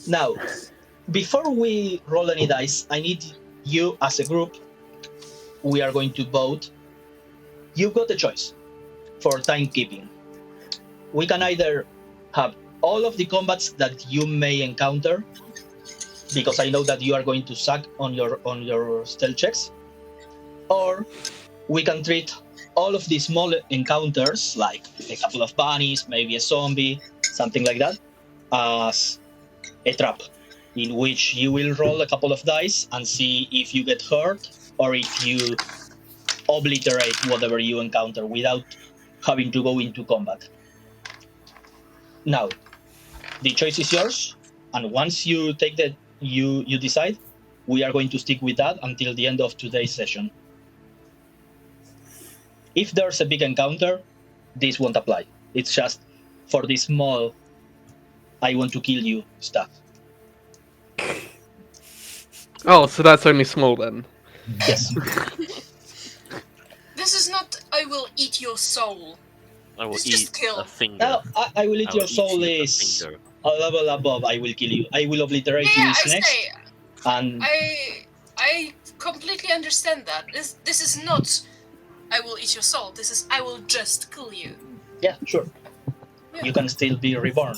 now, before we roll any dice, I need you as a group. We are going to vote. You've got a choice for timekeeping. We can either have all of the combats that you may encounter, because I know that you are going to suck on your stealth checks, or we can treat all of the small encounters, like a couple of bunnies, maybe a zombie, something like that, as a trap, in which you will roll a couple of dice and see if you get hurt or if you obliterate whatever you encounter without having to go into combat. Now, the choice is yours, and once you take that, you decide, we are going to stick with that until the end of today's session. If there's a big encounter, this won't apply. It's just for the small, I want to kill you stuff. Oh, so that's only small then. Yes. This is not I will eat your soul. I will It's eat just kill. a finger. Now, I will eat I your will soul you a is finger. a level above. I will kill you. I will obliterate you Yeah, is I next. say And I completely understand that. This is not I will eat your soul. This is I will just kill you. yeah, sure. Yeah. You can still be reborn.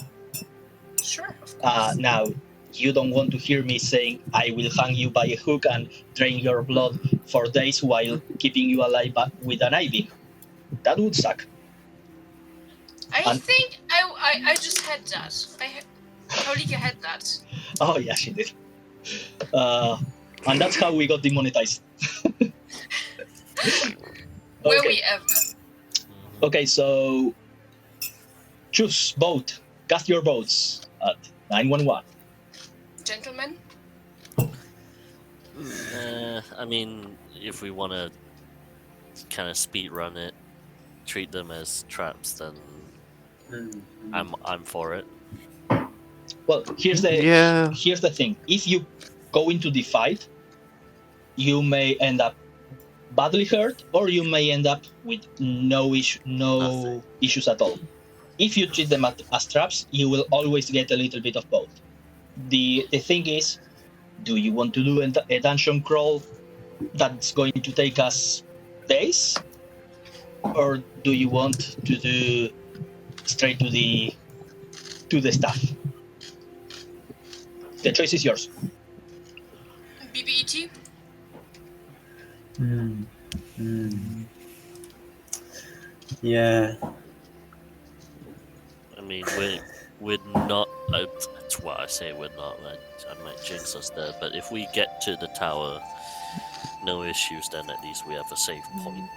Sure, of course. Now, you don't want to hear me saying I will hang you by a hook and drain your blood for days while keeping you alive with an ivy. That would suck. I and- think I just had that. Paulika had that. Oh yeah, she did. And that's how we got demonetized. Were Okay. we ever? Okay, so choose boat. Cast your boats at 911. Gentlemen? I mean, if we want to kind of speed run it, treat them as traps, then I'm for it. Well, here's the Yeah. here's the thing. If you go into the fight, you may end up badly hurt, or you may end up with no issues at all. If you treat them as traps, you will always get a little bit of both. The thing is, do you want to do a dungeon crawl that's going to take us days, or do you want to do straight to the stuff? The choice is yours. BBET? Yeah. I mean, we're not. That's what I say. We're not. I might jinx us there. But if we get to the tower, no issues, then at least we have a safe point,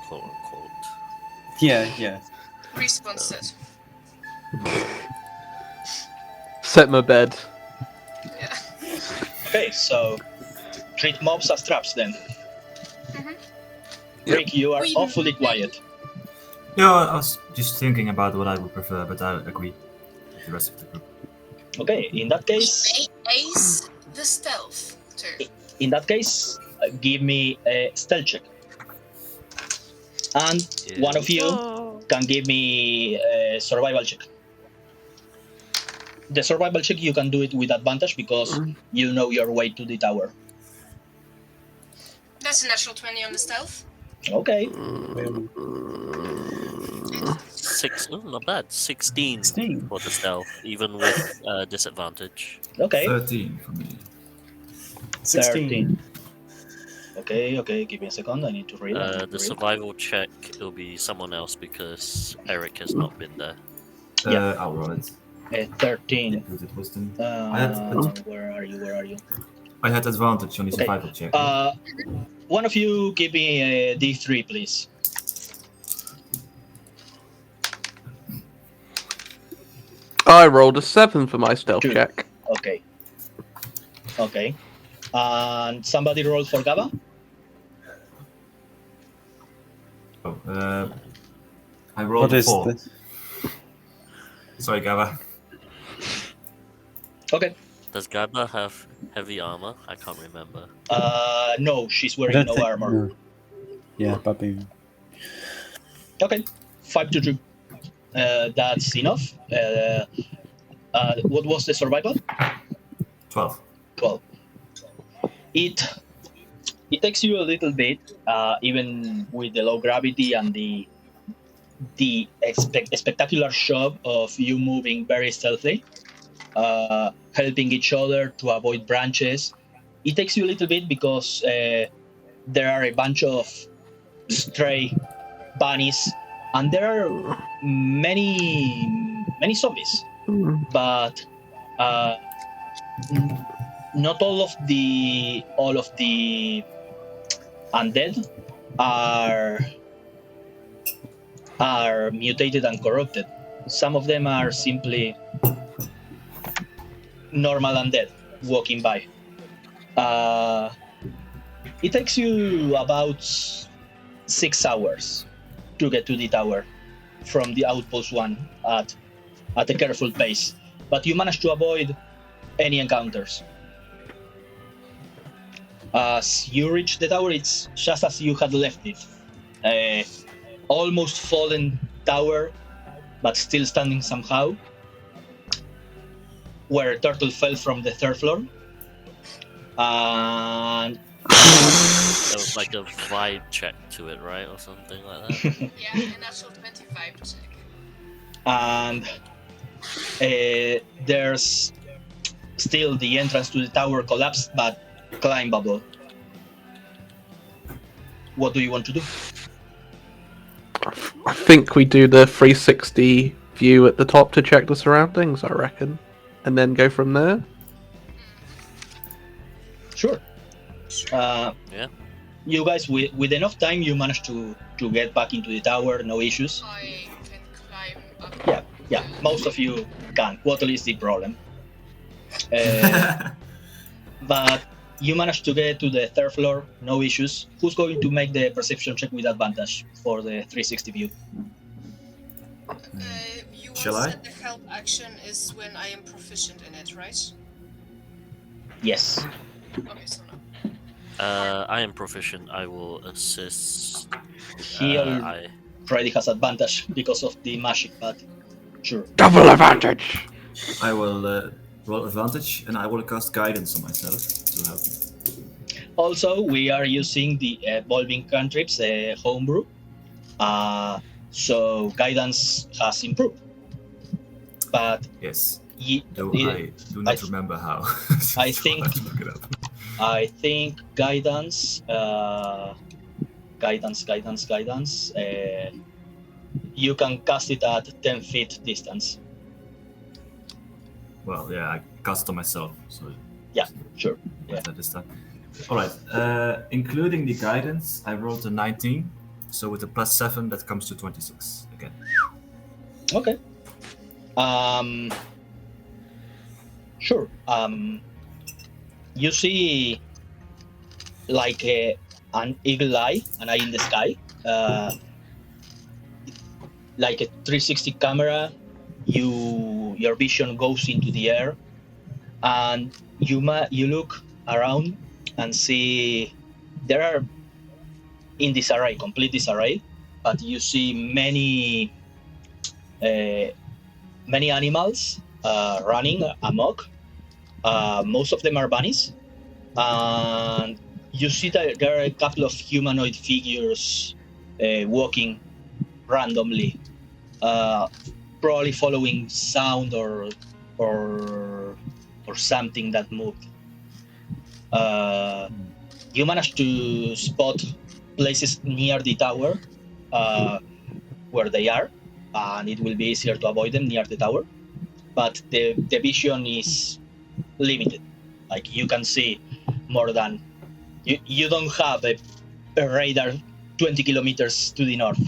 quote unquote. Yeah. Respawn set. Set my bed. Yeah. Okay, so treat mobs as traps then. Mhm. Rick, you are We- awfully quiet. Yeah, I was just thinking about what I would prefer, but I agree with the rest of the group. Okay, in that We case, may ace the stealth too. give me a stealth check. And one of you can give me a survival check. The survival check, you can do it with advantage because you know your way to the tower. That's a natural 20 on the stealth. Okay, Not bad. 16 16. for the stealth, even with disadvantage. okay. 13 for me. 16. Okay, give me a second, I need to read it. The survival check, it'll be someone else because Eric has not been there. Yeah. I'll roll it. 13. With it wisdom. Where are you? I had advantage on the Okay. survival check. One of you give me a D3, please. I rolled a 7 for my stealth Good. check. Okay. And somebody roll for Gaba? I rolled What is 4. this? Sorry, Gava. Okay. Does Gaba have heavy armor? I can't remember. No, she's I wearing don't no think- armor. no. Yeah, baboon. Okay, 5 to 2. That's enough. What was the survival? 12. 12. It takes you a little bit, even with the low gravity and the spectacular shot of you moving very stealthily, helping each other to avoid branches. It takes you a little bit because there are a bunch of stray bunnies, and there are many many zombies, Hmm. but not all of the undead are mutated and corrupted. Some of them are simply normal undead walking by. It takes you about 6 hours to get to the tower from the outpost 1 at a careful pace, but you manage to avoid any encounters. As you reach the tower, it's just as you had left it. Almost fallen tower, but still standing somehow, where a turtle fell from the 3rd floor. And There was like a vibe check to it, right, or something like that. Yeah, a natural 25 check. and there's still the entrance to the tower collapsed, but climbable. What do you want to do? I think we do the 360 view at the top to check the surroundings, I reckon. And then go from there. Sure. Yeah. You guys, with enough time, you manage to get back into the tower, no issues. I can climb up. Yeah, most of you can. Water is the problem. But you manage to get to the 3rd floor, no issues. Who's going to make the perception check with advantage for the 360 view? You Shall once I? said the help action is when I am proficient in it, right? Yes. Okay, so no. I am proficient. I will assist. He I already has advantage because of the magic, but sure. Double advantage! I will roll advantage, and I will cast guidance on myself to help me. Also, we are using the evolving cantrips, Homebrew. So guidance has improved. But Yes, ye- though it- I do not I- remember how. I So think- I'll have to look it up. I think guidance. You can cast it at 10 feet distance. Well, yeah, I cast on myself, so Yeah, sure. Yeah. better this time. All right, including the guidance, I rolled a 19, so with a +7, that comes to 26 again. Okay. Sure. You see, like an eagle eye, an eye in the sky, like a 360 camera. Your vision goes into the air, and you look around and see there are in disarray, complete disarray, but you see many animals running amok. Most of them are bunnies, and you see that there are a couple of humanoid figures walking randomly, probably following sound or something that moved. You manage to spot places near the tower where they are, and it will be easier to avoid them near the tower. But the vision is limited. Like you can see more than you don't have a radar 20 kilometers to the north.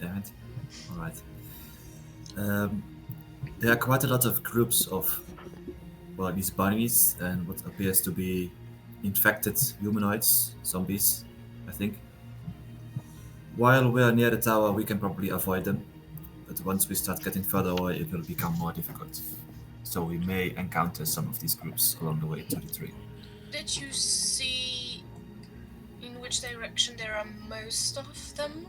Damn it. All right. There are quite a lot of groups of, well, these bunnies and what appears to be infected humanoids, zombies, I think. While we are near the tower, we can probably avoid them, but once we start getting further away, it will become more difficult. So we may encounter some of these groups along the way to the tree. Did you see in which direction there are most of them?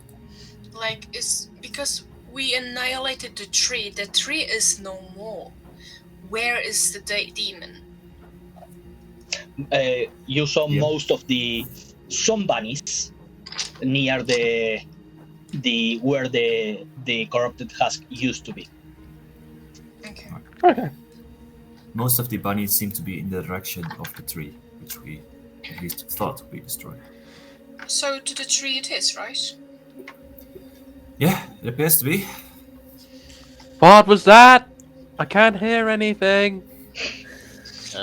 Like, is because we annihilated the tree is no more. Where is the demon? You saw Yeah. most of some bunnies near the where the corrupted husk used to be. Okay. Okay. Most of the bunnies seem to be in the direction of the tree, which we at least thought we destroyed. So to the tree it is, right? Yeah, it appears to be. What was that? I can't hear anything.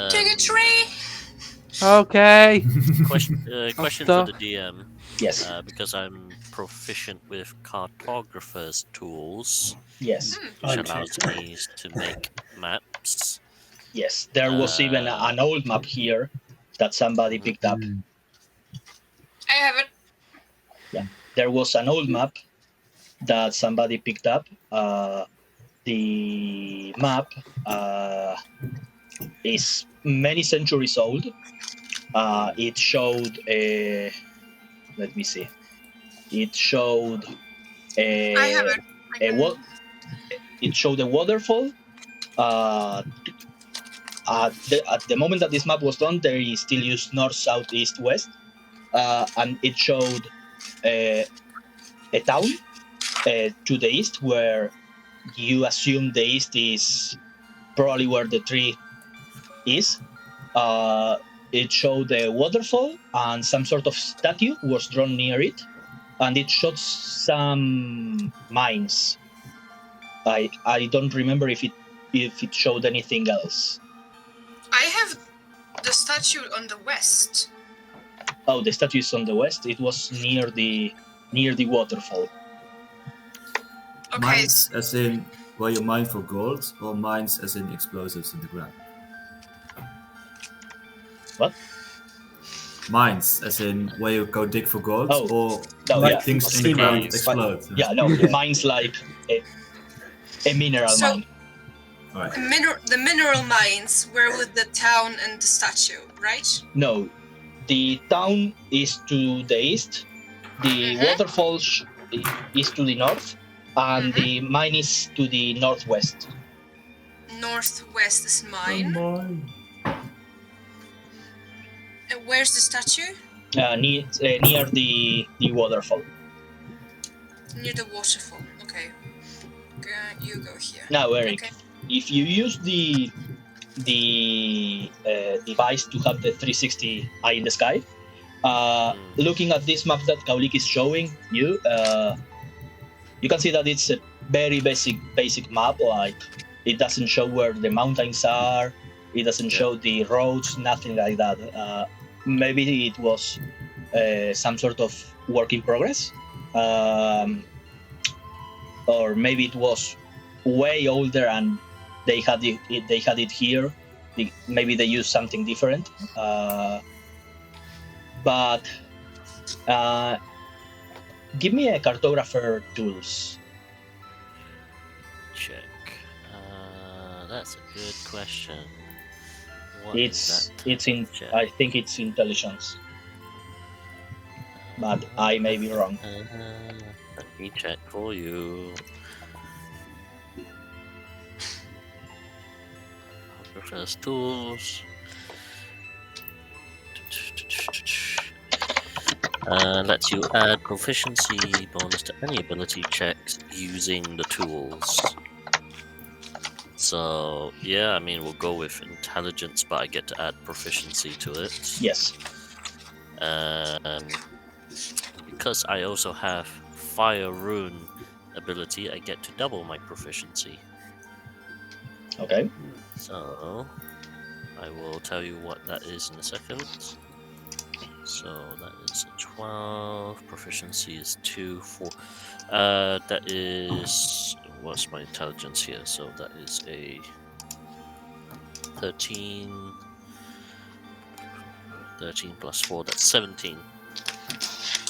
Take a tree. Okay. Question for stuff. the DM. Yes. Because I'm proficient with cartographer's tools, Yes. which I'm too. allows me to make maps. Yes. There was even an old map here that somebody picked up. I have it. There was an old map that somebody picked up. The map is many centuries old. It showed a. Let me see. It showed a. I have it. It showed a waterfall. At the moment that this map was done, they still used north, south, east, west, and it showed a town to the east, where you assume the east is probably where the tree is. It showed a waterfall, and some sort of statue was drawn near it, and it showed some mines. I don't remember if it showed anything else. I have the statue on the west. Oh, the statue is on the west. It was near the waterfall. Okay. Mines as in where you mine for gold, or mines as in explosives in the ground? What? Mines as in where you go dig for gold, Oh. or No, like yeah. things in the Steam ground mines, explode? Yeah, no, mines like a mineral So- mine. Alright. The mineral mines were with the town and the statue, right? No, the town is to the east, the waterfall is to the north, and the mine is to the northwest. Northwest is mine. And where's the statue? Near the waterfall. Near the waterfall. Okay. You go here. Now, Eric, Okay. if you use the device to have the 360 eye in the sky, looking at this map that Kaulik is showing you, you can see that it's a very basic map. Like, it doesn't show where the mountains are, it doesn't show the roads, nothing like that. Maybe it was some sort of work in progress, or maybe it was way older and they had it here. Maybe they used something different. But give me a cartographer tools. Check. That's a good question. What is that? It's in. Check. I think it's intelligence, but I may be wrong. Let me check for you. First tools. Lets you add proficiency bonus to any ability checks using the tools. So yeah, I mean we'll go with intelligence, but I get to add proficiency to it. Yes. Because I also have fire rune ability, I get to double my proficiency. Okay. So I will tell you what that is in a second. So that is a 12. Proficiency is 2, 4. That is, what's my intelligence here? So that is a 13. 13 plus 4. That's 17.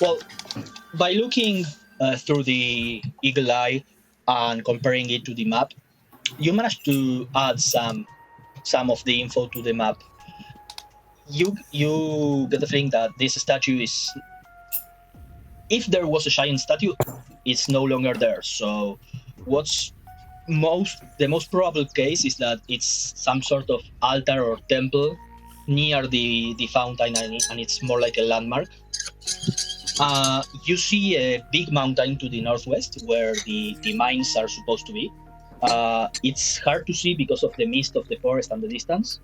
Well, by looking through the eagle eye and comparing it to the map, you managed to add some of the info to the map. You get the feeling that this statue is, if there was a giant statue, it's no longer there. So what's the most probable case is that it's some sort of altar or temple near the fountain, and it's more like a landmark. You see a big mountain to the northwest where the mines are supposed to be. It's hard to see because of the mist of the forest and the distance,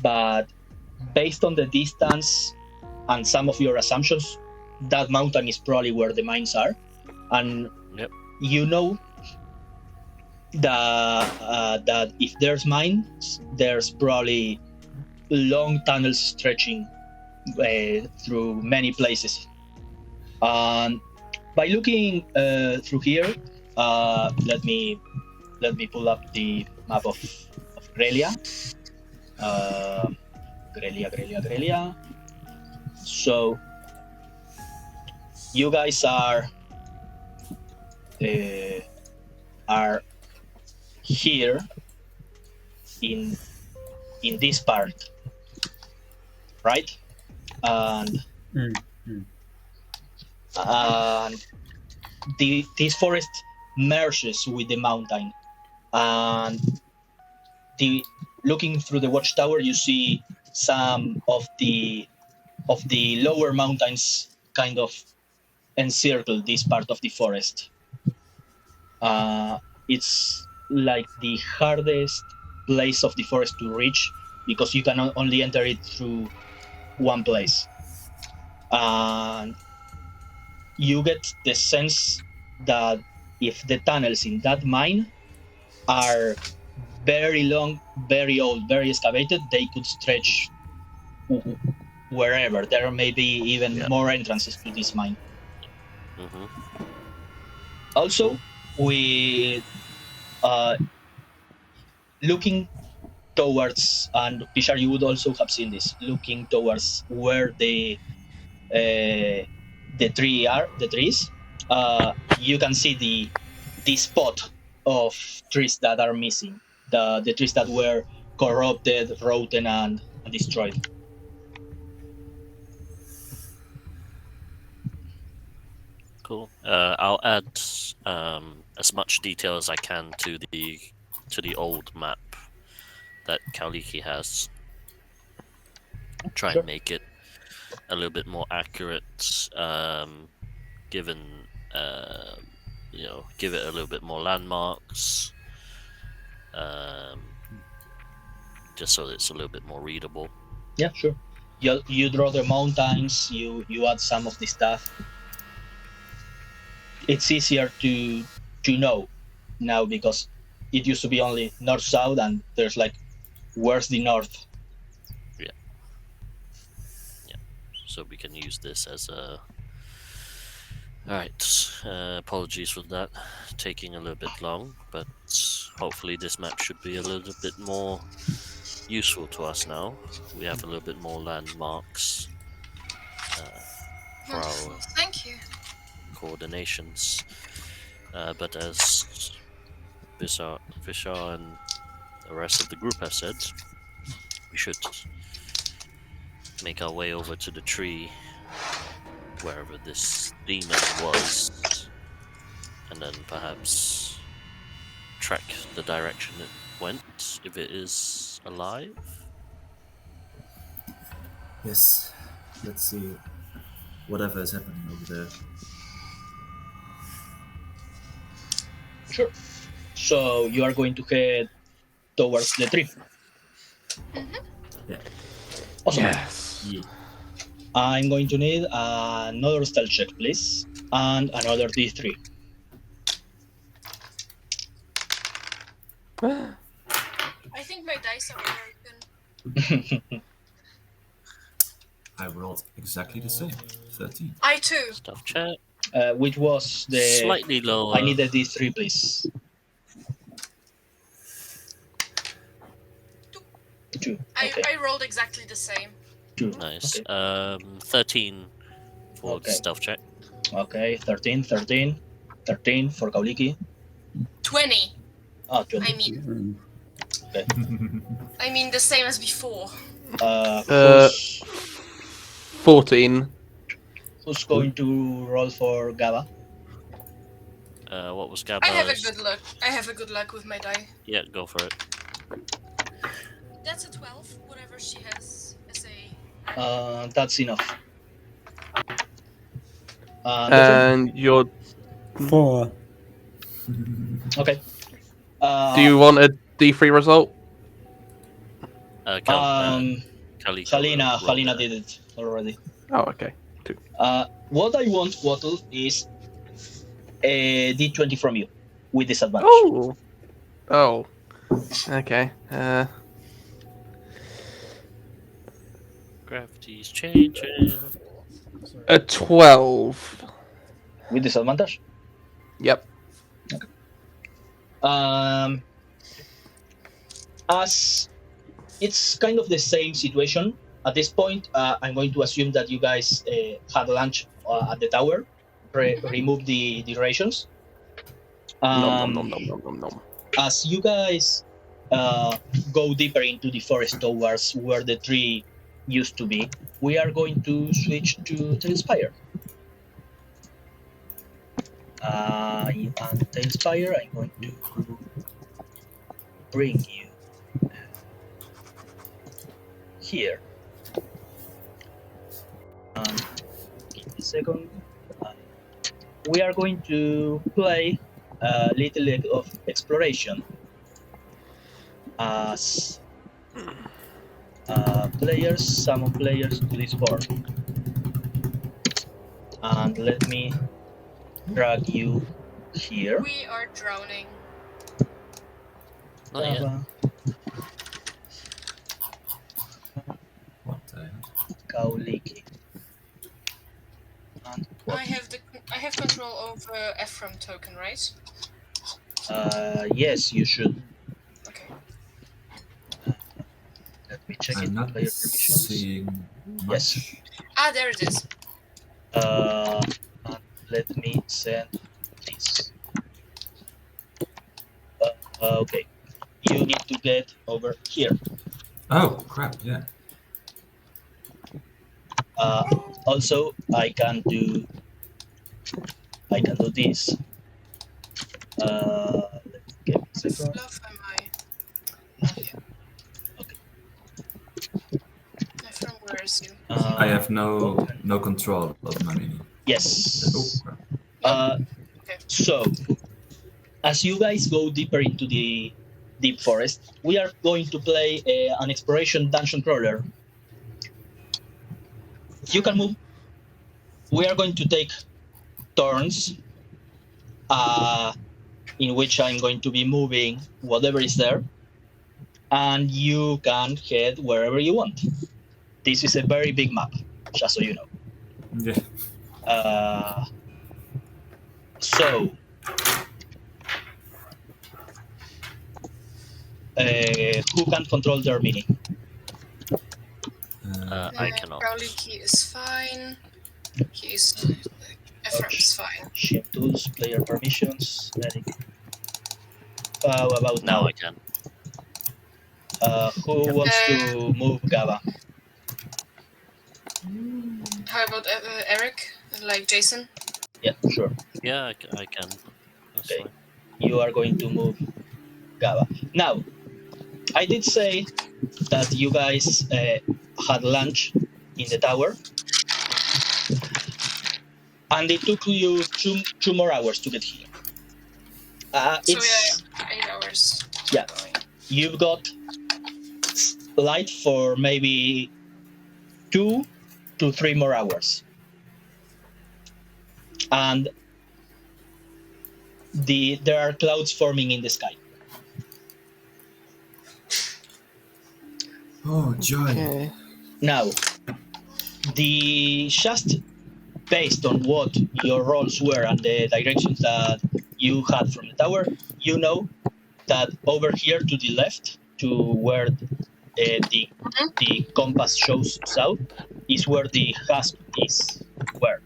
but based on the distance and some of your assumptions, that mountain is probably where the mines are. And Yep. you know that if there's mines, there's probably long tunnels stretching through many places. By looking through here, let me pull up the map of Grelia. Grelia. So you guys are here in this part, right? And this forest merges with the mountain, and looking through the watchtower, you see some of the lower mountains kind of encircle this part of the forest. It's like the hardest place of the forest to reach because you can only enter it through one place. And you get the sense that if the tunnels in that mine are very long, very old, very excavated, they could stretch wherever. There may be even more entrances to this mine. Also, with looking towards, and Pishar, you would also have seen this, looking towards where the trees, you can see the spot of trees that are missing, the trees that were corrupted, rotten, and destroyed. Cool. I'll add as much detail as I can to the old map that Kauliki has. Try and make it a little bit more accurate, given give it a little bit more landmarks, just so that it's a little bit more readable. Yeah, sure. You draw the mountains, you add some of the stuff. It's easier to know now because it used to be only north-south, and there's like, where's the north? Yeah. So we can use this as a. Alright, apologies for that, taking a little bit long, but hopefully this map should be a little bit more useful to us now. We have a little bit more landmarks for Wonderful. our Thank you. coordinations. But as Fisher and the rest of the group have said, we should make our way over to the tree wherever this demon was, and then perhaps track the direction it went, if it is alive. Yes, let's see whatever is happening over there. Sure. So you are going to head towards the tree. Yeah. Awesome. Yes. Yeah. I'm going to need another stealth check, please, and another D3. I think my dice are broken. I rolled exactly the same. 13. I too. Stuff check. Which was the... Slightly lower. I need a D3, please. 2. Okay. I rolled exactly the same. 2. Nice. Okay. 13 for the Okay. stealth check. Okay, 13 for Kauliki. 20. Ah, 20. I mean the same as before. Who's 14. going to roll for Gaba? What was I have a Gaba's? good luck. I have a good luck with my die. Yeah, go for it. That's a 12. Whatever she has as a. That's enough. And you're. 4. Okay. Do you want a D3 result? Kalina Halina did it already. Oh, okay. What I want, Wattle, is a D20 from you with disadvantage. Oh, Oh. Okay. Gravity's changing. A 12. With disadvantage. Yep. As it's kind of the same situation at this point, I'm going to assume that you guys had lunch at the tower, remove the rations. Nom, nom, nom, nom, nom, nom, nom. As you guys go deeper into the forest towards where the tree used to be, we are going to switch to Tailspire. And Tailspire, I'm going to bring you here. Give me a second. We are going to play a little bit of exploration as players, summon players to this board. And let me drag you here. We are drowning. Not yet. What the hell? Kauliki. And I have control over Ephraim token, right? yes, you should. Okay. Let me check I'm it. not Player permissions. seeing much. Yes. Ah, there it is. And let me send this. Okay. You need to get over here. Oh, crap, yeah. Also, I can do this. Give me a second. Love am I? Yeah. Okay. Ephraim, where is you? I have no control of my mini. Yes. Oh, crap. Okay. So, as you guys go deeper into the deep forest, we are going to play an exploration dungeon crawler. You can move. We are going to take turns in which I'm going to be moving whatever is there, and you can head wherever you want. This is a very big map, just so you know. Yeah. So, who can control their mini? I cannot. Kauliki is fine. Ephraim is fine. Ship tools, player permissions, Eric. How about Now now? I can. Who wants to move Gaba? How about Eric? Like Jason? Yeah, sure. Yeah, I can. That's Okay. fine. You are going to move Gaba. Now, I did say that you guys had lunch in the tower, and it took you two more hours to get here. So It's 8 hours. Yeah. Going. You've got light for maybe 2 to 3 more hours, and there are clouds forming in the sky. Oh, joy. Okay. Now, just based on what your rolls were and the directions that you had from the tower, you know that over here to the left, to where the compass shows south, is where the hasp is. Where?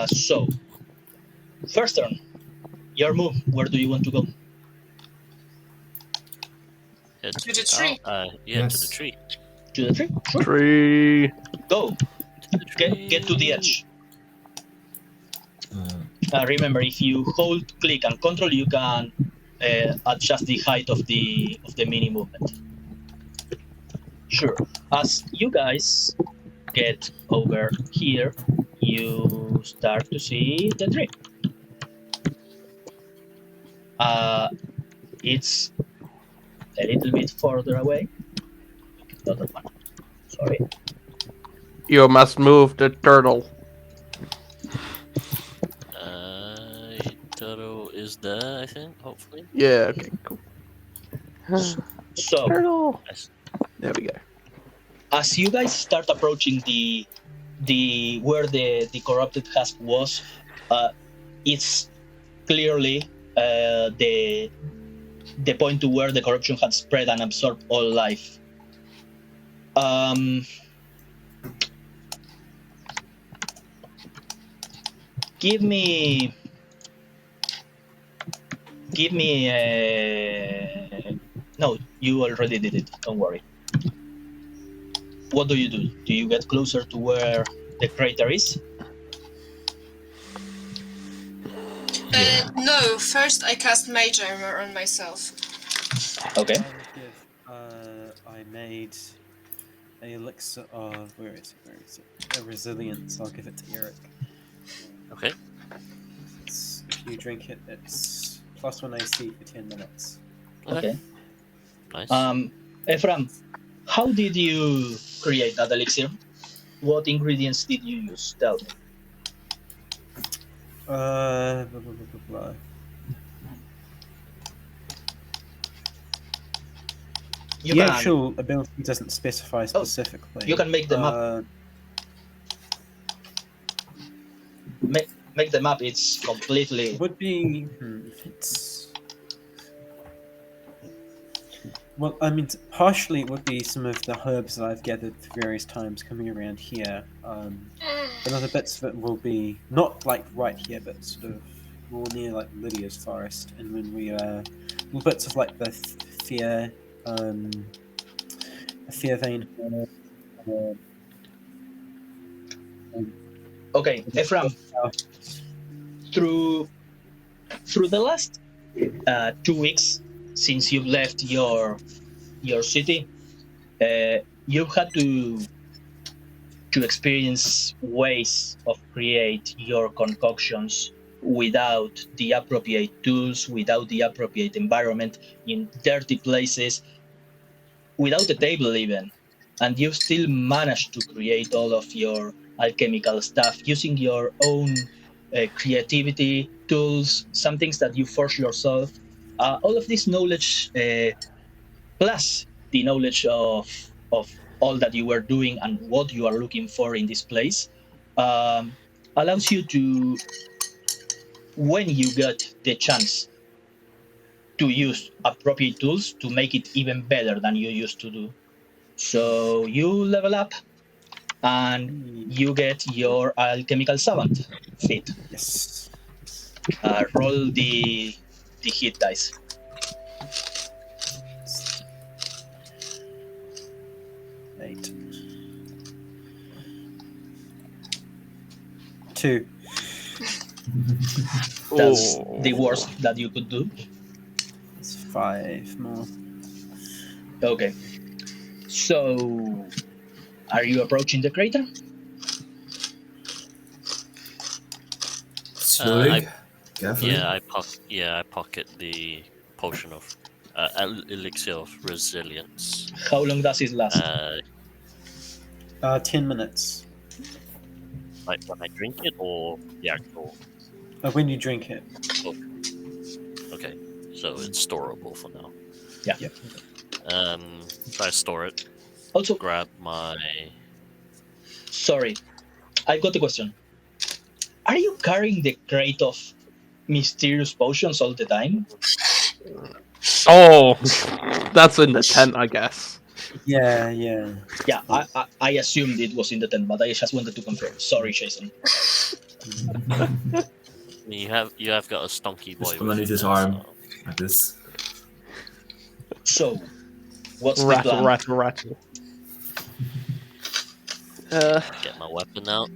So, first turn, your move. Where do you want to go? Head To the tree. Yeah, Yes. to the tree. To the tree? Sure. Tree. Go. To the tree. Get to the edge. Uh, Remember, if you hold click and control, you can adjust the height of the mini movement. Sure. As you guys get over here, you start to see the tree. It's a little bit further away. The other one. Sorry. You must move the turtle. Turtle is is there, I think, hopefully. Yeah. Okay. Cool. So, Turtle. Nice. There we go. as you guys start approaching the where the corrupted husk was, it's clearly the point to where the corruption had spread and absorbed all life. Give me no, you already did it, don't worry. What do? Do you get closer to where the crater is? Yeah. No, first I cast Mage Armor on myself. Okay. I would give. I made an elixir of where is it? A resilience. I'll give it to Eric. Okay. If you drink it, it's +1 AC for 10 minutes. Okay. Nice. Ephraim, how did you create that elixir? What ingredients did you use? Tell me. Blah, blah, blah, blah, blah. You The can actual ability doesn't specify specifically. you can make them up. Make them up. It's completely. Would be it's. Well, I mean, partially it would be some of the herbs that I've gathered various times coming around here. But other bits of it will be not like right here, but sort of more near like Lydia's forest, and when we little bits of like the fear vein. Okay, Ephraim. Through the last 2 weeks since you've left your city, you've had to experience ways of create your concoctions without the appropriate tools, without the appropriate environment, in dirty places, without a table even, and you still managed to create all of your alchemical stuff using your own creativity, tools, some things that you force yourself. All of this knowledge, plus the knowledge of all that you were doing and what you are looking for in this place, allows you to, when you get the chance to use appropriate tools, to make it even better than you used to do. So you level up and you get your alchemical savant feat. Yes. Roll the hit dice. Eight. 2. That's Oh. the worst that you could do. It's 5 more. Okay. So, are you approaching the crater? Slowly, carefully. I pocket the potion of elixir of resilience. How long does it last? 10 minutes. Like when I drink it, or the actual. When you drink it. Okay, so it's storable for now. Yeah. Yep. So I store it. Also, Grab my. sorry, I got a question. Are you carrying the crate of mysterious potions all the time? Oh, that's in the tent, I guess. Yeah. Yeah, I assumed it was in the tent, but I just wanted to confirm. Sorry, Jason. You have got a stonky boy. Just underneath his there, arm, so- like this. So, what's the Rattle, plan? rattle, rattle. Get my weapon out.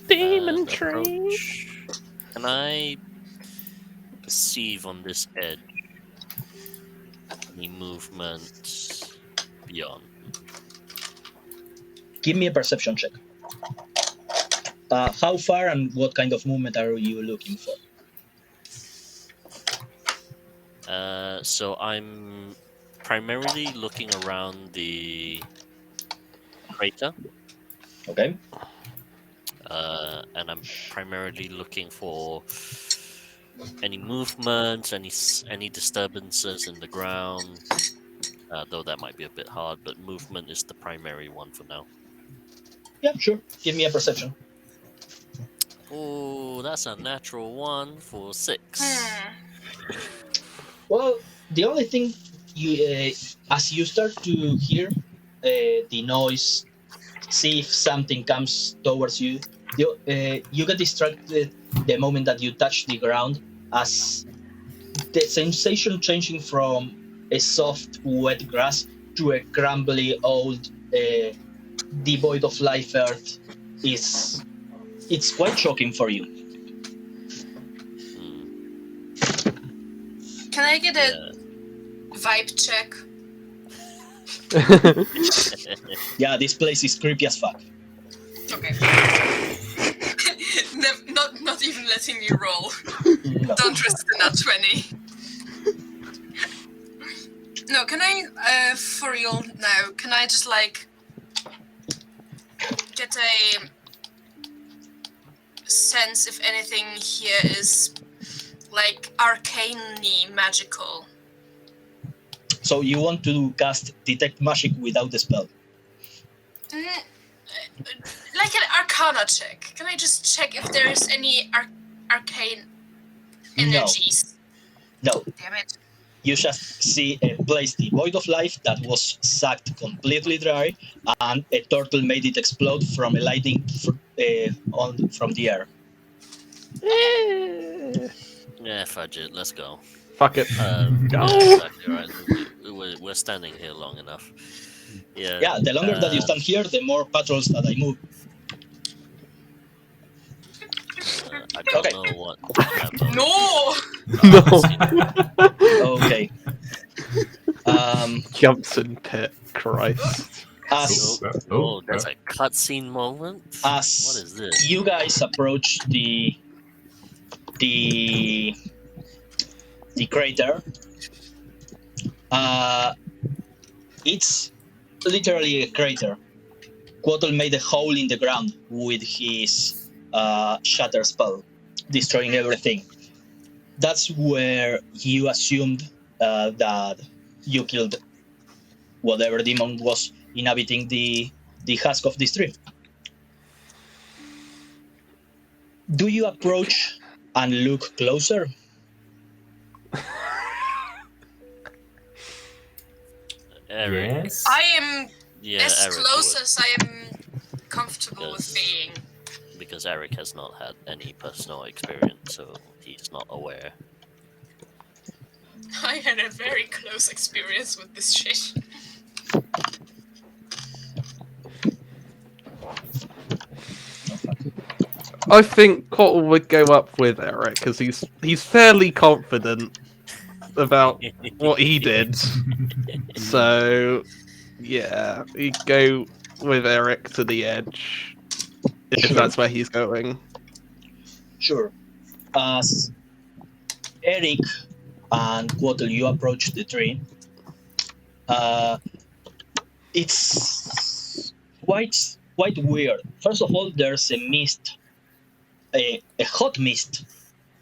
Demon and tree. approach. Can I perceive on this edge any movement beyond? Give me a perception check. How far and what kind of movement are you looking for? So I'm primarily looking around the crater. Okay. And I'm primarily looking for any movements, any disturbances in the ground. Though that might be a bit hard, but movement is the primary one for now. Yeah, sure. Give me a perception. Oh, that's a natural 1 for 6. Well, the only thing you, as you start to hear the noise, see if something comes towards you, you get distracted the moment that you touch the ground, as the sensation changing from a soft, wet grass to a crumbly, old, devoid of life earth it's quite shocking for you. Can I get a vibe check? Yeah, this place is creepy as fuck. Okay. not even letting me roll. No. Don't risk the nat 20. No, can I, for real now, can I just, like, get a sense if anything here is, like, arcane-y magical? So you want to cast Detect Magic without the spell? Like an arcana check. Can I just check if there is any arcane energies? No. Damn it. You just see a place devoid of life that was sucked completely dry, and a turtle made it explode from a lightning from the air. Yeah, fudge it. Let's go. Fuck it. Yeah, Go. exactly right. We're standing here long enough. Yeah. Yeah, the longer that you stand here, the more patrols that I move. I don't Okay. know what. No! Okay. Johnson Pit, Christ. As Oh, there's a cutscene moment. What is this? you guys approach the crater, it's literally a crater. Quotl made a hole in the ground with his shatter spell, destroying everything. That's where you assumed that you killed whatever demon was inhabiting the husk of this tree. Do you approach and look closer? Eric. Yes. I am Yeah, as Eric close would, as I am comfortable with being. because Eric has not had any personal experience, so he's not aware. I had a very close experience with this shit. I think Cottle would go up with Eric because he's fairly confident about what he did. So yeah, he'd go with Eric to the edge if Sure. that's where he's going. Sure. As Eric and Quotl, you approach the tree, it's quite weird. First of all, there's a mist, a hot mist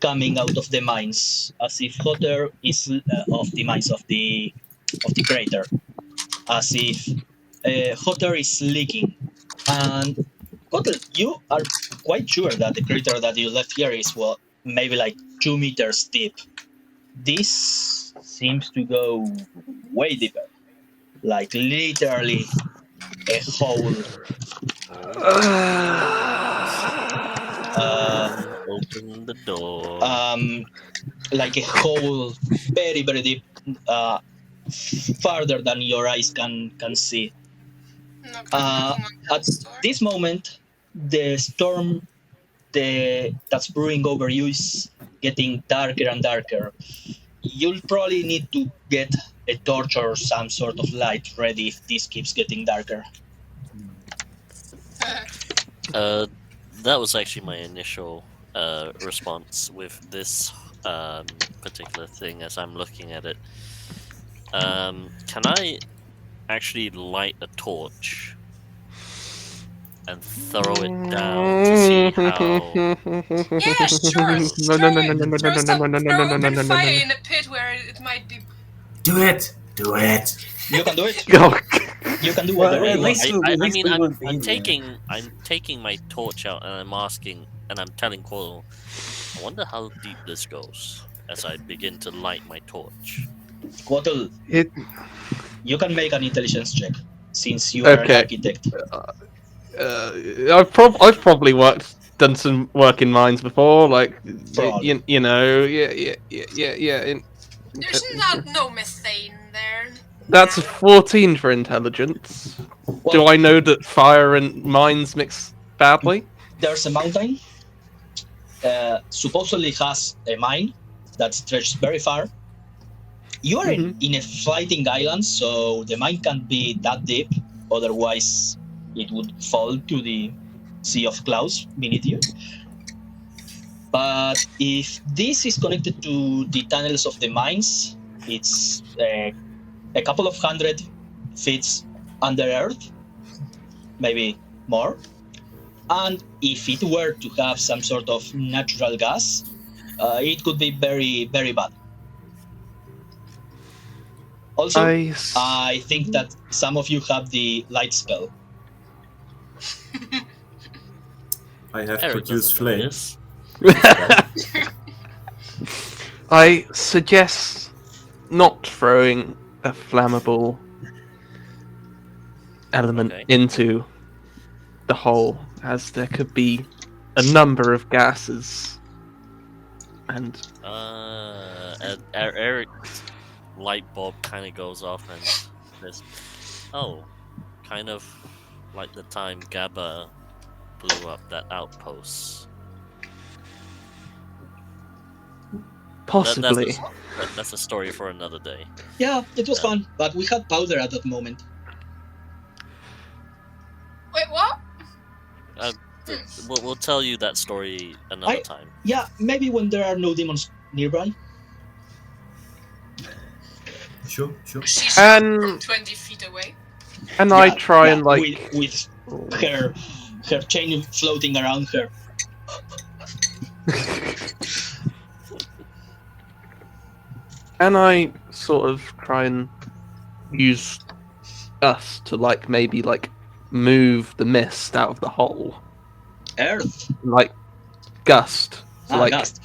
coming out of the mines, as if hotter is of the mines of the crater, as if hotter is leaking. And Quotl, you are quite sure that the crater that you left here is maybe like 2 meters deep. This seems to go way deeper, like literally a hole. Open the door. Like a hole very, very deep, farther than your eyes can see. At this moment, the storm that's brewing over you is getting darker and darker. You'll probably need to get a torch or some sort of light ready if this keeps getting darker. That was actually my initial response with this particular thing as I'm looking at it. Can I actually light a torch and throw it down to see how. Yeah, sure. Throw a bit of fire in a pit where it might be. Do it! Do it! You can do it. Oh, You can do Well, whatever at you want. least we won't be I'm there. taking my torch out and I'm asking, and I'm telling Quoddle, I wonder how deep this goes as I begin to light my torch. Quoddle, it, you can make an intelligence check since you are Okay. an architect. I've probably done some work in mines before, like Probably. you know, yeah. There's not no methane there. That's a 14 for intelligence. Do Well, I know that fire and mines mix badly? there's a mountain. Supposedly has a mine that stretches very far. You are in a floating island, so the mine can't be that deep. Otherwise, it would fall to the sea of clouds beneath you. But if this is connected to the tunnels of the mines, it's a couple of 100 feet under earth, maybe more. And if it were to have some sort of natural gas, it could be very, very bad. Also, I think that some of you have the light spell. I have Eric produced doesn't know flames. this. I suggest not throwing a flammable element Okay. into the hole, as there could be a number of gases. And Eric's light bulb kind of goes off and says, "Oh, kind of like the time Gabba blew up that outpost." possibly. That's a story for another day. Yeah, it was fun, but we had powder at that moment. Wait, what? We'll tell you that story another time. Yeah, maybe when there are no demons nearby. Sure. She's And- from 20 feet away. And I try and like with her chain floating around her. and I sort of try and use us to like maybe like move the mist out of the hole. Earth. Like gust. So, like Gust.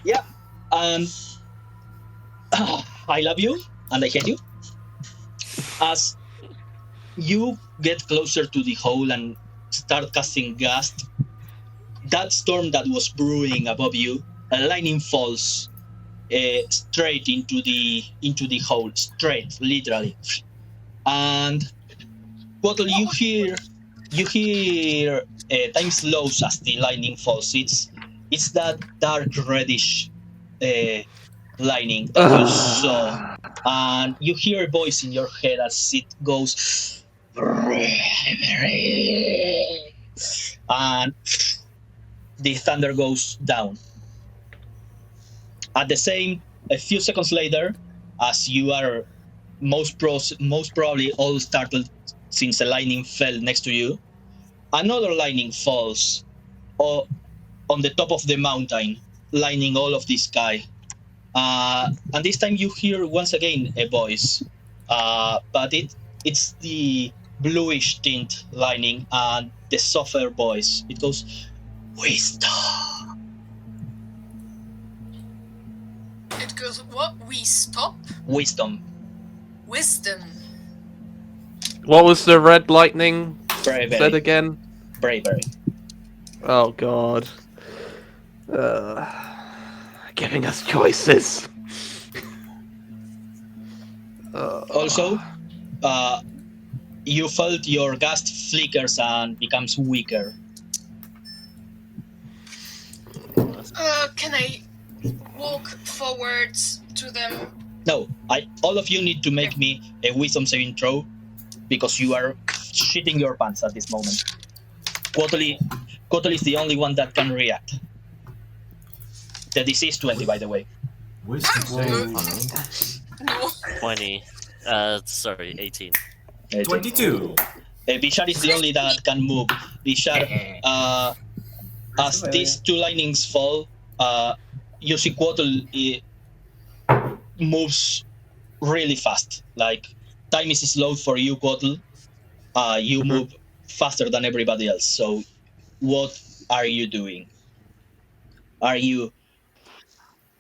Yeah. I love you and I hate you. As you get closer to the hole and start casting gust, that storm that was brewing above you, a lightning falls straight into the hole, straight, literally. And Bottle, you hear time slows as the lightning falls. It's that dark reddish lightning that you saw, and you hear a voice in your head as it goes, and the thunder goes down. At the same, a few seconds later, as you are most probably all startled since the lightning fell next to you, another lightning falls on the top of the mountain, lining all of the sky. And this time you hear once again a voice, but it's the bluish tint lining and the softer voice. It goes, wisdom. It goes, what? We stop? Wisdom. Wisdom. what was the red lightning said Bravery. again? Bravery. Oh god. Giving us choices. Also, you felt your gust flickers and becomes weaker. Can I walk forwards to them? No, all of you need to make me a wisdom saving throw because you are shitting your pants at this moment. Quoddle is the only one that can react. The DC is 20, by the way. Wisdom saving No. throw. No. 20. Sorry, 18. 22. Bishar is the only that can move. Bishar, as these two lightnings fall, you see Quattle moves really fast. Like, time is slow for you, Quattle. You move faster than everybody else. So, what are you doing? Are you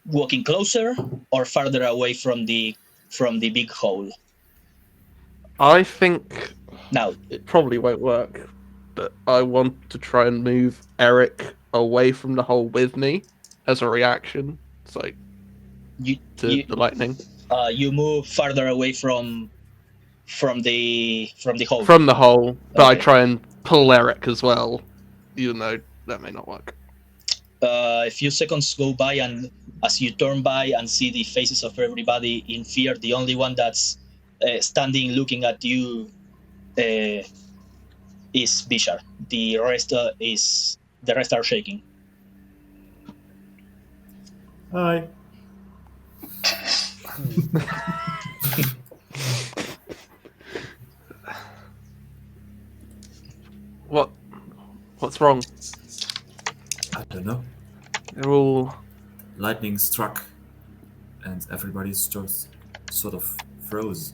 walking closer or farther away from the big hole? I think Now, it probably won't work, but I want to try and move Eric away from the hole with me as a reaction. It's like you to the lightning. You move farther away from the hole. From the hole, but I Okay. try and pull Eric as well, even though that may not work. A few seconds go by, and as you turn by and see the faces of everybody in fear, the only one that's standing looking at you is Bishar. The rest are shaking. Hi. What's wrong? I don't know. They're all Lightning struck, and everybody's just sort of froze.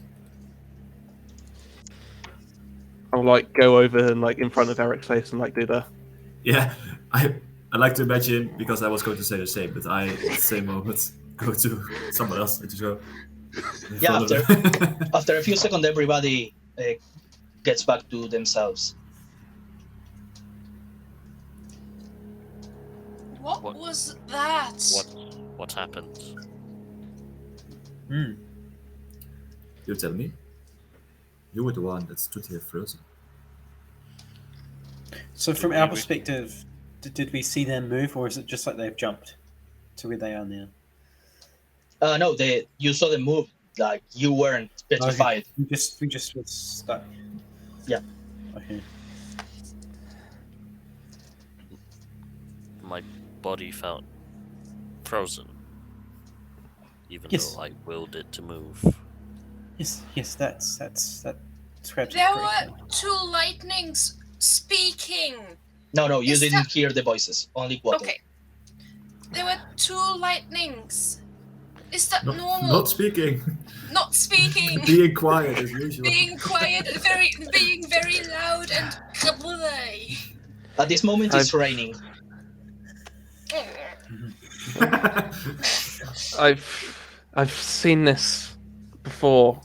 I'll like go over and like in front of Eric's face and like do the Yeah, I like to imagine, because I was going to say the same, but I at the same moment go to someone else and just go. Yeah, after a few seconds, everybody gets back to themselves. What was that? What happened? You tell me. You were the one that stood here frozen. So from our perspective, did we see them move, or is it just like they've jumped to where they are now? No, you saw them move. Like, you weren't petrified. Okay. We just were stuck. Yeah. Okay. My body felt frozen, even Yes. though I willed it to move. Yes, that describes it There correctly. were two lightnings speaking. No, you Is didn't hear the voices. Only Quattle. Okay. There were two lightnings. Is that normal? Not speaking. Not speaking. Being quiet as usual. Being quiet, being very loud and kablay. At this moment, it's raining. I've seen this before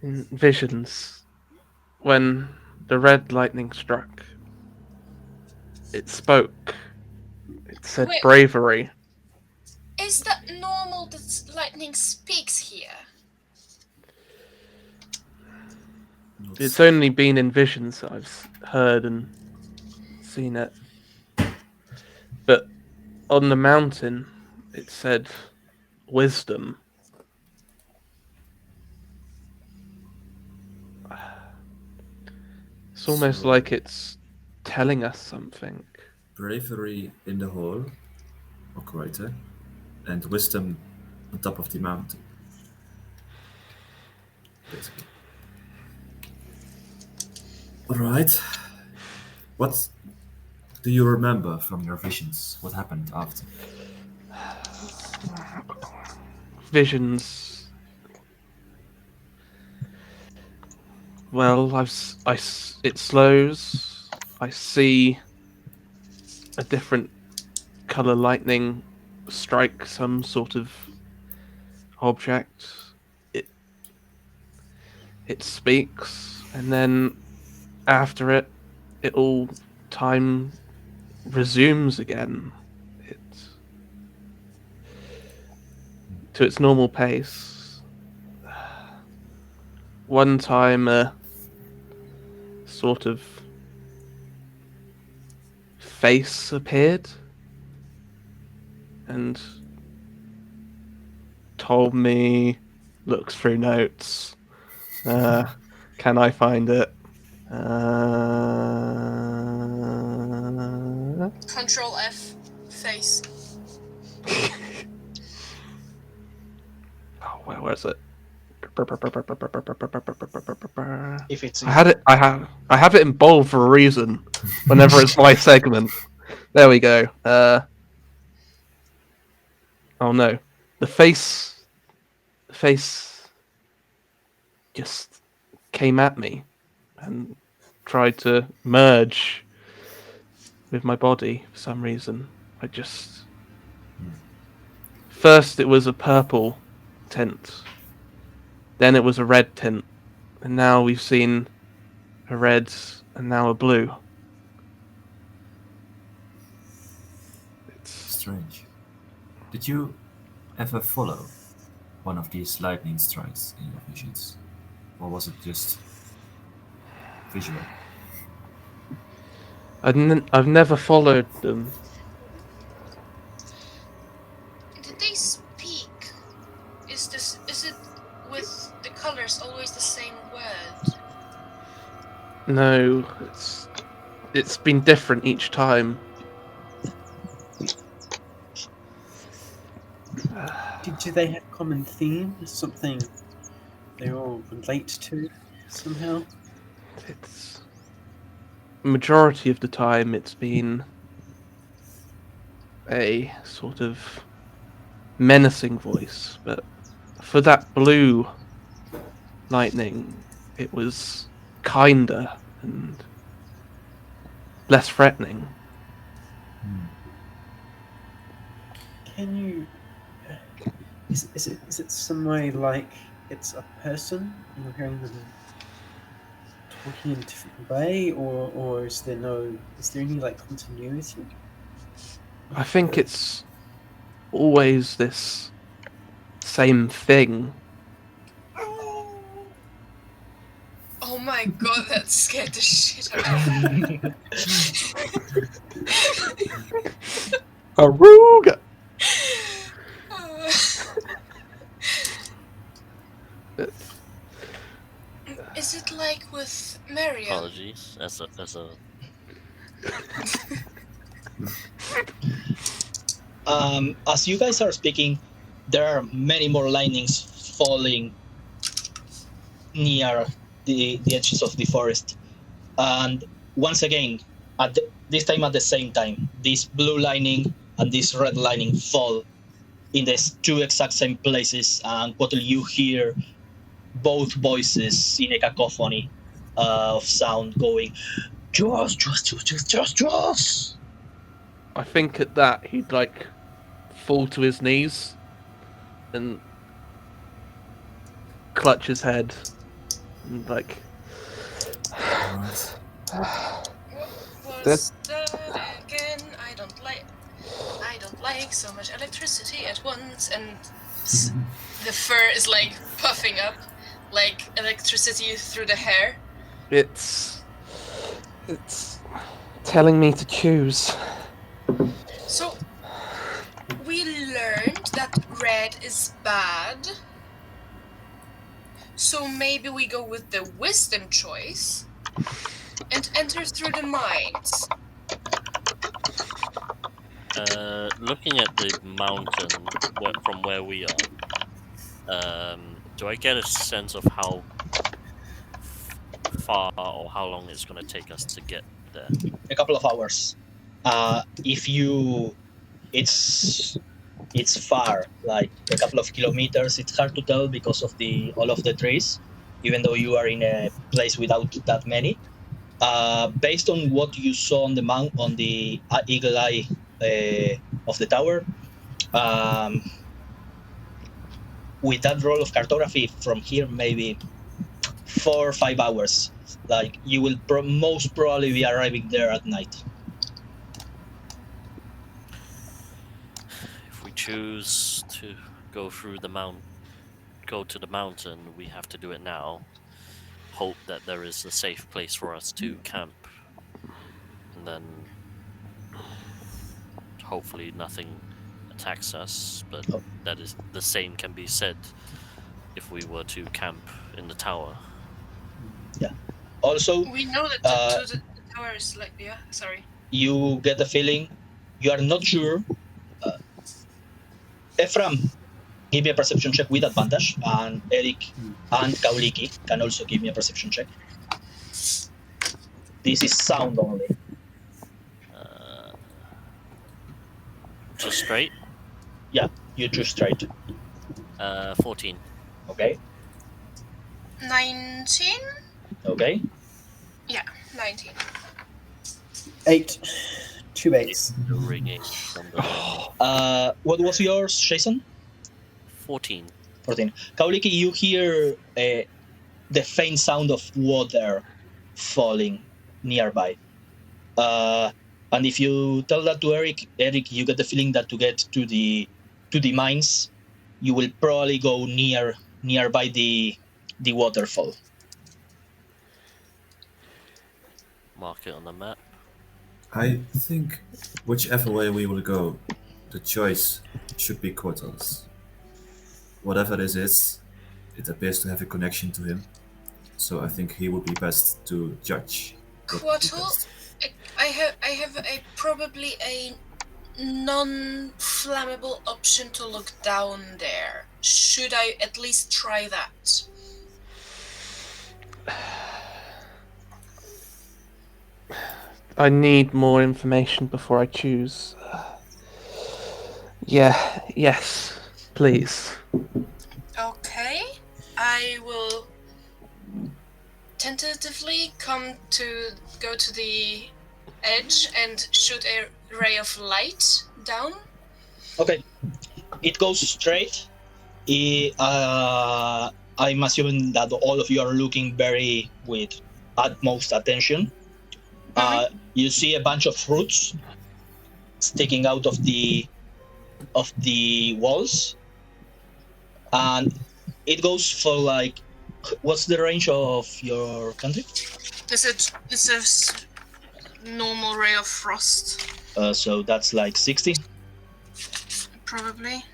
in visions. When the red lightning struck, it spoke. It said Wait. bravery. Is that normal that lightning speaks here? It's only been in visions that I've heard and seen it. But on the mountain, it said wisdom. It's almost So- like it's telling us something. Bravery in the hole, operator, and wisdom on top of the mountain. Basically. Alright. What do you remember from your visions? What happened after? Visions. Well, it slows. I see a different color lightning strike some sort of object. It speaks, and then after it all time resumes again. To its normal pace. One time a sort of face appeared and told me, looks through notes, can I find it? Control F. Face. Where was it? If it's I have it in bold for a reason. Whenever it's my segment. There we go. Oh no, the face just came at me and tried to merge with my body for some reason. First it was a purple tint, then it was a red tint, and now we've seen a red and now a blue. It's Strange. Did you ever follow one of these lightning strikes in your visions? Or was it just visual? I've never followed them. Did they speak? Is it with the colors always the same word? No, it's been different each time. Do they have common themes? Something they all relate to somehow? It's majority of the time it's been a sort of menacing voice, but for that blue lightning, it was kinder and less threatening. Can you? Is it some way like it's a person and you're hearing them talking in a different way, or is there any like continuity? I think it's always this same thing. Oh my god, that scared the shit out of me. Aruga! Is it like with Marion? Apologies, as a as you guys are speaking, there are many more lightnings falling near the edges of the forest. And once again, this time at the same time, this blue lightning and this red lightning fall in the two exact same places. And what you hear, both voices in a cacophony of sound going, Joss. I think at that he'd like fall to his knees and clutch his head and like Right. What's that again? I don't like so much electricity at once, and the fur is like puffing up, like electricity through the hair. It's telling me to choose. So we learned that red is bad. So maybe we go with the wisdom choice and enter through the minds. Looking at the mountain from where we are, do I get a sense of how far or how long it's going to take us to get there? A couple of hours. It's far, like a couple of kilometers. It's hard to tell because of all of the trees, even though you are in a place without that many. Based on what you saw on the eagle eye of the tower, with that roll of cartography from here, maybe 4 or 5 hours. Like you will most probably be arriving there at night. If we choose to go to the mountain, we have to do it now. Hope that there is a safe place for us to camp, and then hopefully nothing attacks us. But that is the same can be said if we were to camp in the tower. Yeah. Also, We know that the tower is like, yeah, sorry. You get the feeling you are not sure. Ephraim, give me a perception check with advantage, and Eric and Kauliki can also give me a perception check. This is sound only. Just straight. Yeah, you choose straight. 14. Okay. 19? Okay. Yeah, 19. 8. 2 8s. The ringing from the What was yours, Jason? 14. 14. Kauliki, you hear the faint sound of water falling nearby. And if you tell that to Eric, you get the feeling that to get to the mines, you will probably go nearby the waterfall. Mark it on the map. I think whichever way we will go, the choice should be Quartles. Whatever this is, it appears to have a connection to him, so I think he would be best to judge. what would be Quartal? best. I have probably a non-flammable option to look down there. Should I at least try that? I need more information before I choose. Yes, please. Okay, I will tentatively go to the edge and shoot a ray of light down. Okay. It goes straight. I'm assuming that all of you are looking with utmost attention. You see a bunch of roots sticking out of the walls, and it goes for like, what's the range of your country? It's a normal ray of frost, So that's like 60. probably.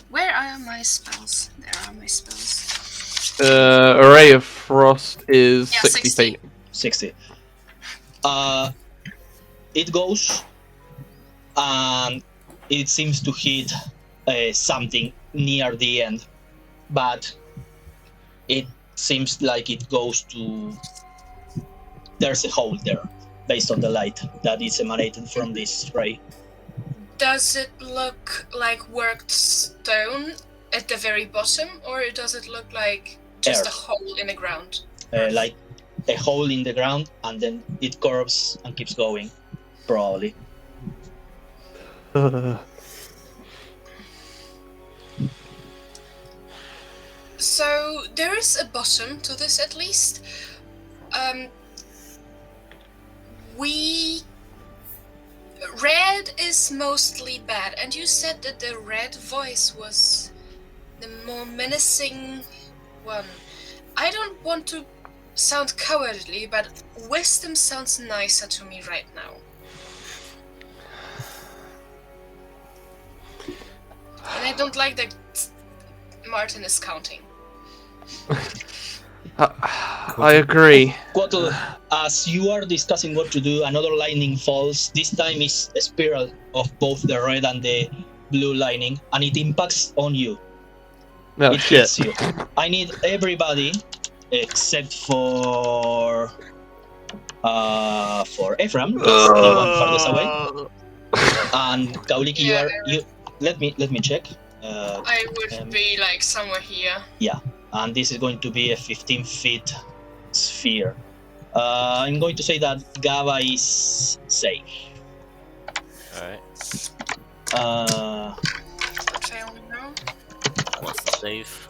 Where are my spells? There are my spells. Array of Frost is Yeah, 60 60. feet. 60. It goes, and it seems to hit something near the end, but it seems like it goes to. There's a hole there, based on the light that is emanated from this ray. Does it look like worked stone at the very bottom, or does it look like just a Earth. hole in the ground? Like a hole in the ground, and then it curves and keeps going, probably. So there is a bottom to this, at least. Red is mostly bad, and you said that the red voice was the more menacing one. I don't want to sound cowardly, but wisdom sounds nicer to me right now. And I don't like that Martin is counting. I agree. Quattle, as you are discussing what to do, another lightning falls. This time is a spiral of both the red and the blue lightning, and it impacts on you. Oh It shit. hits you. I need everybody except for Ephraim, because he went farthest away. And Kauliki, Yeah. you let me check. I would be like somewhere here. And this is going to be a 15-feet sphere. I'm going to say that Gaba is safe. Alright. Fail now. What's the save?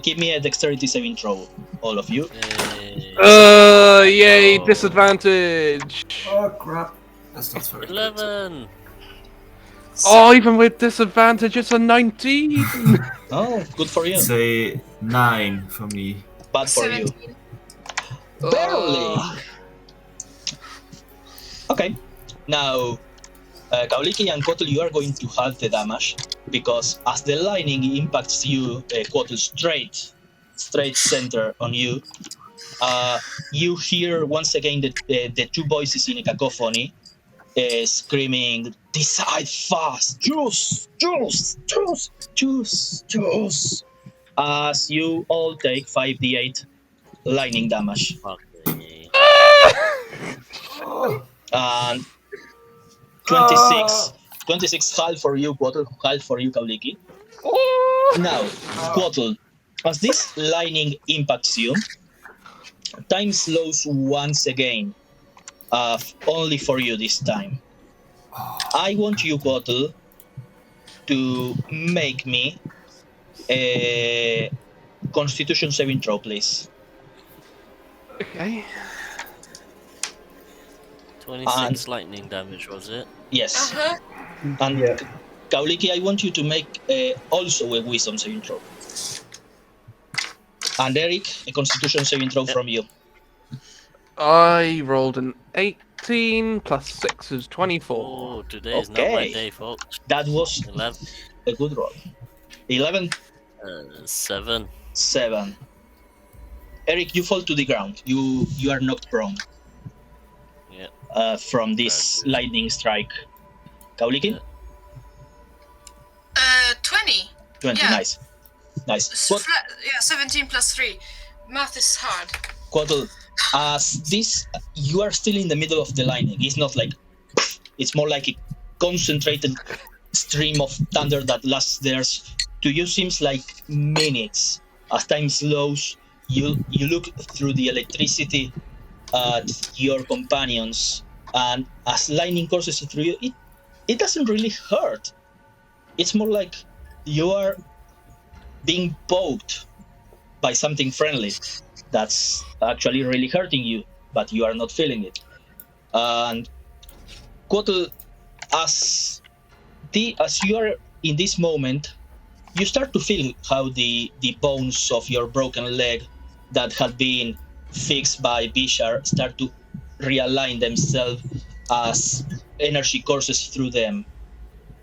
Give me a dexterity saving throw, all of you. Yay, Oh. disadvantage. Oh crap! That's not very good. 11! Oh, even with disadvantage, it's a 19. Oh, good for you. It's a 9 for me. Bad for you. 17. Barely. Okay. Now, Kauliki and Kotel, you are going to halve the damage, because as the lightning impacts you, Kotel, straight center on you, you hear once again the two voices in a cacophony, screaming, decide fast. Choose. As you all take 5d8 lightning damage. Buckley. And 26. 26 half for you, Quattle, half for you, Kauliki. Now, Quattle, as this lightning impacts you, time slows once again. Only for you this time. I want you, Quattle, to make me a Constitution saving throw, please. Okay. 26 lightning damage, was it? Yes. Uh-huh. And Yeah. Kauliki, I want you to make also a Wisdom saving throw. And Eric, a Constitution saving throw from you. I rolled an 18 plus 6 is 24. Oh, today is not my Okay. day, folks. That was 11, a good roll. 11, 7. 7. Eric, you fall to the ground. You are knocked prone. Yeah. From this Very good. lightning strike. Kauliki? Yeah. 20. 20, Yeah. nice. What, 17 plus 3. Math is hard. Quattle, as this, you are still in the middle of the lightning. It's not like, it's more like a concentrated stream of thunder that lasts there. To you seems like minutes. As time slows, you look through the electricity at your companions, and as lightning courses through you, it doesn't really hurt. It's more like you are being poked by something friendly that's actually really hurting you, but you are not feeling it. And Quattle, as you are in this moment, you start to feel how the bones of your broken leg that had been fixed by Bishar start to realign themselves as energy courses through them.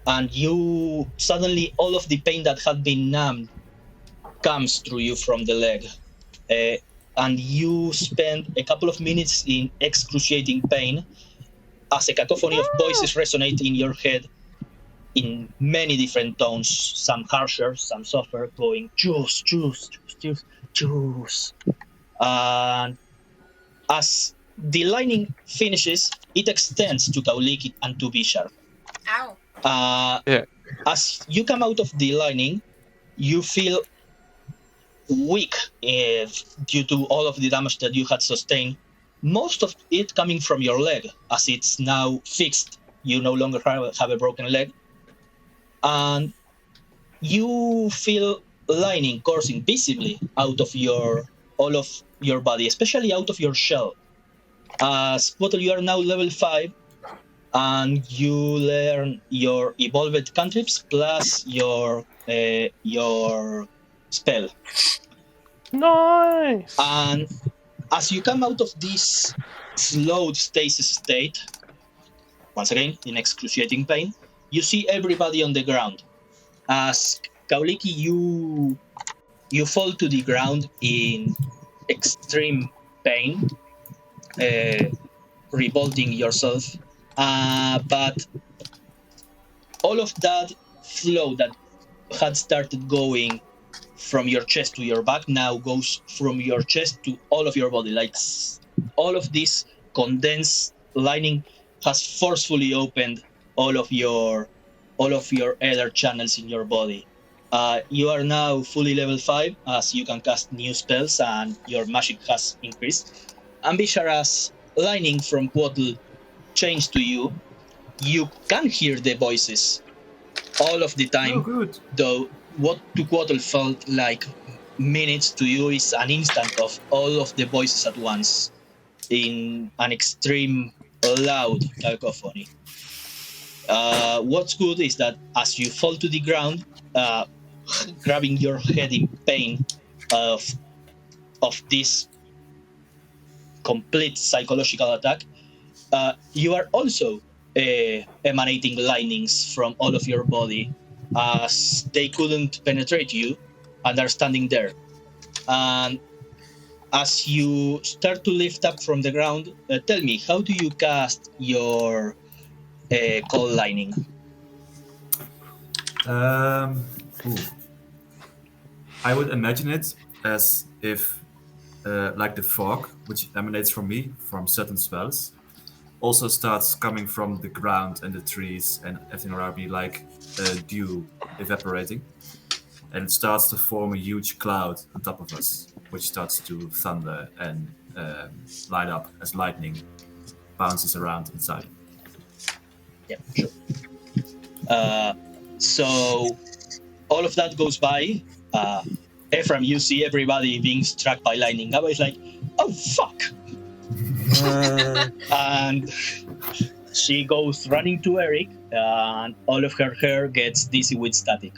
And you suddenly, all of the pain that had been numbed comes through you from the leg. And you spend a couple of minutes in excruciating pain as a cacophony of voices resonate in your head in many different tones, some harsher, some softer, going juice. And as the lightning finishes, it extends to Kauliki and to Bishar. Ow. As you come out of the lightning, you feel weak due to all of the damage that you had sustained. Most of it coming from your leg, as it's now fixed. You no longer have a broken leg. And you feel lightning coursing visibly out of all of your body, especially out of your shell. Spottle, you are now level 5, and you learn your evolved cantrips plus your spell. Nice. And as you come out of this slowed stasis state, once again in excruciating pain, you see everybody on the ground. As Kauliki, you fall to the ground in extreme pain, revolting yourself. But all of that flow that had started going from your chest to your back now goes from your chest to all of your body. Like all of this condensed lining has forcefully opened all of your other channels in your body. You are now fully level 5, as you can cast new spells and your magic has increased. And Bishar, as lining from Quattle changed to you, you can hear the voices all of the time. Oh, good. Though what to Quattle felt like minutes, to you is an instant of all of the voices at once in an extreme loud cacophony. What's good is that as you fall to the ground, grabbing your head in pain of this complete psychological attack, you are also emanating lightnings from all of your body, as they couldn't penetrate you and are standing there. And as you start to lift up from the ground, tell me, how do you cast your cold lightning. Ooh. I would imagine it as if, like the fog, which emanates from me, from certain spells, also starts coming from the ground and the trees and everything around me, like dew evaporating. And it starts to form a huge cloud on top of us, which starts to thunder and light up as lightning bounces around inside. Yeah, sure. So all of that goes by. Ephraim, you see everybody being struck by lightning. Gaba is like, oh fuck! And she goes running to Eric, and all of her hair gets dizzy with static.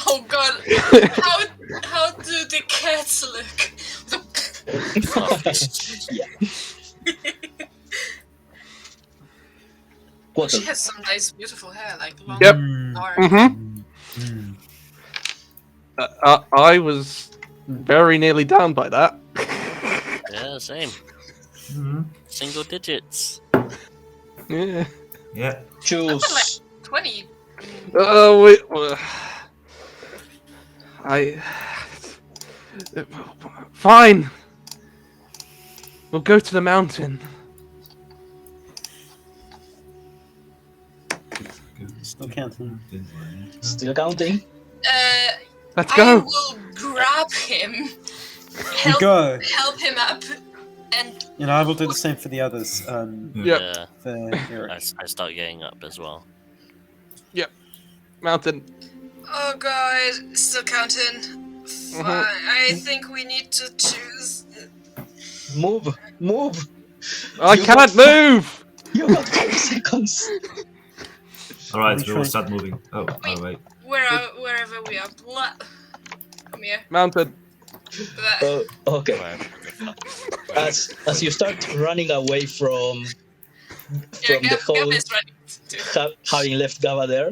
Oh god, how do the cats look? Yeah. She Quattle. has some nice, beautiful hair, like long, Yep. dark. Mm-hmm. I was very nearly down by that. Yeah, same. Mm-hmm. Single digits. Yeah. Yeah. Choose. 20. Oh, wait. Fine. We'll go to the mountain. Still counting. Still counting. Let's I go. will grab him, We go. help him up, and And I will do the same for the others. Yep. Yeah, For Eric. I start getting up as well. Mountain. oh god, still counting. Fine. I think we need to choose. Move. I You can't got- move. You got 5 seconds. All right, Let me we will try- start moving. Oh, by the way. Wherever we are. Blah. Come here. Mountain. Blah. Okay. Where- As you start running away from Yeah, the whole Gab is running too. having left Gaba there,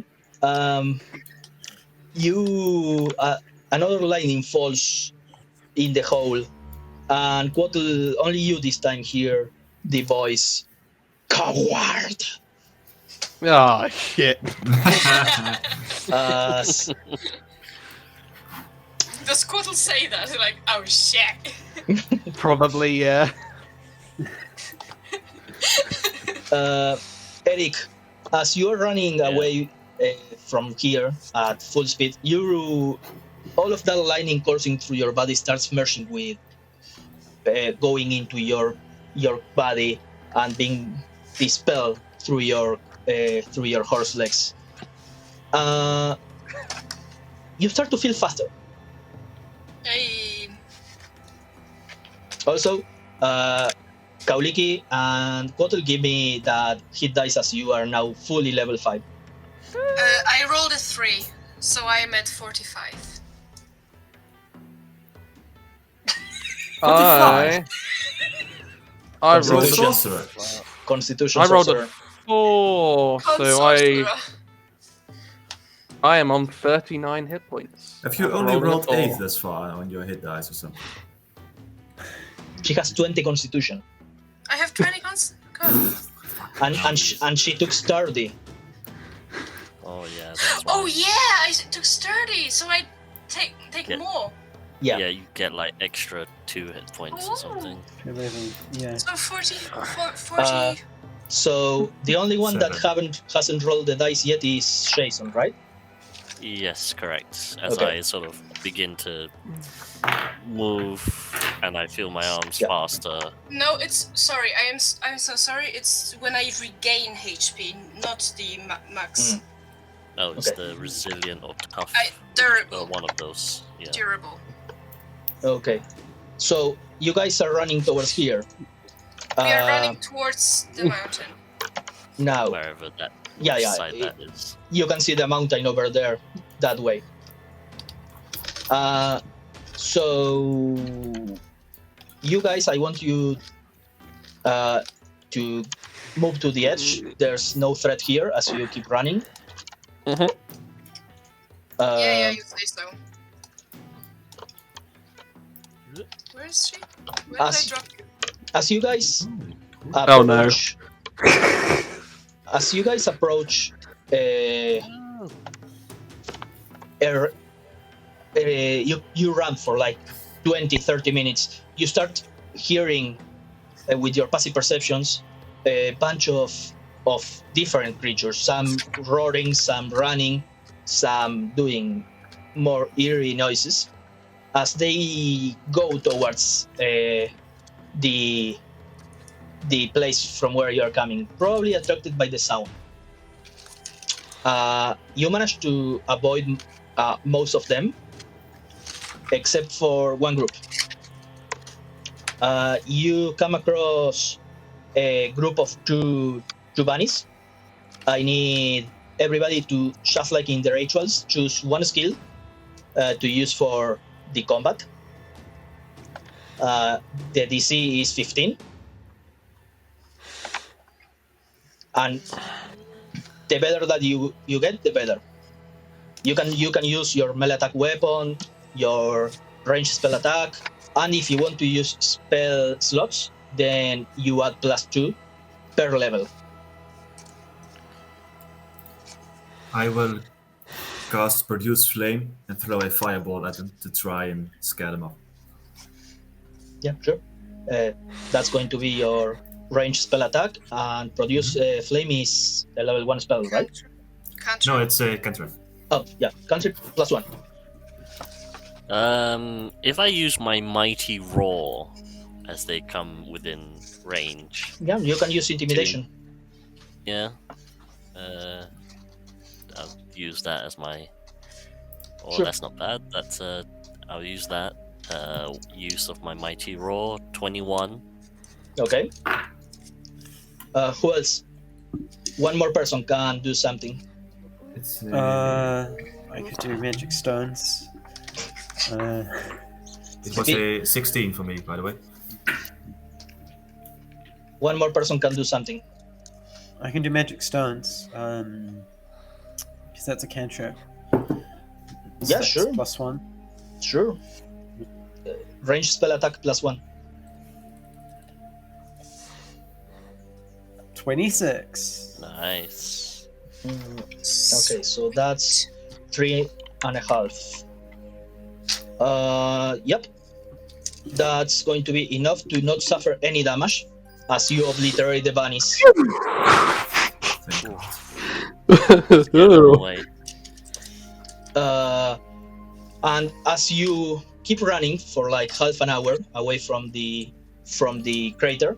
you another lightning falls in the hole, and Quattle, only you this time hear the voice, "Coward!" Ah, shit. As Does Quattle say that? Like, oh shit. Probably, yeah. Eric, as you are running away from here at full speed, all of that lightning coursing through your body starts merging with going into your body and being dispelled through your horse legs. You start to feel faster. Hey. Also, Kauliki and Quattle, give me that hit dice as you are now fully level 5. I rolled a 3, so I am at 45. I You're a rolled. sorcerer. Constitution. I rolled a sorcerer. 4, so Sorcerer. I am on 39 hit points. Have you After only rolling a rolled 4. 8 thus far on your hit dice or something? She has 20 Constitution, I have 20 cons. Good. and she took sturdy. Oh yeah, that's Oh right. yeah, I took sturdy, so I take Yeah. more. Yeah. Yeah, you get like extra 2 hit points or something. 11. Yeah. So 40. So the only one that 7. hasn't rolled the dice yet is Jason, right? Yes, correct. As Okay. I sort of begin to move and I feel my arms Yeah. faster. No, it's sorry. I'm so sorry. It's when I regain HP, not the max. No, it's Okay. the resilient or tough. Durable. One of those. Yeah. Durable. Okay. So you guys are running towards here. We are running towards the mountain. Now. Wherever that Yeah, yeah. side that is. You can see the mountain over there, that way. So you guys, I want you to move to the edge. There's no threat here as you keep running. Mhm. Yeah, you say so. Where is she? Where did I As- drop you? As you guys Oh, no. approach, as you guys approach, you run for like 20-30 minutes. You start hearing with your passive perceptions a bunch of different creatures, some roaring, some running, some doing more eerie noises as they go towards the place from where you're coming, probably attracted by the sound. You manage to avoid most of them, except for one group. You come across a group of two bunnies. I need everybody to, just like in the rituals, choose one skill to use for the combat. The DC is 15. And the better that you get, the better. You can use your melee attack weapon, your ranged spell attack, and if you want to use spell slots, then you add +2 per level. I will cast Produce Flame and throw a fireball at them to try and scare them off. Yeah, sure. That's going to be your ranged spell attack, and Produce Flame is a level 1 spell, right? Cantrip. No, it's a cantrip. Oh, yeah, cantrip +1. If I use my Mighty Roar as they come within range, Yeah, you can use intimidation. yeah, I'll use that as my. Oh, Sure. that's not bad. That's I'll use that. Use of my Mighty Roar, 21. Okay. Who else? One more person can do something. It's I could do magic stones. it was a 16 for me, by the way. One more person can do something. I can do magic stones. Because that's a cantrip. So Yeah, that's sure. +1. Sure. Ranged spell attack +1. 26. Nice. Okay, so that's 3.5. Yep. That's going to be enough to not suffer any damage as you obliterate the bunnies. Get away. And as you keep running for like half an hour away from the crater,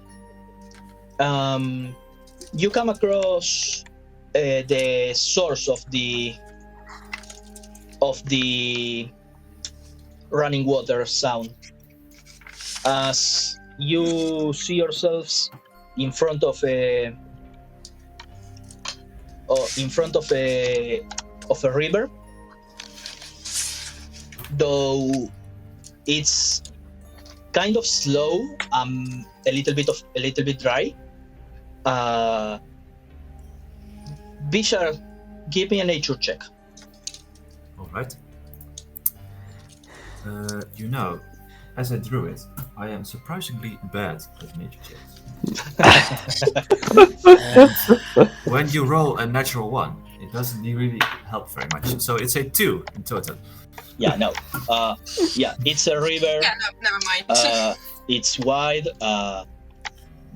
you come across the source of the running water sound. As you see yourselves in front of a river, though it's kind of slow, a little bit dry. Bishar, give me a nature check. Alright. As a druid, I am surprisingly bad at nature checks. And when you roll a natural 1, it doesn't really help very much. So it's a 2 in total. Yeah, no. Yeah, it's a river. Yeah, no, never mind. It's wide.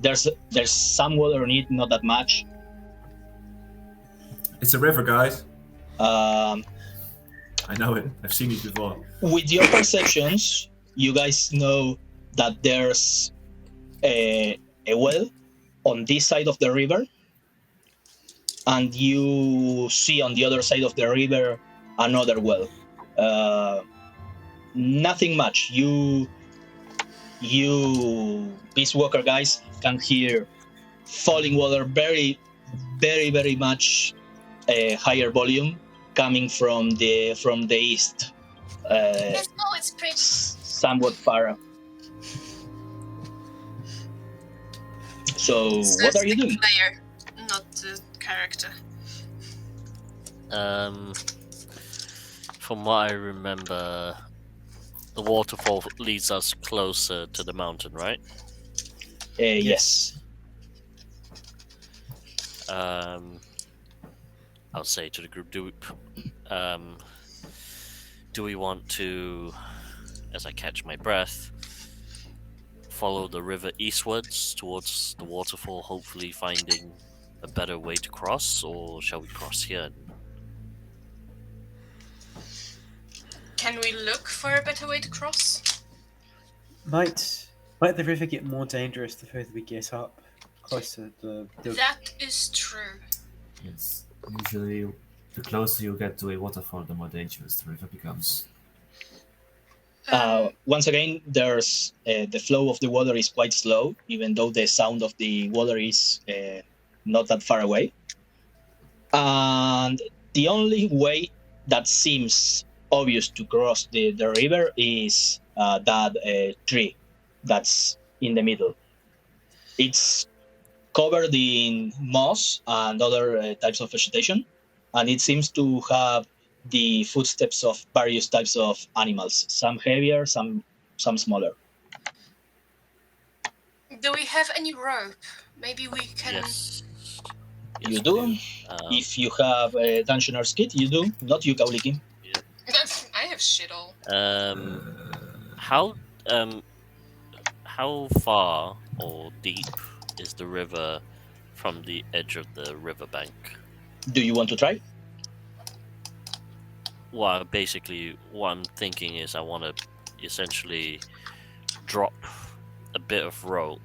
There's some water in it, not that much. It's a river, guys. Um, I know it. I've seen it before. with your perceptions, you guys know that there's a well on this side of the river, and you see on the other side of the river another well. Nothing much. You Beast Walker guys can hear falling water, very, very, very much higher volume coming from the east. Let's go, it's pretty. Somewhat far. So what are you doing? Player, not the character. From what I remember, the waterfall leads us closer to the mountain, right? Yes. I'll say to the group, do we want to, as I catch my breath, follow the river eastwards towards the waterfall, hopefully finding a better way to cross, or shall we cross here? Can we look for a better way to cross? Might the river get more dangerous the further we get up, closer to the That is true. Yes. Usually, the closer you get to a waterfall, the more dangerous the river becomes. Once again, there's the flow of the water is quite slow, even though the sound of the water is not that far away. And the only way that seems obvious to cross the river is that tree that's in the middle. It's covered in moss and other types of vegetation, and it seems to have the footsteps of various types of animals, some heavier, some smaller. Do we have any rope? Maybe we can. Yes. You do? If you have a Dungeoneer's kit, you do. Not you, Kauliki. I have shit all. How far or deep is the river from the edge of the riverbank? Do you want to try? Well, basically, what I'm thinking is I want to essentially drop a bit of rope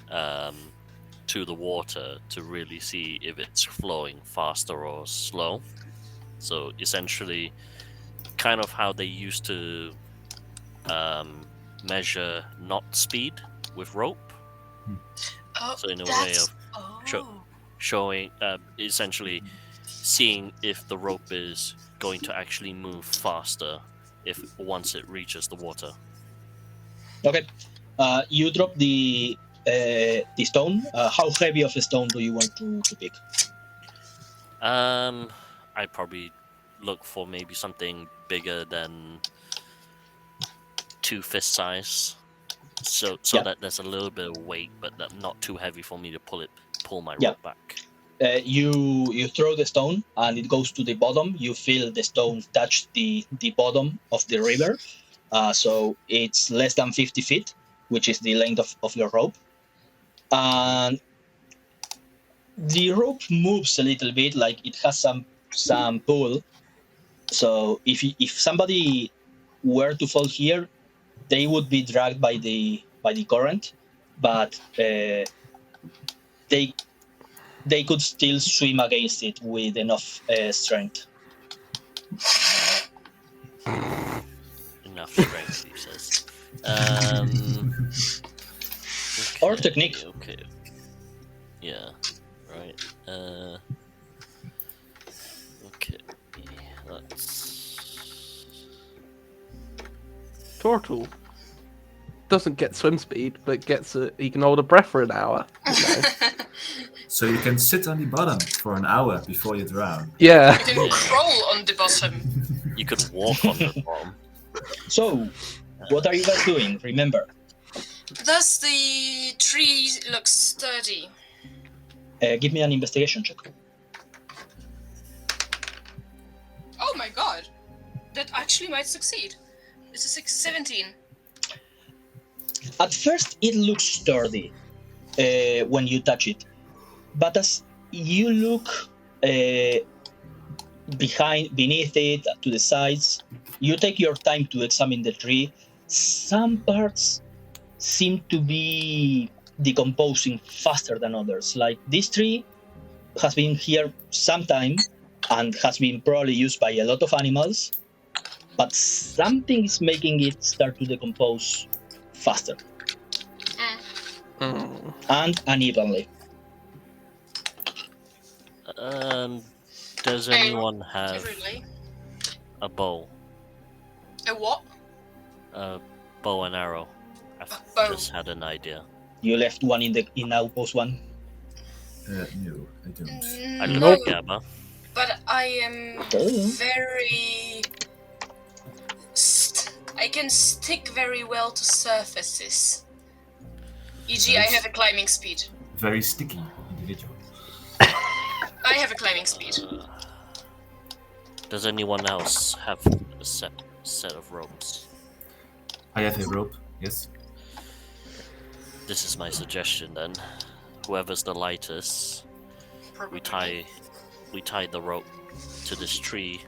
to the water to really see if it's flowing faster or slow. So essentially, kind of how they used to measure knot speed with rope. Oh, So in a way that's... of showing, essentially seeing if the rope is going to actually move faster once it reaches the water. Okay. You drop the stone. How heavy of a stone do you want to pick? I'd probably look for maybe something bigger than 2 fist size, so Yeah. that there's a little bit of weight, but not too heavy for me to pull my Yeah. rope back. You throw the stone and it goes to the bottom. You feel the stone touch the bottom of the river. So it's less than 50 feet, which is the length of your rope. And the rope moves a little bit, like it has some pull. So if somebody were to fall here, they would be dragged by the current, but they could still swim against it with enough strength. Enough strength, he says. Or technique. Okay. Yeah. Right. Okay. That's. Tortle doesn't get swim speed, but he can hold a breath for an hour. You know? So you can sit on the bottom for an hour before you drown. Yeah. You can crawl on the bottom. You could walk on the bottom. So, what are you guys doing? Remember, Does the tree look sturdy? give me an investigation check. Oh my god. That actually might succeed. It's a 17. At first, it looks sturdy when you touch it, but as you look beneath it, to the sides, you take your time to examine the tree. Some parts seem to be decomposing faster than others. Like this tree has been here some time and has been probably used by a lot of animals, but something is making it start to decompose faster and unevenly. Does anyone have Everly. a bow? A what? A bow and arrow. I've bow. just had an idea. You left one in outpost one. No, I don't. I No, don't Gamma. but I am Oh. very... I can stick very well to surfaces. E.g. I have a climbing speed. Very sticky individual. I have a climbing speed. Does anyone else have a set of ropes? I have a rope. Yes. This is my suggestion then. Whoever's the lightest, we tie the rope to this tree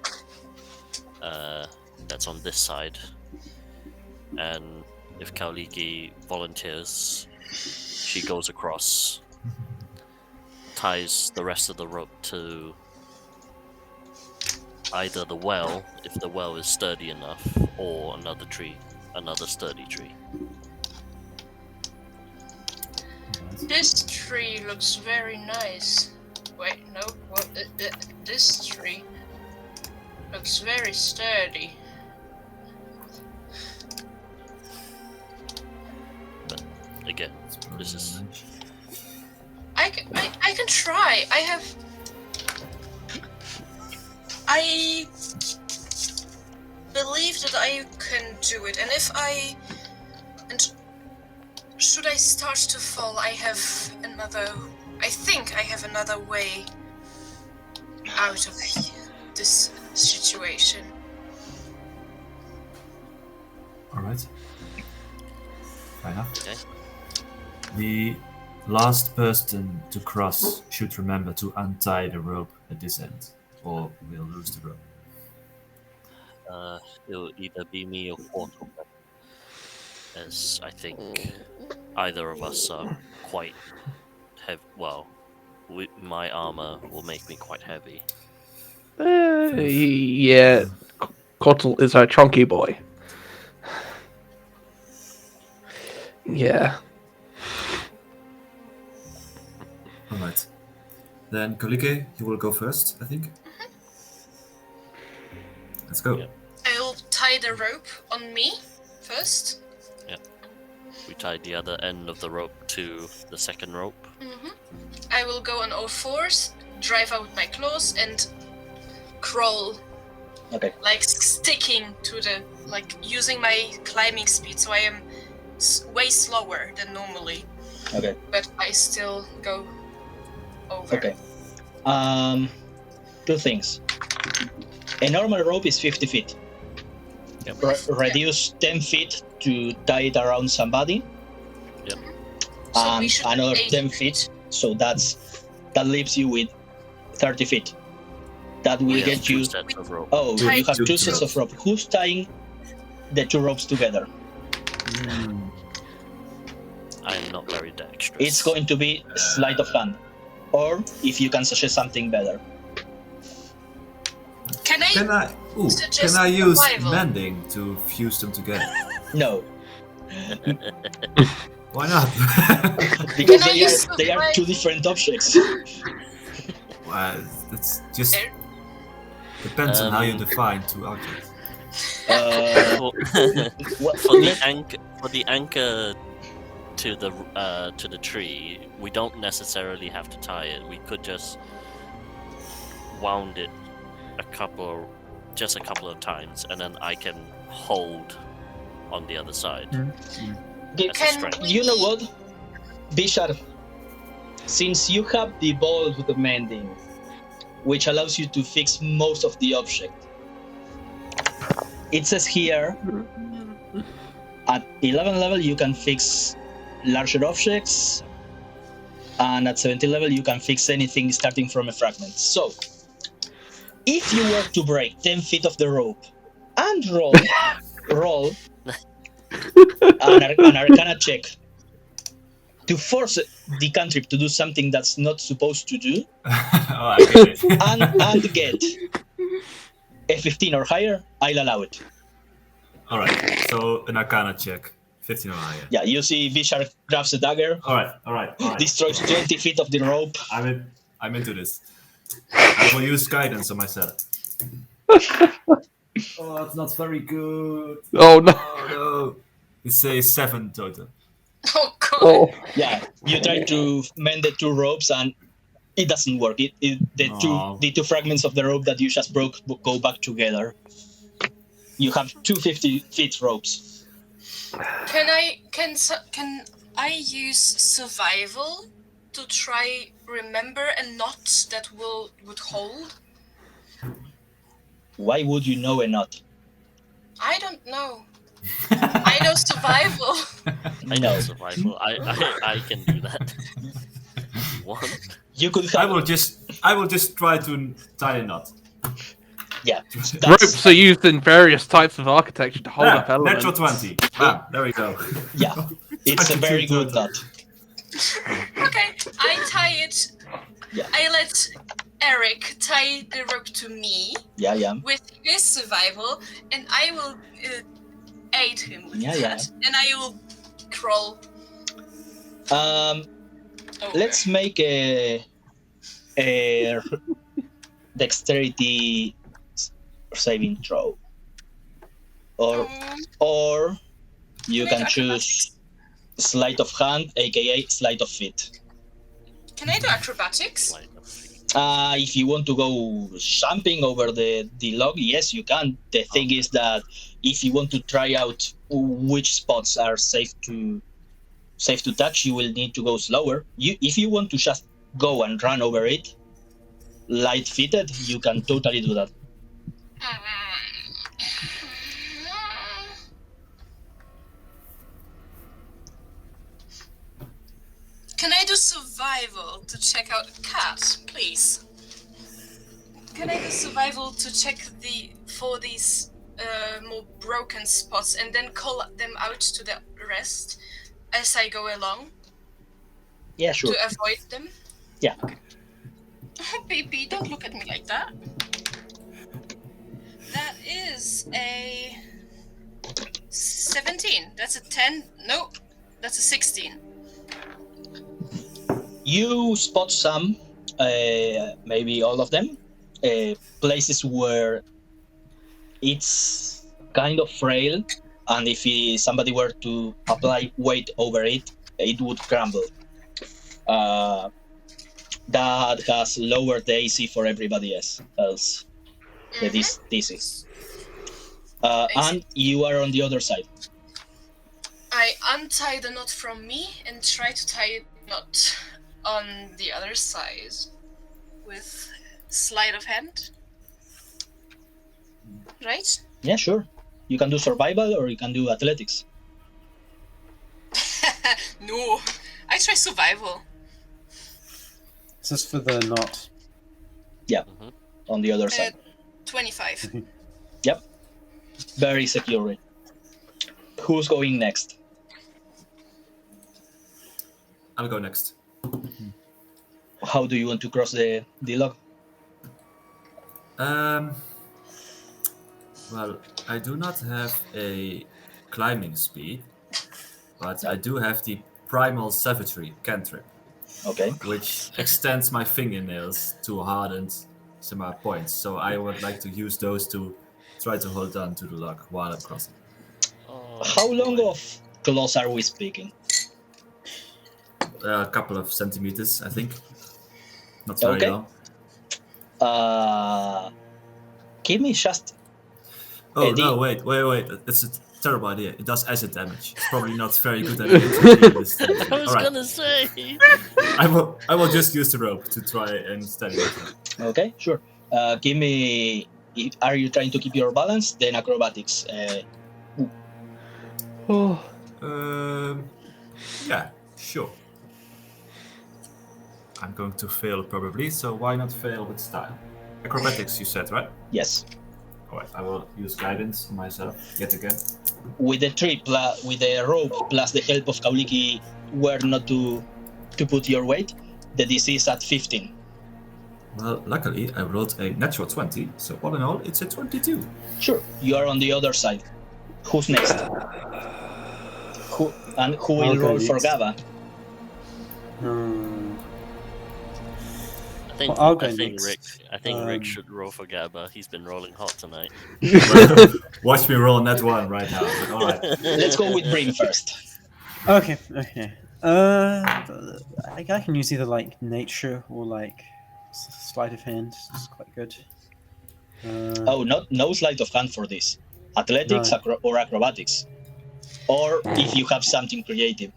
that's on this side, and if Kaoliki volunteers, she goes across, ties the rest of the rope to either the well, if the well is sturdy enough, or another sturdy tree. This tree looks very nice. Wait, no, what? This tree looks very sturdy. But again, this is I can try. I believe that I can do it, and should I start to fall, I think I have another way out of this situation. Alright. Fair enough. okay. The last person to cross should remember to untie the rope at this end, or we'll lose the rope. It'll either be me or Portal, as I think either of us are quite heavy. Well, my armor will make me quite heavy. Yeah, Cottle is a chunky boy. Yeah. Alright. Then Kolike, you will go first, I think. Let's go. Yeah. I'll tie the rope on me first. We tied the other end of the rope to the second rope. I will go on all fours, drive out my claws, and crawl. Okay. Like sticking to using my climbing speed, so I am way slower than normally. Okay. But I still go over. Okay. Two things. A normal rope is 50 feet. Yep. Reduce 10 feet to tie it around somebody. Yep. So we And should another aim- 10 feet. So that leaves you with 30 feet. That will We have get two you. sets of rope. Oh, you have Two two sets of rope. Who's tying the two ropes together? I'm not very dexterous. It's going to be sleight of hand. Or if you can suggest something better. Can I? Can I use survival? mending to fuse them together? No, Why not? because Can I use they are my- two different objects. Well, it's just There- depends on how you define two objects. For, What- for the anchor to the tree, we don't necessarily have to tie it. We could just wound it a couple of times, and then I can hold on the other side. Okay, As a Can strength. we- you know what, Bishar? Since you have the ball with the mending, which allows you to fix most of the object, it says here at 11 level you can fix larger objects, and at 17 level you can fix anything starting from a fragment. So, if you were to break 10 feet of the rope and roll an Arcana check to force the cantrip to do something that's not supposed to do, Oh, I get it. and get a 15 or higher, I'll allow it. Alright, so an Arcana check. 15 or higher. Yeah, you see Bishar grabs a dagger, Alright. destroys 20 feet of the rope. I'm into this. I will use guidance on myself. Oh, it's not very good. Oh no. Oh no. It's a 7 total. Oh god. Oh. Yeah, you try to mend the two ropes and it doesn't work. The two fragments of the rope that you just broke go back together. You have two 50-feet ropes. Can I use survival to try remember a knot that would hold? Why would you know a knot? I don't know. I know survival. I No. know survival. I can do that. One. You could I have. will just try to tie a knot. Yeah. Ropes are used in various types of architecture to hold up elements. Natural 20. Bam, there we go. Yeah. It's a very good knot. Okay, I tie it. Yeah. I let Eric tie the rope to me Yeah. with his survival, and I will aid him with Yeah. that, and I will crawl. Over. Let's make a dexterity saving throw, or you can choose sleight of hand, aka sleight of feet. Can I do acrobatics? If you want to go jumping over the log, yes, you can. The thing is that if you want to try out which spots are safe to touch, you will need to go slower. If you want to just go and run over it, light-footed, you can totally do that. Can I do survival to check out a cat, please? Can I do survival to check for these more broken spots and then call them out to the rest as I go along Yeah, sure. to avoid them? Yeah. Oh, baby, don't look at me like that. That is a 17. That's a 10. No, that's a 16. You spot some, maybe all of them, places where it's kind of frail, and if somebody were to apply weight over it, it would crumble. That has lowered the AC for everybody else. The DC. And you are on the other side. I untie the knot from me and try to tie a knot on the other side with sleight of hand. Right? Yeah, sure. You can do survival or you can do athletics. No, I try survival. This is for the knot. Yeah, on the other side. 25. Yep. Very secure. Who's going next? I'll go next. How do you want to cross the log? Well, I do not have a climbing speed, but I do have the primal savagery cantrip, Okay. which extends my fingernails to hardened similar points. So I would like to use those to try to hold on to the log while I'm crossing. How long of claws are we speaking? A couple of centimeters, I think. Not very Okay. long. Give me just. Oh Eddie. no! Wait! It's a terrible idea. It does acid damage. It's probably not very good idea to do this thing. I was Alright, gonna say. I will just use the rope to try and steady it. Okay, sure. Give me. Are you trying to keep your balance? Then acrobatics. Yeah, sure. I'm going to fail probably, so why not fail with style? Acrobatics, you said, right? Yes. Alright, I will use guidance on myself yet again. With the tree, with the rope, plus the help of Kauliki, were not to put your weight, the DC is at 15. Well, luckily I rolled a natural 20, so all in all, it's a 22. Sure. You are on the other side. Who's next? Who will I'll go roll for next. Gava? I'll go I think next. Rick should roll for Gabba. He's been rolling hot tonight. Watch me roll net 1 right now. But alright. Let's go with Brim first. Okay. I can use either like nature or like sleight of hand. It's quite good. No sleight of hand for this. Athletics No. or acrobatics. Or if you have something creative.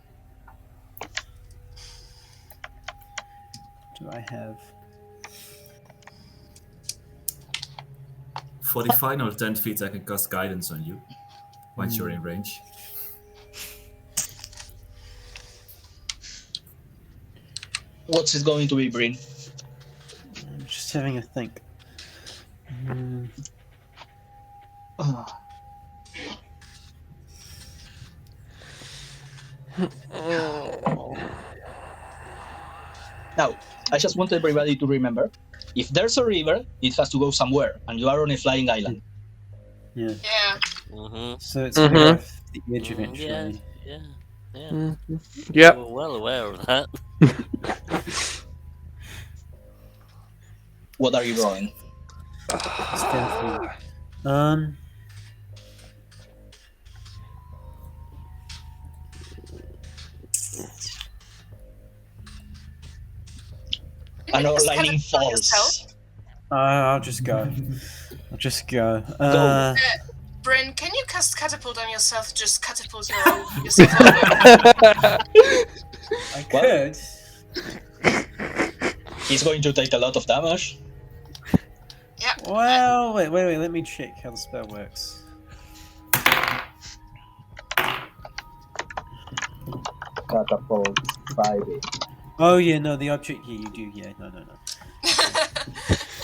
do I have? For the final 10 feet, I can cast guidance on you once you're in range. What's it going to be, Bryn? I'm just having a think. Now, I just want everybody to remember, if there's a river, it has to go somewhere, and you are on a flying island. Yeah. Yeah. Mm-hmm. So it's gonna go off the edge Yeah, eventually. yeah. Yep. We're well aware of that. What are you rolling? It's careful. Can you An just lightning catapult on yourself? falls. I'll just go. I'll just go. Bryn, can you cast catapult on yourself? Just catapult yourself over. I could. He's going to take a lot of damage. Yeah. Well, wait. Let me check how the spell works. Catapult 5. Oh yeah, no, the object. Yeah, you do. Yeah, no.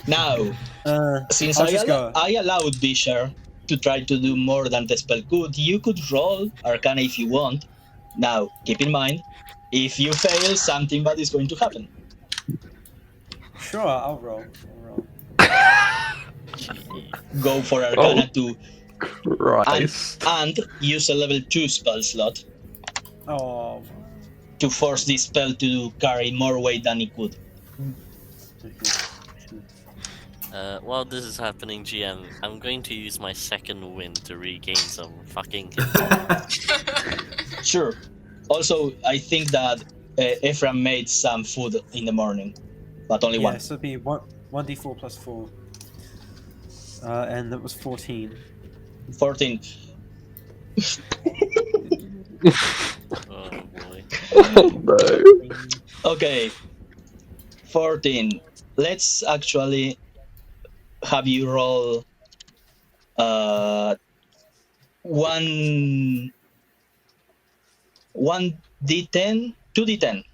Now, since I'll just go. I allowed Bisher to try to do more than the spell could, you could roll Arcane if you want. Now, keep in mind, if you fail, something bad is going to happen. Sure, I'll roll. Go for Arcana to Christ. and use a level 2 spell slot Oh. to force this spell to carry more weight than it could. While this is happening, GM, I'm going to use my second wind to regain some fucking hit. Sure. Also, I think that Ephraim made some food in the morning, but only one. Yeah, so it'd be 1d4 plus 4. And that was 14. 14. Oh boy. Oh no. Okay. 14. Let's actually have you roll one d10, 2d10.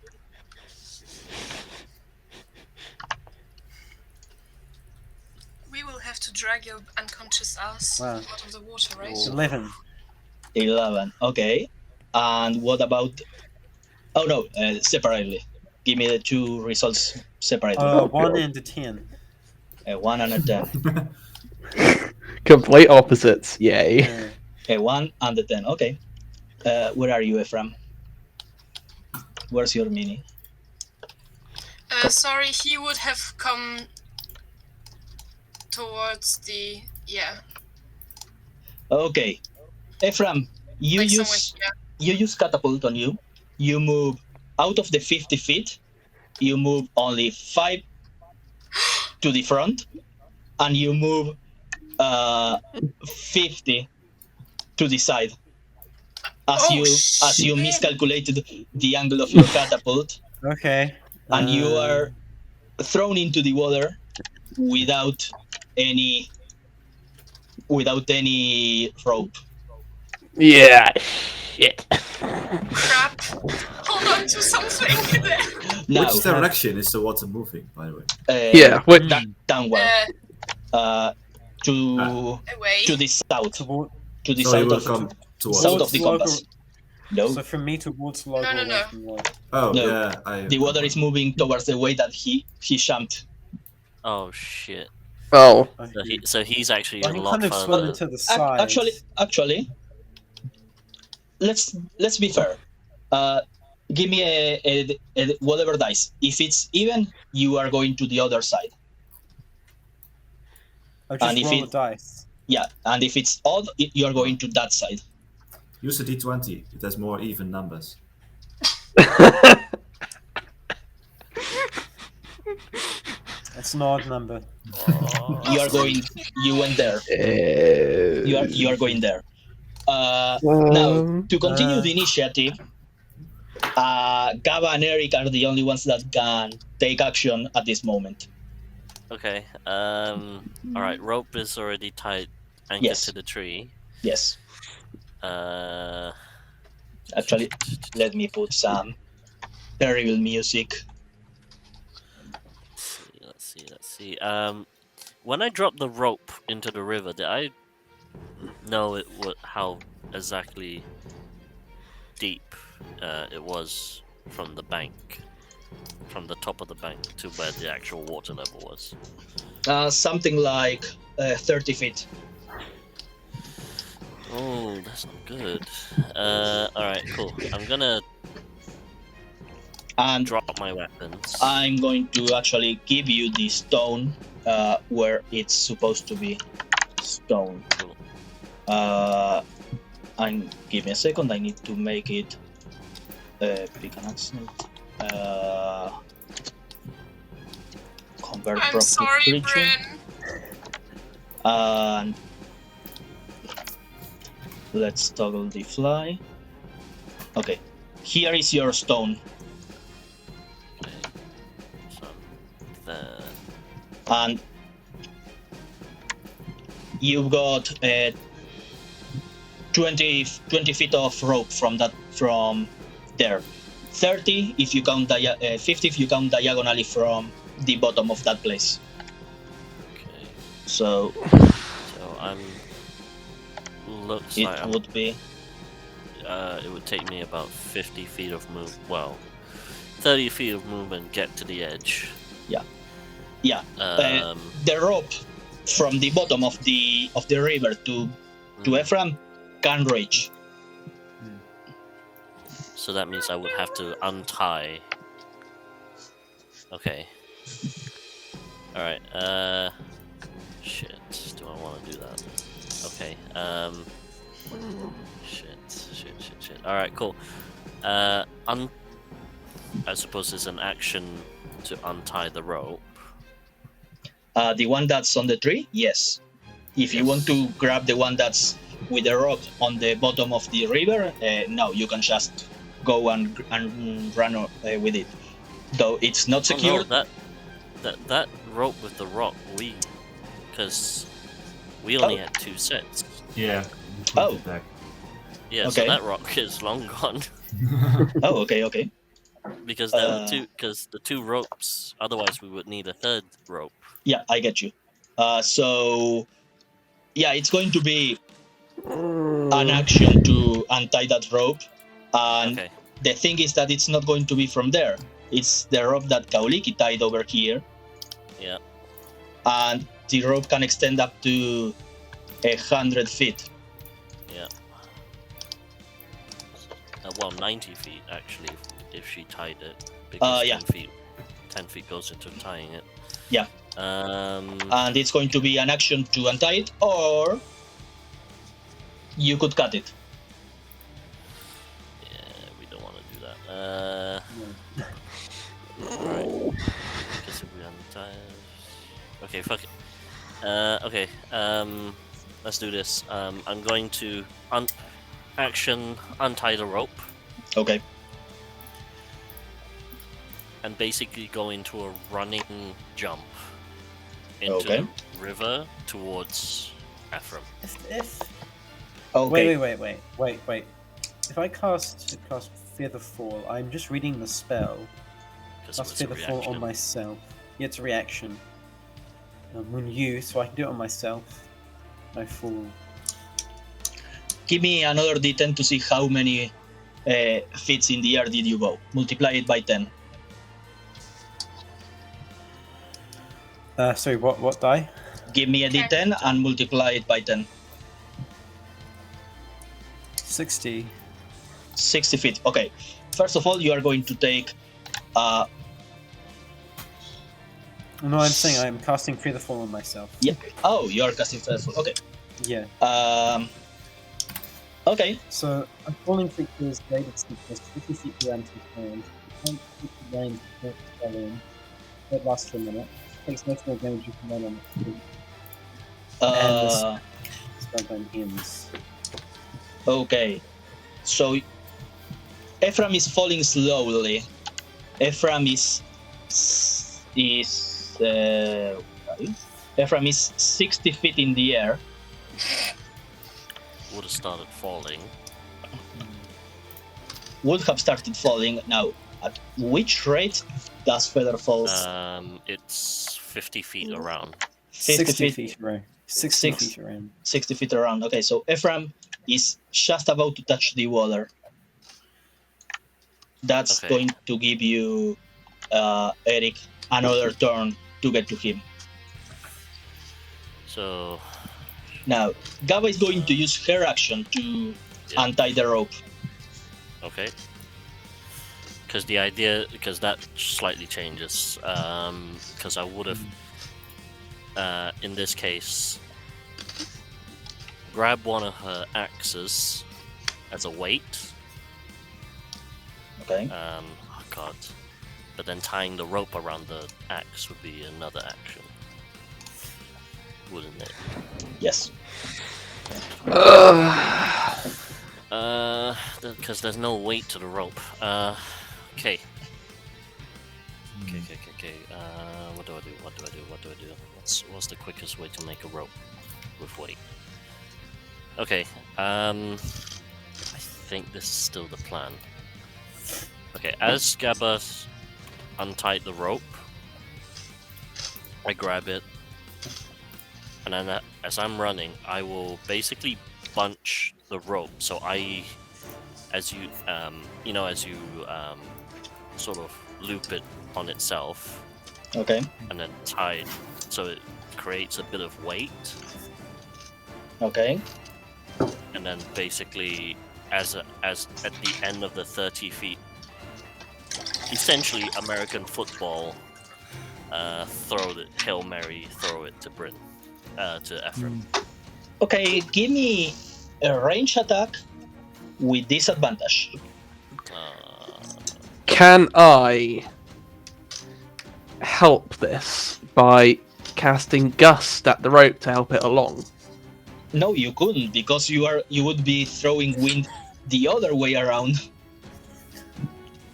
We will have to drag your unconscious ass Wow. out of the water, right? 11. 11. Okay. And what about? Oh no, separately. Give me the two results separately. 1 and a 10. 1 and a 10. Complete opposites. Yay. Yeah. Okay, 1 and a 10. Okay. Where are you, Ephraim? Where's your mini? Sorry, he would have come towards the Okay. Ephraim, you like use catapult on you. You move out of the 50 feet. You move only 5 to the front, and you move 50 to the side. As you miscalculated the angle of your catapult, Okay. and you are thrown into the water without any rope. Yeah. Shit. crap. Hold on to something there. Now, Which direction is the water moving, by the way? Yeah. Wait. Downward. To Away. the south. Toward, To the So south you will of come towards south us. of the compass. No, so from me towards Logo. No. away from Logo. Oh, No. yeah. the water is moving towards the way that he jumped. Oh shit. Oh. So he's actually a I can lot kind of swim further. into the side. Actually, let's be fair. Give me a whatever dice. If it's even, you are going to the other side. I'll and just if roll it- the dice. Yeah, and if it's odd, you are going to that side. Use a d20. It has more even numbers. It's an odd number. You are going. You went there. You are going there. Now, to continue the initiative, Gaba and Eric are the only ones that can take action at this moment. Okay. All right. Rope is already tied, anchored Yes. to the tree. Yes. Uh. Actually, let me put some terrible music. Let's see. When I dropped the rope into the river, did I know how exactly deep it was from the bank, from the top of the bank to where the actual water level was? Something like 30 feet. Oh, that's not good. Alright, cool. I'm gonna And drop my weapons. I'm going to actually give you the stone where it's supposed to be. Stone. Cool. And give me a second. I need to make it. Pick an accent. Convert I'm prop to sorry, creature. Bryn. And let's toggle the fly. Okay, here is your stone. Okay. So, there. And you've got 20 feet of rope from there. 30 if you count 50 if you count diagonally from the bottom of that place. Okay. So I'm. Looks it like would be it would take me about 50 feet of move. Well, 30 feet of movement get to the edge. yeah. Um. The rope from the bottom of the river to Ephraim can reach. So that means I would have to untie. Okay. Alright, shit. Do I want to do that? Okay, shit. Alright, cool. I suppose it's an action to untie the rope. The one that's on the tree, yes. If you want to grab the one that's with the rope on the bottom of the river, no, you can just go and run with it. Though it's not secure. Oh, no, that rope with the rock, because we only had 2 sets. Yeah. Oh. It back. Yeah, Okay. so that rock is long gone. Oh, okay. Because there were the 2 ropes. Otherwise, we would need a 3rd rope. Yeah, I get you. So, yeah, it's going to be an action to untie that rope, and Okay. the thing is that it's not going to be from there. It's the rope that Kauliki tied over here. Yeah. And the rope can extend up to 100 feet. Yeah. Well, 90 feet actually, if she tied it. Because yeah. 10 feet goes into tying it. Yeah. And it's going to be an action to untie it, or you could cut it. Yeah, we don't want to do that. Alright. Guess if we untie. Okay, fuck it. Okay. Let's do this. I'm going to untie the rope Okay. and basically go into a running jump into Okay. the river towards Ephraim. If Okay. wait. If I cast Fear the Fall, I'm just reading the spell. Because Cast it's Fear a the Fall on reaction. myself. Yeah, it's a reaction. Myuu, so I can do it on myself. I fall. Give me another d10 to see how many feet in the air did you go. Multiply it by 10. Sorry, what die? Give me a d10 and multiply it by 10. 60. 60 feet. Okay. First of all, you are going to take... No, I'm saying I'm casting Fear the Fall on myself. Yeah. Oh, you are casting first. Okay. Yeah. Okay. So, a falling creature is rated steepness 50 feet to empty turn. You can't keep the range before it fell in. It lasts for a minute. Takes no more damage you can run on it. And the spell then ends. Okay. So Ephraim is falling slowly. Ephraim is 60 feet in the air. Would have started falling. Would have started falling. Now, at which rate does Feather fall? It's 50 feet around. 60 feet around. 60 feet around. 60 feet around. Okay, so Ephraim is just about to touch the water. That's Okay. going to give you, Eric, another turn to get to him. So, Now, Gaba is going to use her action to untie the rope. okay. Because that slightly changes. Because I would have, in this case, grab one of her axes as a weight. Okay. Oh god. But then tying the rope around the axe would be another action. Wouldn't it? Yes. Because there's no weight to the rope. Okay. Okay. What do I do? What's the quickest way to make a rope with weight? Okay. I think this is still the plan. Okay, as Gaba untied the rope, I grab it, and then as I'm running, I will basically bunch the rope. So as you sort of loop it on itself, Okay. and then tie it, so it creates a bit of weight, Okay. and then basically, as at the end of the 30 feet, essentially American football, Hail Mary, throw it to Ephraim. Okay, give me a range attack with disadvantage. Can I help this by casting Gust at the rope to help it along? No, you couldn't, because you would be throwing wind the other way around.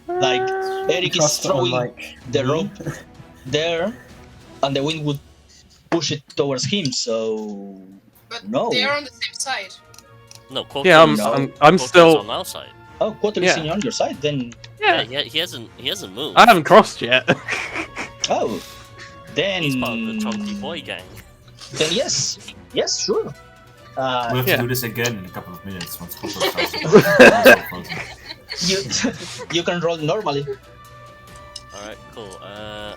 Like, Eric is Trust on, throwing like, the me? rope there, and the wind would push it towards him, so... But No. they're on the same side. No, Quote Yeah, I'm Quote's still. on our side. Oh, Quater is Yeah. on your side, then... Yeah, He hasn't moved. I haven't crossed yet. Oh, then... He's part of the Chunky Boy gang. Then yes. Yes, sure. We'll have Yeah. to do this again in a couple of minutes once Cooper starts. You can roll normally. Alright, cool.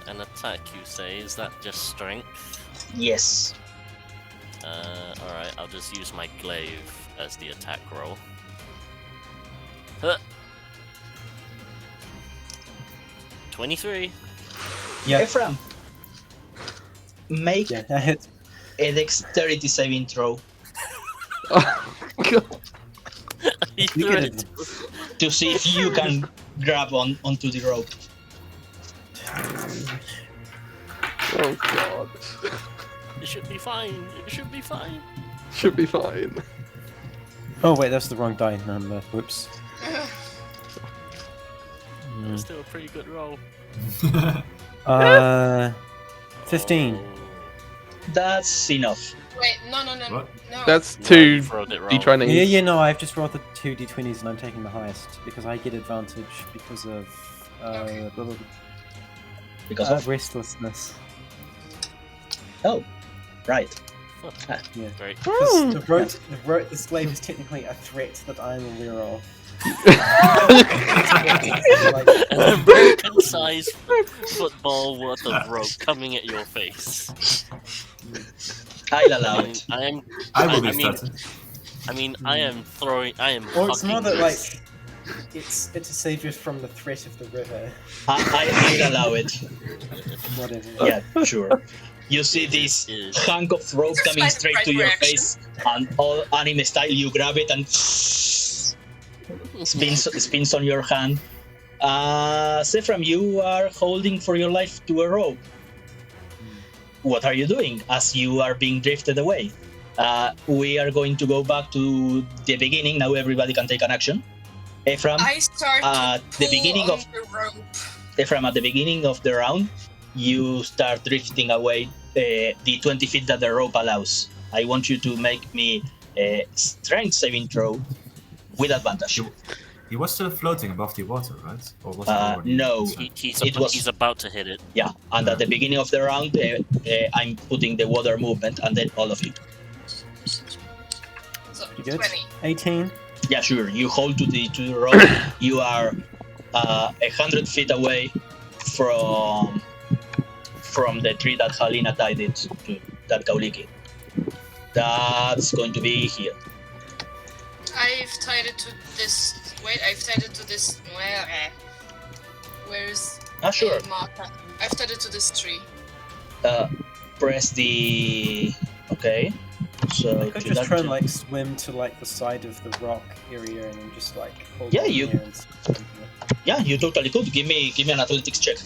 An attack, you say? Is that just strength? Yes. Alright, I'll just use my glaive as the attack roll. Huh. 23. Yeah, Ephraim, make yeah, that hits. a dexterity saving throw He You threw can it. to see if you can grab onto the rope. Oh god. It should be fine. It should be fine. Should be fine. Oh wait, that's the wrong die number. Whoops. It's still a pretty good roll. 15. Oh. That's enough. Wait, no. What? No. That's No, two you throwed it wrong. D20s. Yeah, no, I've just rolled the 2 d20s and I'm taking the highest because I get advantage because of Okay. Because of... restlessness. Oh, right. Yeah. Great. Because the rope, the slave is technically a threat that I'm aware of. Like, An American-sized football worth of rope coming at your face. I'll allow it. I will be I mean, starting. I am throwing. I am. or it's more hucking that this. like it's to save you from the threat of the river. I'll allow it. Whatever. Yeah, sure. You see this hunk of rope coming That's straight my to your reaction. face, and all anime style, you grab it and spins on your hand. Sephram, you are holding for your life to a rope. What are you doing as you are being drifted away? We are going to go back to the beginning. Now everybody can take an action. Ephraim, I start at to the pull beginning on of- the rope. Ephraim, at the beginning of the round, you start drifting away the 20 feet that the rope allows. I want you to make me a strength saving throw with advantage. He was still floating above the water, right? Or was it already No. inside? He's about to hit it. Yeah, and at the beginning of the round, I'm putting the water movement, and then all of you. So, You good? 20. 18. Yeah, sure. You hold to the rope. You are 100 feet away from the tree that Halina tied it to, that Kauliki. That's going to be here. I've tied it to this. Wait, I've tied it to this. Where's Sure. Martha? I've tied it to this tree. Press the. Okay. So I could to just that- try and like swim to like the side of the rock area and then just like hold Yeah, on you- here and swim here. Yeah, you totally could. Give me an athletics check.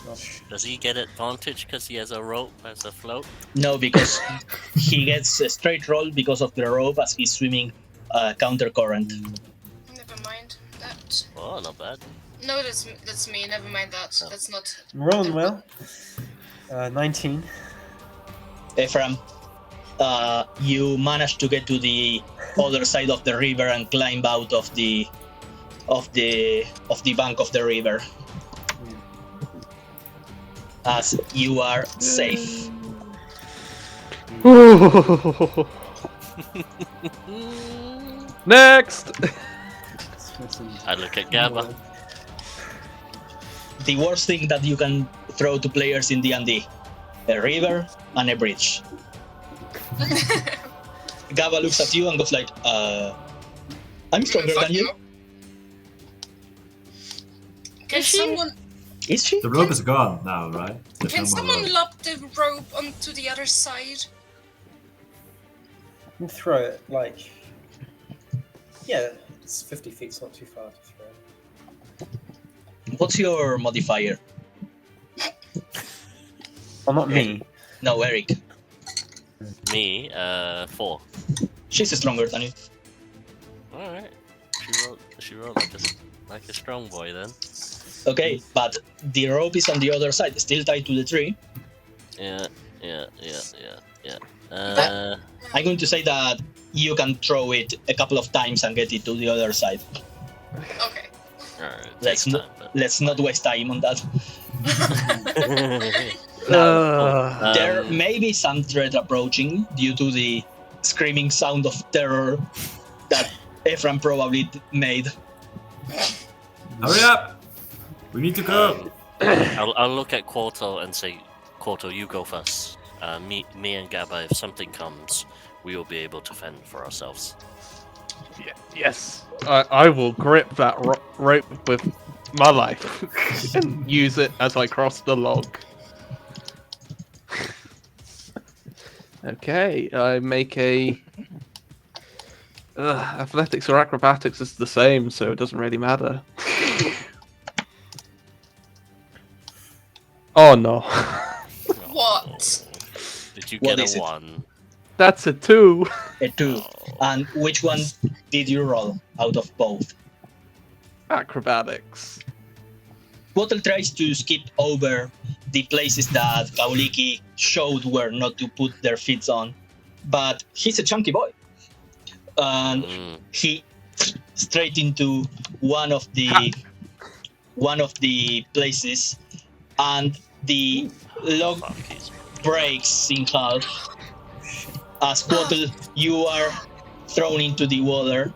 Gosh. Does he get advantage because he has a rope as a float? No, because he gets a straight roll because of the rope as he's swimming counter current. Never mind that. Oh, not bad. No, that's me. Never mind that. Oh. That's not. I'm rolling well. 19. Ephraim, you manage to get to the other side of the river and climb out of the bank of the river. As you are safe. Next. I look at Gabba. The worst thing that you can throw to players in D&D: a river and a bridge. Gabba looks at you and goes like, I'm stronger than you. Can someone Is she? The rope is gone now, right? There's can no more someone rope. lob the rope onto the other side? You can throw it like. Yeah, it's 50 feet, it's not too far to throw. What's your modifier? Well, not me. No, Eric. Me, 4. She's stronger than you. Alright. She rolled like a strong boy then. Okay, but the rope is on the other side, still tied to the tree. Yeah. I'm going to say that you can throw it a couple of times and get it to the other side. Okay. Alright, Let's takes not- time, but... Let's not waste time on that. Uh, There may be some threat approaching due to the screaming sound of terror that Ephraim probably made. Hurry up! We need to go! I'll look at Quarto and say, Quarto, you go first. Me and Gabba, if something comes, we will be able to fend for ourselves. yes, I will grip that rope with my life and use it as I cross the log. Okay, I make a. Athletics or acrobatics is the same, so it doesn't really matter. Oh no, What? Did you What get is a it? 1? that's a 2. A 2. And which one did you roll out of both? Acrobatics. Bottle tries to skip over the places that Kauliki showed where not to put their feet on, but he's a chunky boy. And he straight into one of the places, and the log Fuck, he's... breaks in half. As Quottle, you are thrown into the water,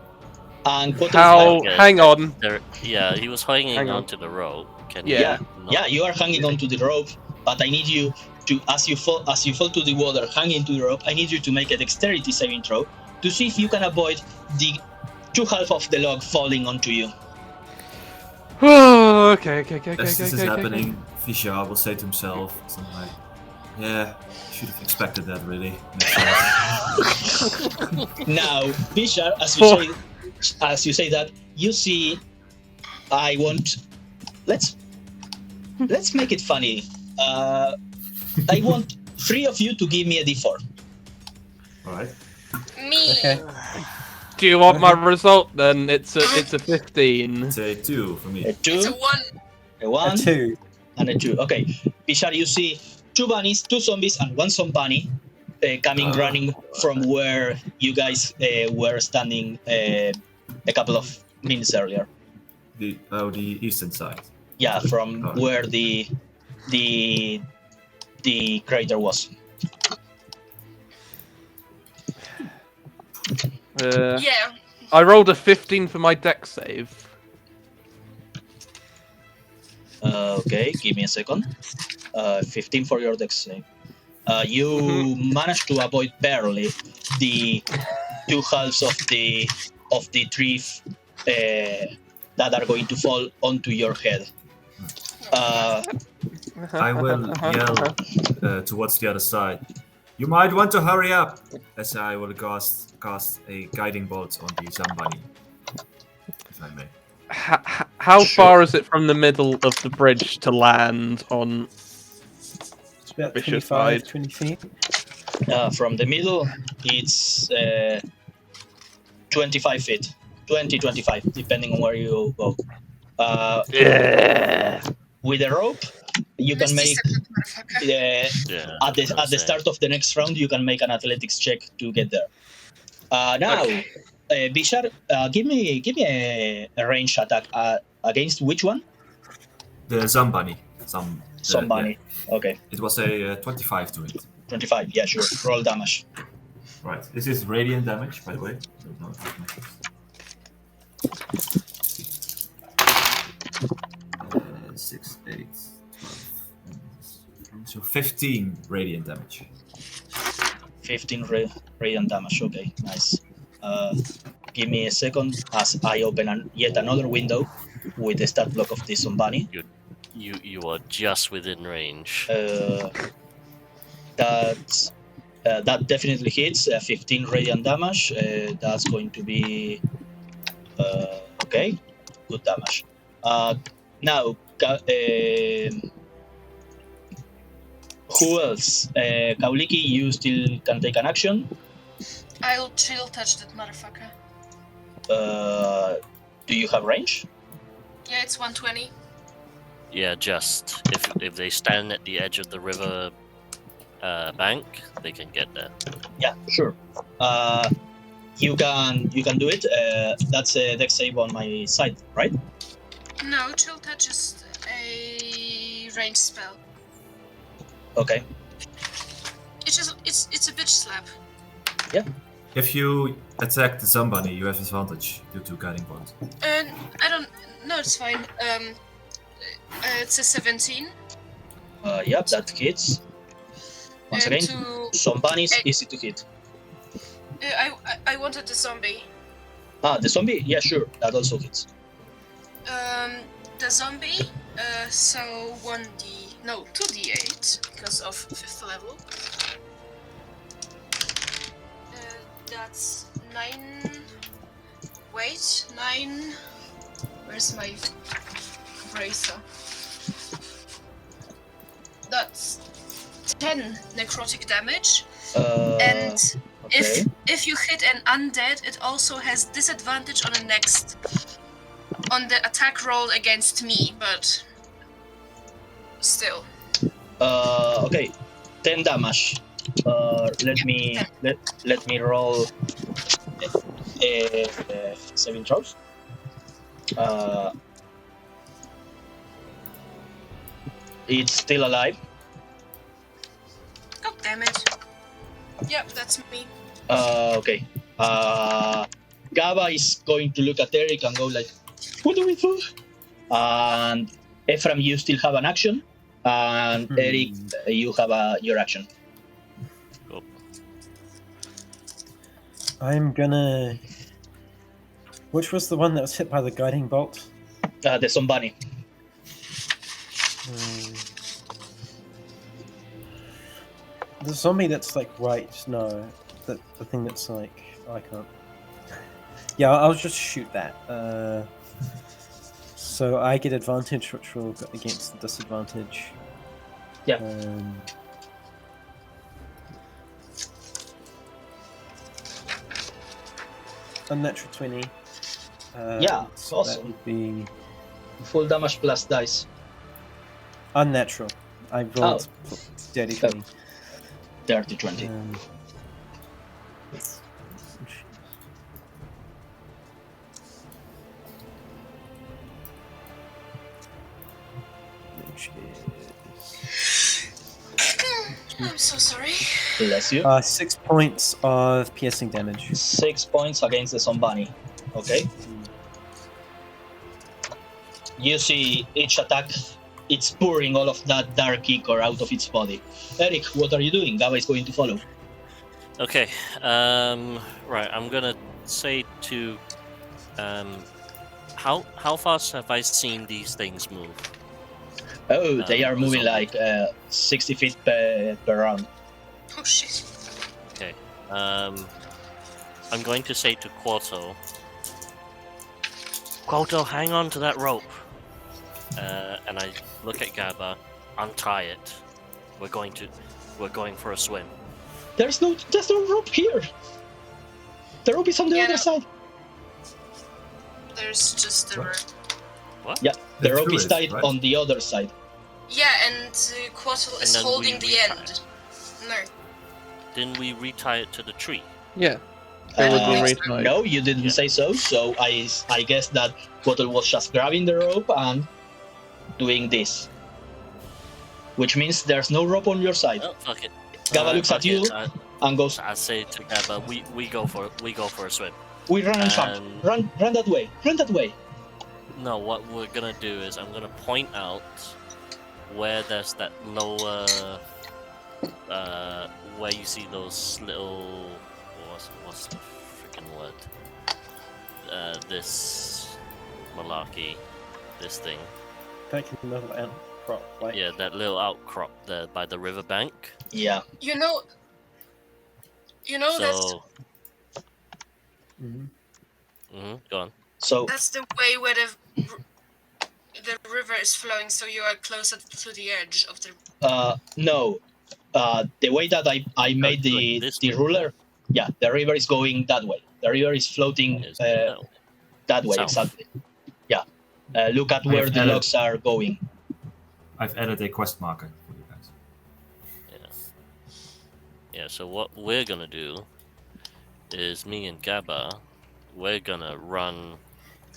and Quottle. How? Okay. Hang on. Yeah, he was hanging Hang on. onto the rope. Can Yeah. you not- Yeah, you are hanging onto the rope, but I need you to, as you fall to the water, hanging to the rope. I need you to make a dexterity saving throw to see if you can avoid the two half of the log falling onto you. Oh, okay. As this is happening, Fisher will say to himself something like, yeah, should have expected that really. Now, Fisher, as you say that, you see, let's make it funny. I want 3 of you to give me a d4. Alright. Me. Okay. Do you want my result then? It's a 15. It's a 2 for me. A 2, It's a 1. a 1, A 2. and a 2. Okay, Bishar, you see 2 bunnies, 2 zombies, and 1 zombie coming running from where you guys were standing a couple of minutes earlier. The eastern side. Yeah, from Oh. where the crater was. Yeah. I rolled a 15 for my deck save. Okay, give me a second. 15 for your dex save. You managed to avoid barely the 2 halves of the tree that are going to fall onto your head. I will yell towards the other side. You might want to hurry up, as I will cast a guiding bolt on the Zambani, if I may. How Sure. far is it from the middle of the bridge to land on It's about Vicious 25, side. 20 feet. From the middle, it's 25 feet. 20, 25, depending on where you go. Yeah. With a rope, you can make... Motherfucker. Yeah. At the start of the next round, you can make an athletics check to get there. Now, Bishar, give me a range attack against which one? The Zambani. Somebody. yeah. Okay, It was a 25 to hit. 25. Yeah, sure. Roll damage. Right. This is radiant damage, by the way. Don't know if it matters. 6, 8, 12. So 15 radiant damage. 15 radiant damage. Okay, nice. Give me a second as I open yet another window with the stat block of this Zombani. You are just within range. That definitely hits 15 radiant damage. That's going to be okay. Good damage. Now, who else? Kauliki, you still can take an action. I'll chill touch that motherfucker. Do you have range? Yeah, it's 120. Yeah, just if they stand at the edge of the river bank, they can get there. Yeah, sure. You can do it. That's a dex save on my side, right? No, chill touch is a range spell. Okay. It's a bitch slap. If you attack the Zambani, you have advantage due to guiding bolt. I don't. No, it's fine. It's a 17. Yep, that hits. Once And again, to Zombani is easy to hit. I wanted the zombie. The zombie? Yeah, sure. That also hits. The zombie. So 2d8 because of 5th level. That's 9. Wait, 9. Where's my bracer? That's 10 necrotic damage. And Okay. if you hit an undead, it also has disadvantage on the attack roll against me, but still. Okay. 10 damage. Let me roll 7 throws. It's still alive. God damn it. Yep, that's me. Okay. Gaba is going to look at Eric and go like, "What do we do?" And Ephraim, you still have an action, and Eric, you have your action. Cool. I'm gonna. Which was the one that was hit by the guiding bolt? The Zombani. The zombie that's like right. No, the thing that's like. Oh, I can't. Yeah, I'll just shoot that. So I get advantage, which will go against the disadvantage. Yeah. unnatural 20. Yeah, So awesome. That would be Full damage plus dice. unnatural. I rolled dirty 20. Dirty 20. Which I'm so sorry. Bless you. is 6 points of piercing damage. 6 points against the zombie. Okay. You see each attack, it's pouring all of that dark ichor out of its body. Eric, what are you doing? Gaba is going to follow. Okay. Right. I'm gonna say to. How fast have I seen these things move? Oh, they are the moving zombie. like 60 feet per round. Oh shit. Okay. I'm going to say to Quarto. Quarto, hang on to that rope. And I look at Gaba. Untie it. We're going for a swim. There's no rope here. The rope is on the Yeah, other no. side. There's just the rope. What? Yeah, the rope is Druid, tied right? on the other side. Yeah, and Quattle is then we holding the retie end. it. No. Didn't we retie it to the tree? Yeah. It would be Uh, retied. No, you didn't Yeah. say so. So I guess that Bottle was just grabbing the rope and doing this, which means there's no rope on your side. Oh, fuck it. Gaba looks at fuck you it. and goes, I say to Gaba, we go for a swim. "We run and jump. And- Run that way. Run that way." No, what we're gonna do is I'm gonna point out where there's that lower, where you see those little, what's the freaking word? This malarkey, this thing. Back in the middle outcrop, like Yeah, that little outcrop there by the riverbank. Yeah. You know So, Mhm. go on. So that's the way where the river is flowing, so you are closer to the edge of the. no, the way that I made going this the way. ruler, yeah, the river is going that way. The river is floating Is that way? that way, South. exactly. Yeah. Look at I where have the added- logs are going. I've added a quest marker for you guys. Yeah, so what we're gonna do is me and Gaba, we're gonna run.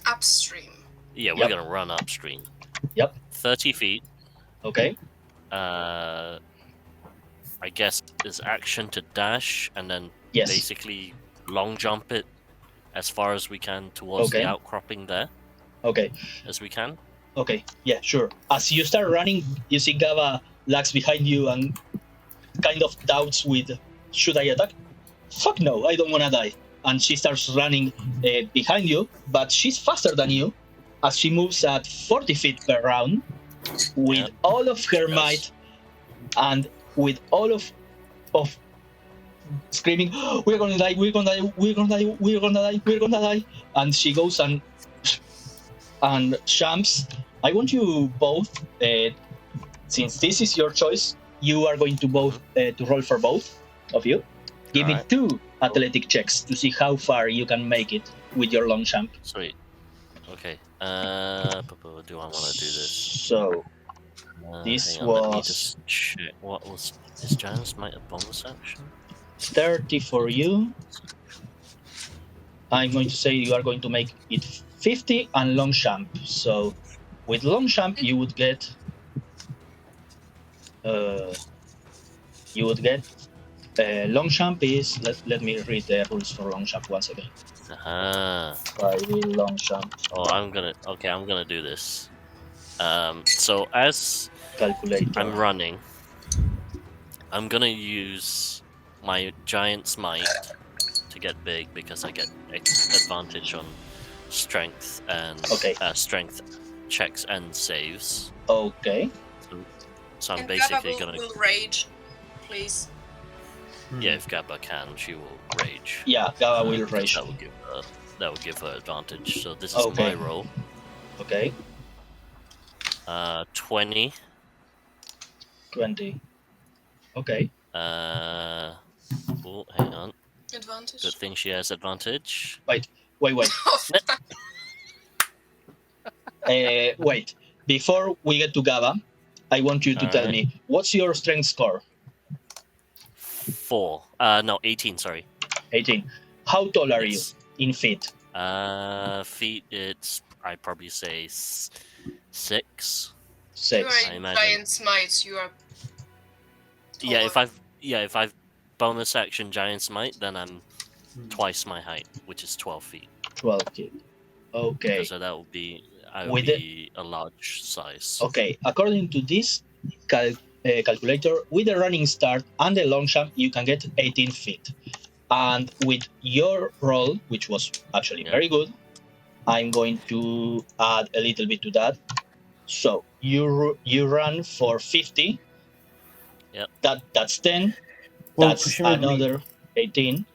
Upstream. Yeah, we're Yep. gonna run upstream. Yep. 30 feet. Okay. I guess is action to dash and then Yes. basically long jump it as far as we can towards Okay. the outcropping there Okay. as we can. Okay. Yeah. Sure. As you start running, you see Gaba lags behind you and kind of doubts with, "Should I attack? Fuck no, I don't wanna die." And she starts running behind you, but she's faster than you, as she moves at 40 feet per round with Yeah. all of her Yes. might and with all of screaming, "We're gonna die, we're gonna die, we're gonna die, we're gonna die, we're gonna die." And she goes and jumps. I want you both, since this is your choice, you are going to both to roll for both of you. Give me Alright. 2 athletic checks to see how far you can make it with your long jump. Sweet. Okay. Do I want to do this? So This hang on, let me was- just check. What was is Giant's Might a bonus action? 30 for you. I'm going to say you are going to make it 50 and long jump. So with long jump you would get long jump is let me read the rules for long jump once again. By long jump Oh, I'm gonna do this. So as calculator. I'm running, I'm gonna use my Giant's Might to get big because I get advantage on strength and Okay. strength checks and saves. Okay. So I'm And basically Gaba gonna will rage, please. yeah. If Gaba can, she will rage. Yeah, Gaba will because rage. That will give her advantage. So this is Okay. my roll. Okay. 20. 20. Okay. Oh, hang on. Advantage. Good thing she has advantage. Wait. Wait. Before we get to Gaba, I want you to tell me, what's your strength score? 4. No, 18. Sorry. 18. How tall are you Yes. in feet? Feet. It's I'd probably say 6. 6. You I are imagine. giant smite. You are. Yeah, taller. if I've bonus action giant smite, then I'm twice my height, which is 12 feet. 12 feet. Okay. So that would be I would With be a large size. Okay. According to this calculator, with the running start and the long jump, you can get 18 feet. And with your roll, which was actually very good, I'm going to add a little bit to that. So you run for 50. Yep. That's 10. Well, That's presumably another 18.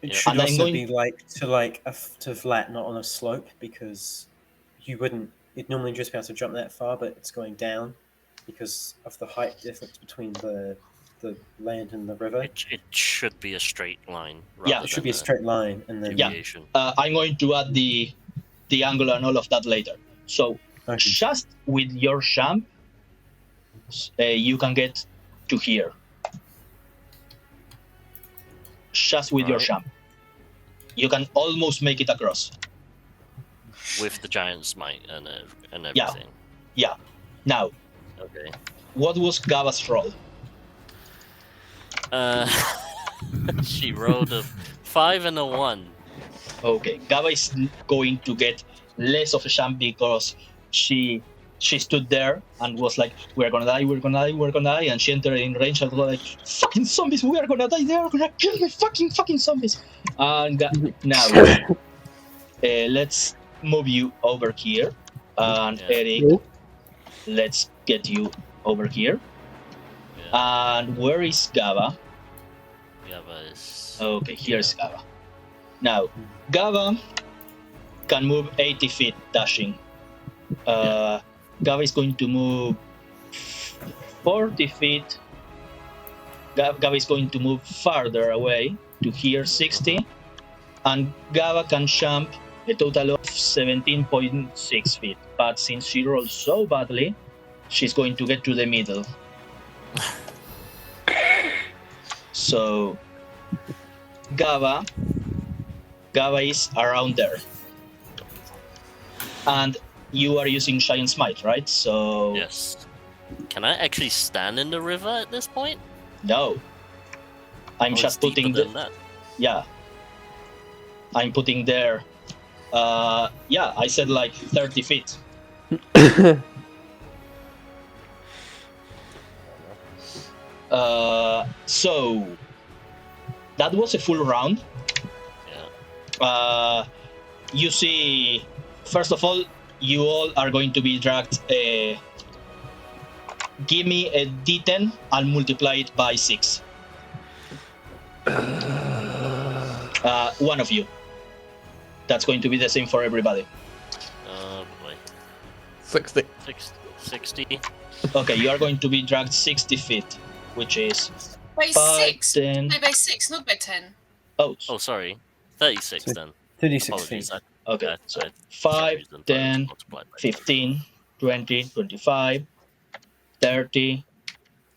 it Yeah. should And I'm also going- be to flat, not on a slope, because you wouldn't. You'd normally just be able to jump that far, but it's going down because of the height difference between the land and the river. It should be a straight line. Yeah, Rather It should than be a straight line, and then deviation. I'm going to add the angle and all of that later. So Okay. just with your jump, you can get to here. Just with your Right. jump, you can almost make it across. With the giant smite and Yeah. everything. Yeah. Now, Okay. what was Gava's roll? She rolled a 5 and a 1. Okay, Gava is going to get less of a jump because she stood there and was like, we're gonna die, and she entered in range and was like, fucking zombies, we are gonna die, they are gonna kill me, fucking zombies. And now, let's move you over here, and Yeah. Eric, let's get you over here. Yeah. And where is Gava? Gava is. Okay, here's Gava. Now, Gava can move 80 feet dashing. Gava is going to move 40 feet. Gava is going to move farther away to here 60. And Gava can jump a total of 17.6 feet. But since she rolled so badly, she's going to get to the middle. So, Gava is around there. And you are using Giant Smite, right? So Yes. Can I actually stand in the river at this point? no. I'm Oh, just it's deeper putting than that. yeah. I'm putting there. I said like 30 feet. So that was a full round. Yeah. You see, first of all, you all are going to be dragged. Give me a d10. I'll multiply it by 6. One of you. That's going to be the same for everybody. Oh boy. 60. 60. Okay, you are going to be dragged 60 feet, which is By 5, 6. 10. No, by 6, not by 10. Oh, Oh, sorry. 36 then. 36 Apologies. feet. okay. So I- 5, sorry, 10, multiplied by 15, 20, 25, 30,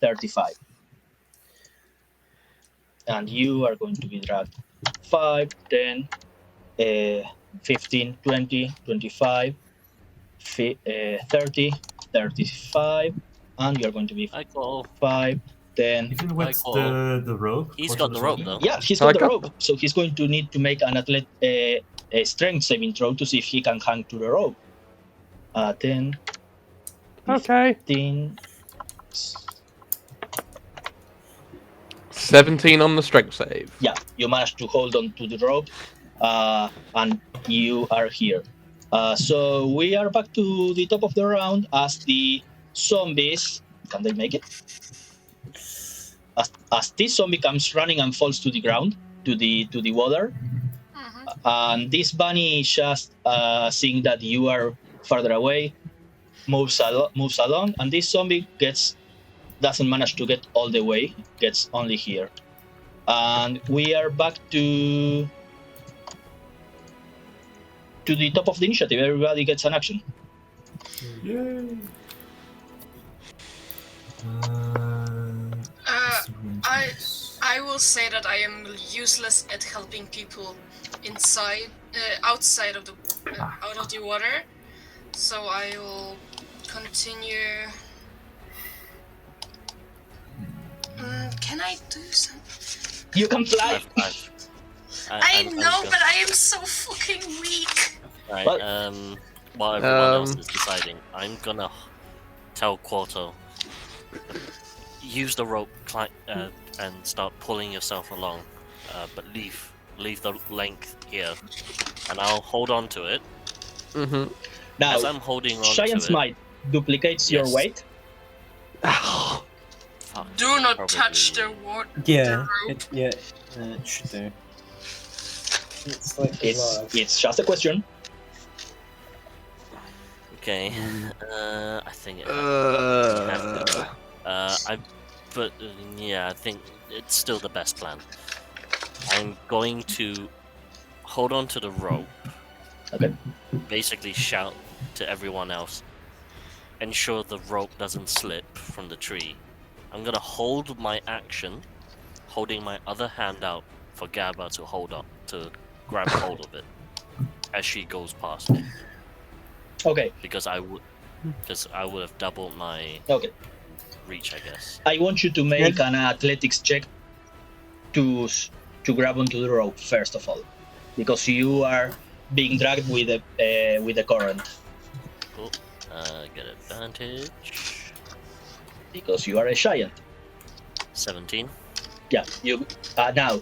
35. And you are going to be dragged 5, 10, 15, 20, 25, 30, 35, and you're going to be I call. 5, 10. Even with Michael. the rope? He's what got you the were rope saying? though. Yeah, he's got the Okay. rope, so he's going to need to make a strength saving throw to see if he can hang to the rope. 10, Okay. 15, 17 on the strength save. yeah, you managed to hold on to the rope, and you are here. So we are back to the top of the round as the zombies. Can they make it? As this zombie comes running and falls to the ground, to the water, and this bunny is just seeing that you are farther away, moves along, and this zombie doesn't manage to get all the way, gets only here. And we are back to to the top of the initiative. Everybody gets an action. Yay! I will say that I am useless at helping people outside of the out of the water. So I will continue. Can I do something? You can fly. I I'm know, go- but I am so fucking weak. Right, What? while everyone else is deciding, I'm gonna tell Quarto, use the rope and start pulling yourself along, but leave the length here, and I'll hold on to it. Mm-hmm. Now, As I'm holding on Giant's to it, Might duplicates your Yes. weight. fuck, Do not probably- touch the water. Yeah, rope. it should do. It's like It's just a question. Okay, I think it have to. I think it's still the best plan. I'm going to hold on to the rope. Okay. Basically, shout to everyone else. Ensure the rope doesn't slip from the tree. I'm gonna hold my action, holding my other hand out for Gabba to hold on to grab hold of it as she goes past me. Okay. Because I would have doubled my Okay. reach, I guess. I want you to make an athletics check to grab onto the rope first of all, because you are being dragged with the current. Cool. Get advantage. Because you are a giant. 17. Yeah. You now,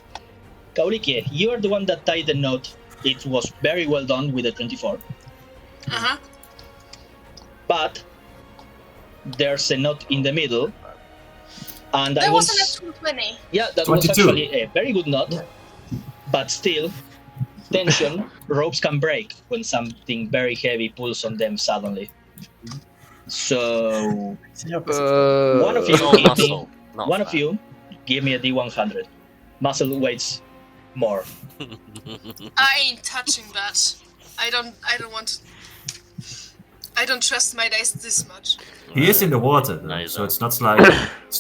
Kauriki, you are the one that tied the knot. It was very well done with the 24. Uh-huh. But there's a knot in the middle, and That I wasn't was a 220. yeah, that was 22. actually a very good knot. But still, tension. Ropes can break when something very heavy pulls on them suddenly. So It's the opposite. one of you It's all give me muscle, not one of fat. you give me a D100. Muscle weights more. I ain't touching that. I don't want to. I don't trust my dice this much. He is in the water, though, Nice, so huh? it's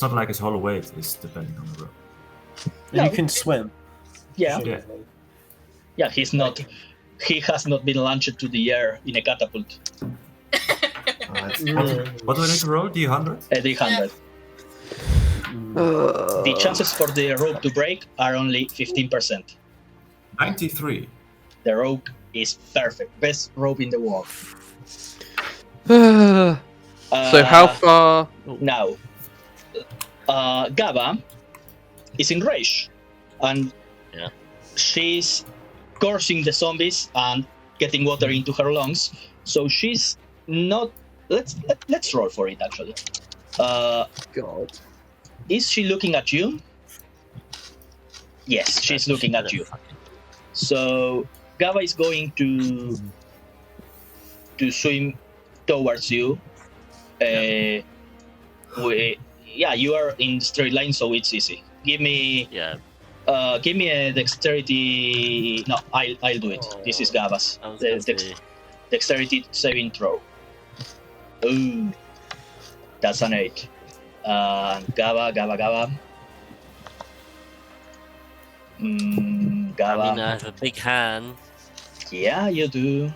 not like his whole weight is depending on the rope. And you No. can swim. Yeah, presumably. yeah. He has not been launched to the air in a catapult. What do I need to roll? D100? A D100. The chances for the rope to break are only 15%. 93. The rope is perfect. Best rope in the world. So how far? Now, Gaba is in rage, and Yeah. she's cursing the zombies and getting water into her lungs. So she's not. Let's roll for it. Actually, God. is she looking at you? Yes, she's looking at you. So Gaba is going to swim towards you. You are in straight line, so it's easy. Give me Yeah, a dexterity. No, I'll do it. This is Gaba's. I was The gonna say, dexterity saving throw. Ooh, that's an 8. Gaba. I Gaba. mean, I have a big hand. Yeah, you do.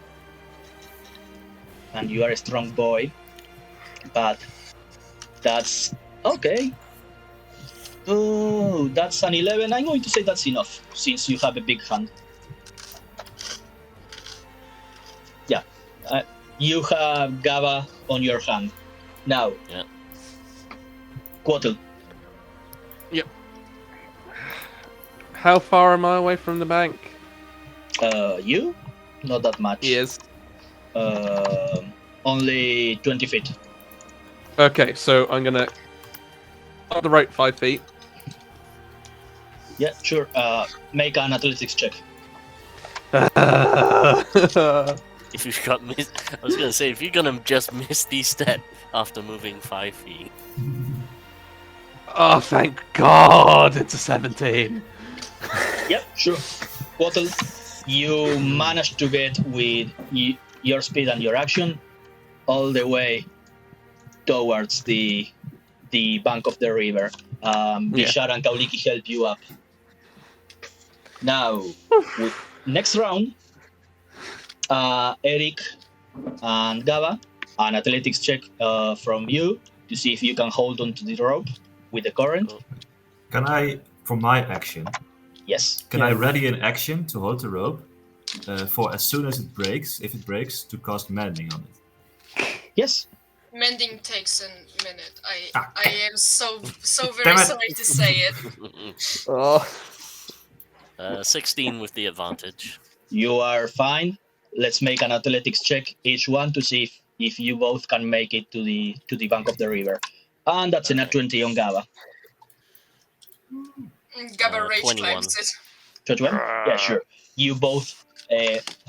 And you are a strong boy. But that's okay. Oh, that's an 11. I'm going to say that's enough since you have a big hand. Yeah. You have Gaba on your hand. Now. Yeah. Quattle. How far am I away from the bank? You? Not that much. Yes. Only 20 feet. Okay, so I'm gonna cut the rope 5 feet. Yeah, sure. Make an athletics check. If you got miss, I was gonna say if you're gonna just miss the step after moving 5 feet. Oh, thank God! It's a 17. Yep, sure. Quattle, you manage to get with your speed and your action all the way towards the bank of the river. Bishar and Kauliki help you up. Now, next round, Eric and Gaba, an athletics check from you to see if you can hold on to the rope with the current. Can I, for my action, Yes. can I ready an action to hold the rope for as soon as it breaks, if it breaks, to cast mending on it? Yes. Mending takes a minute. Ah. I am so very Damn it. sorry to say it. Oh. 16 with the advantage. You are fine. Let's make an athletics check each one to see if you both can make it to the bank of the river. And that's a nat 20 on Gaba. Gabba rage 21. climbs it. 21? Yeah, sure. You both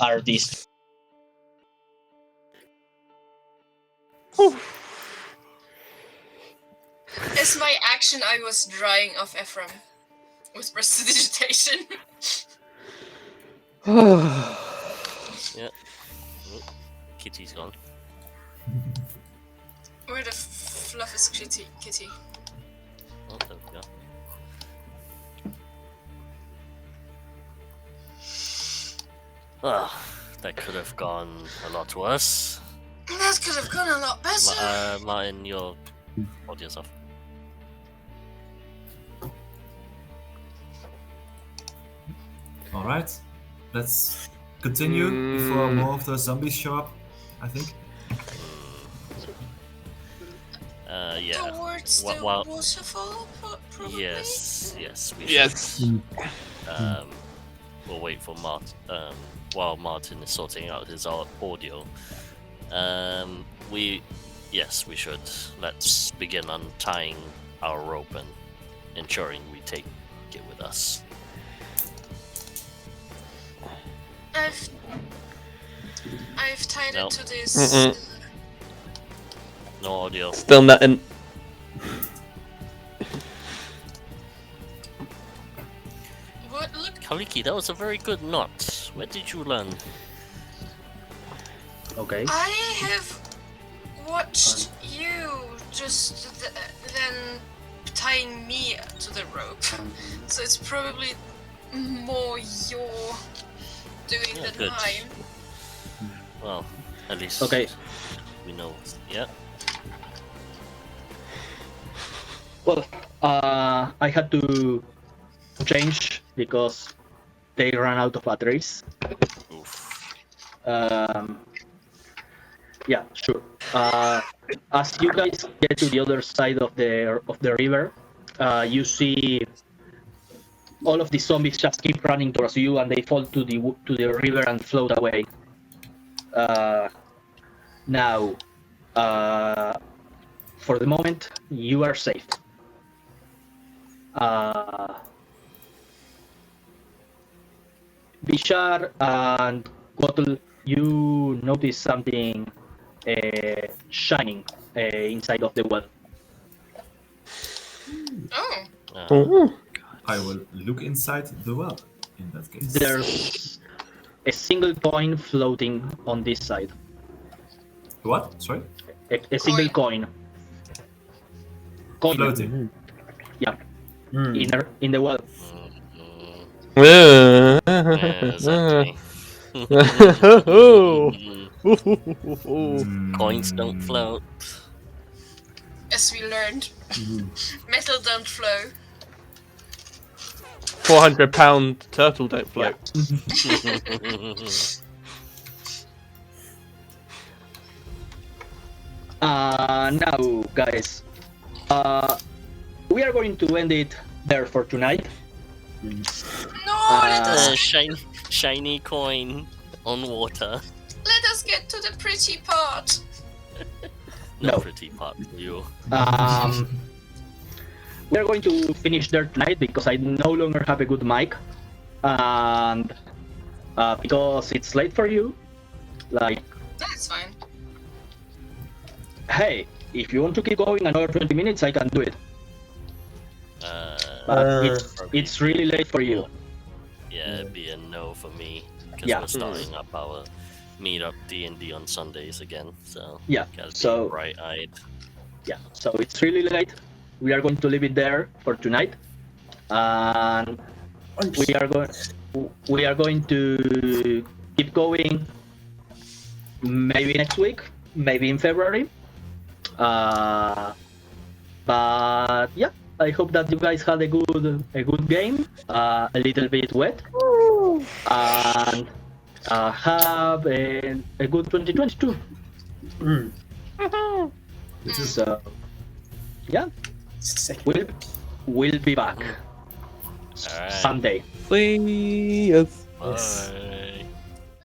are these. As my action, I was drying off Ephraim with prestidigitation. Kitty's gone. Where the fluff is Kitty? Oh, there we go. That could have gone a lot worse. That could have gone a lot better. Martin, you'll hold yourself. Alright, let's continue before more of those zombies show up, I think. Yeah. Towards the Well, waterfall, probably? yes, we should. Yes. We'll wait for Martin. While Martin is sorting out his audio. We should. Let's begin untying our rope and ensuring we take it with us. I've tied No. it to this. No audio. Still nothing. What? Look, Kaliki, that was a very good knot. Where did you learn? Okay. I have watched you just then tying me to the rope, so it's probably more your doing Yeah, than good. mine. Well, at least Okay. we know. Yeah. Well, I had to change because they ran out of batteries. Oof. Yeah, sure. As you guys get to the other side of the river, you see all of the zombies just keep running towards you, and they fall to the river and float away. Now, for the moment, you are safe. Bishar and Kotul, you notice something shining inside of the well. Oh, I will look inside the well, in that case. There's a single coin floating on this side. What? Sorry? A single coin. Floating. Yeah. In the well. Yeah, exactly. Coins don't float. as we learned, metal don't flow. 400-pound turtle don't float. Now, guys, we are going to end it there for tonight. No, let us Shiny coin on water. let us get to the pretty part. No. Pretty part for you. We're going to finish there tonight because I no longer have a good mic, and because it's late for you. Like, That's fine. hey, if you want to keep going another 20 minutes, I can do it. But it's really late for you. Yeah, it'd be a no for me. because Yeah. we're starting up our meetup D&D on Sundays again. So Yeah, gotta so- be bright-eyed. Yeah, so it's really late. We are going to leave it there for tonight, and we are going to keep going. Maybe next week, maybe in February. But yeah, I hope that you guys had a good game. A little bit wet, and have a good 2022. Mm. So yeah, Second. we'll be back Alright. someday. See us. Yes. Bye.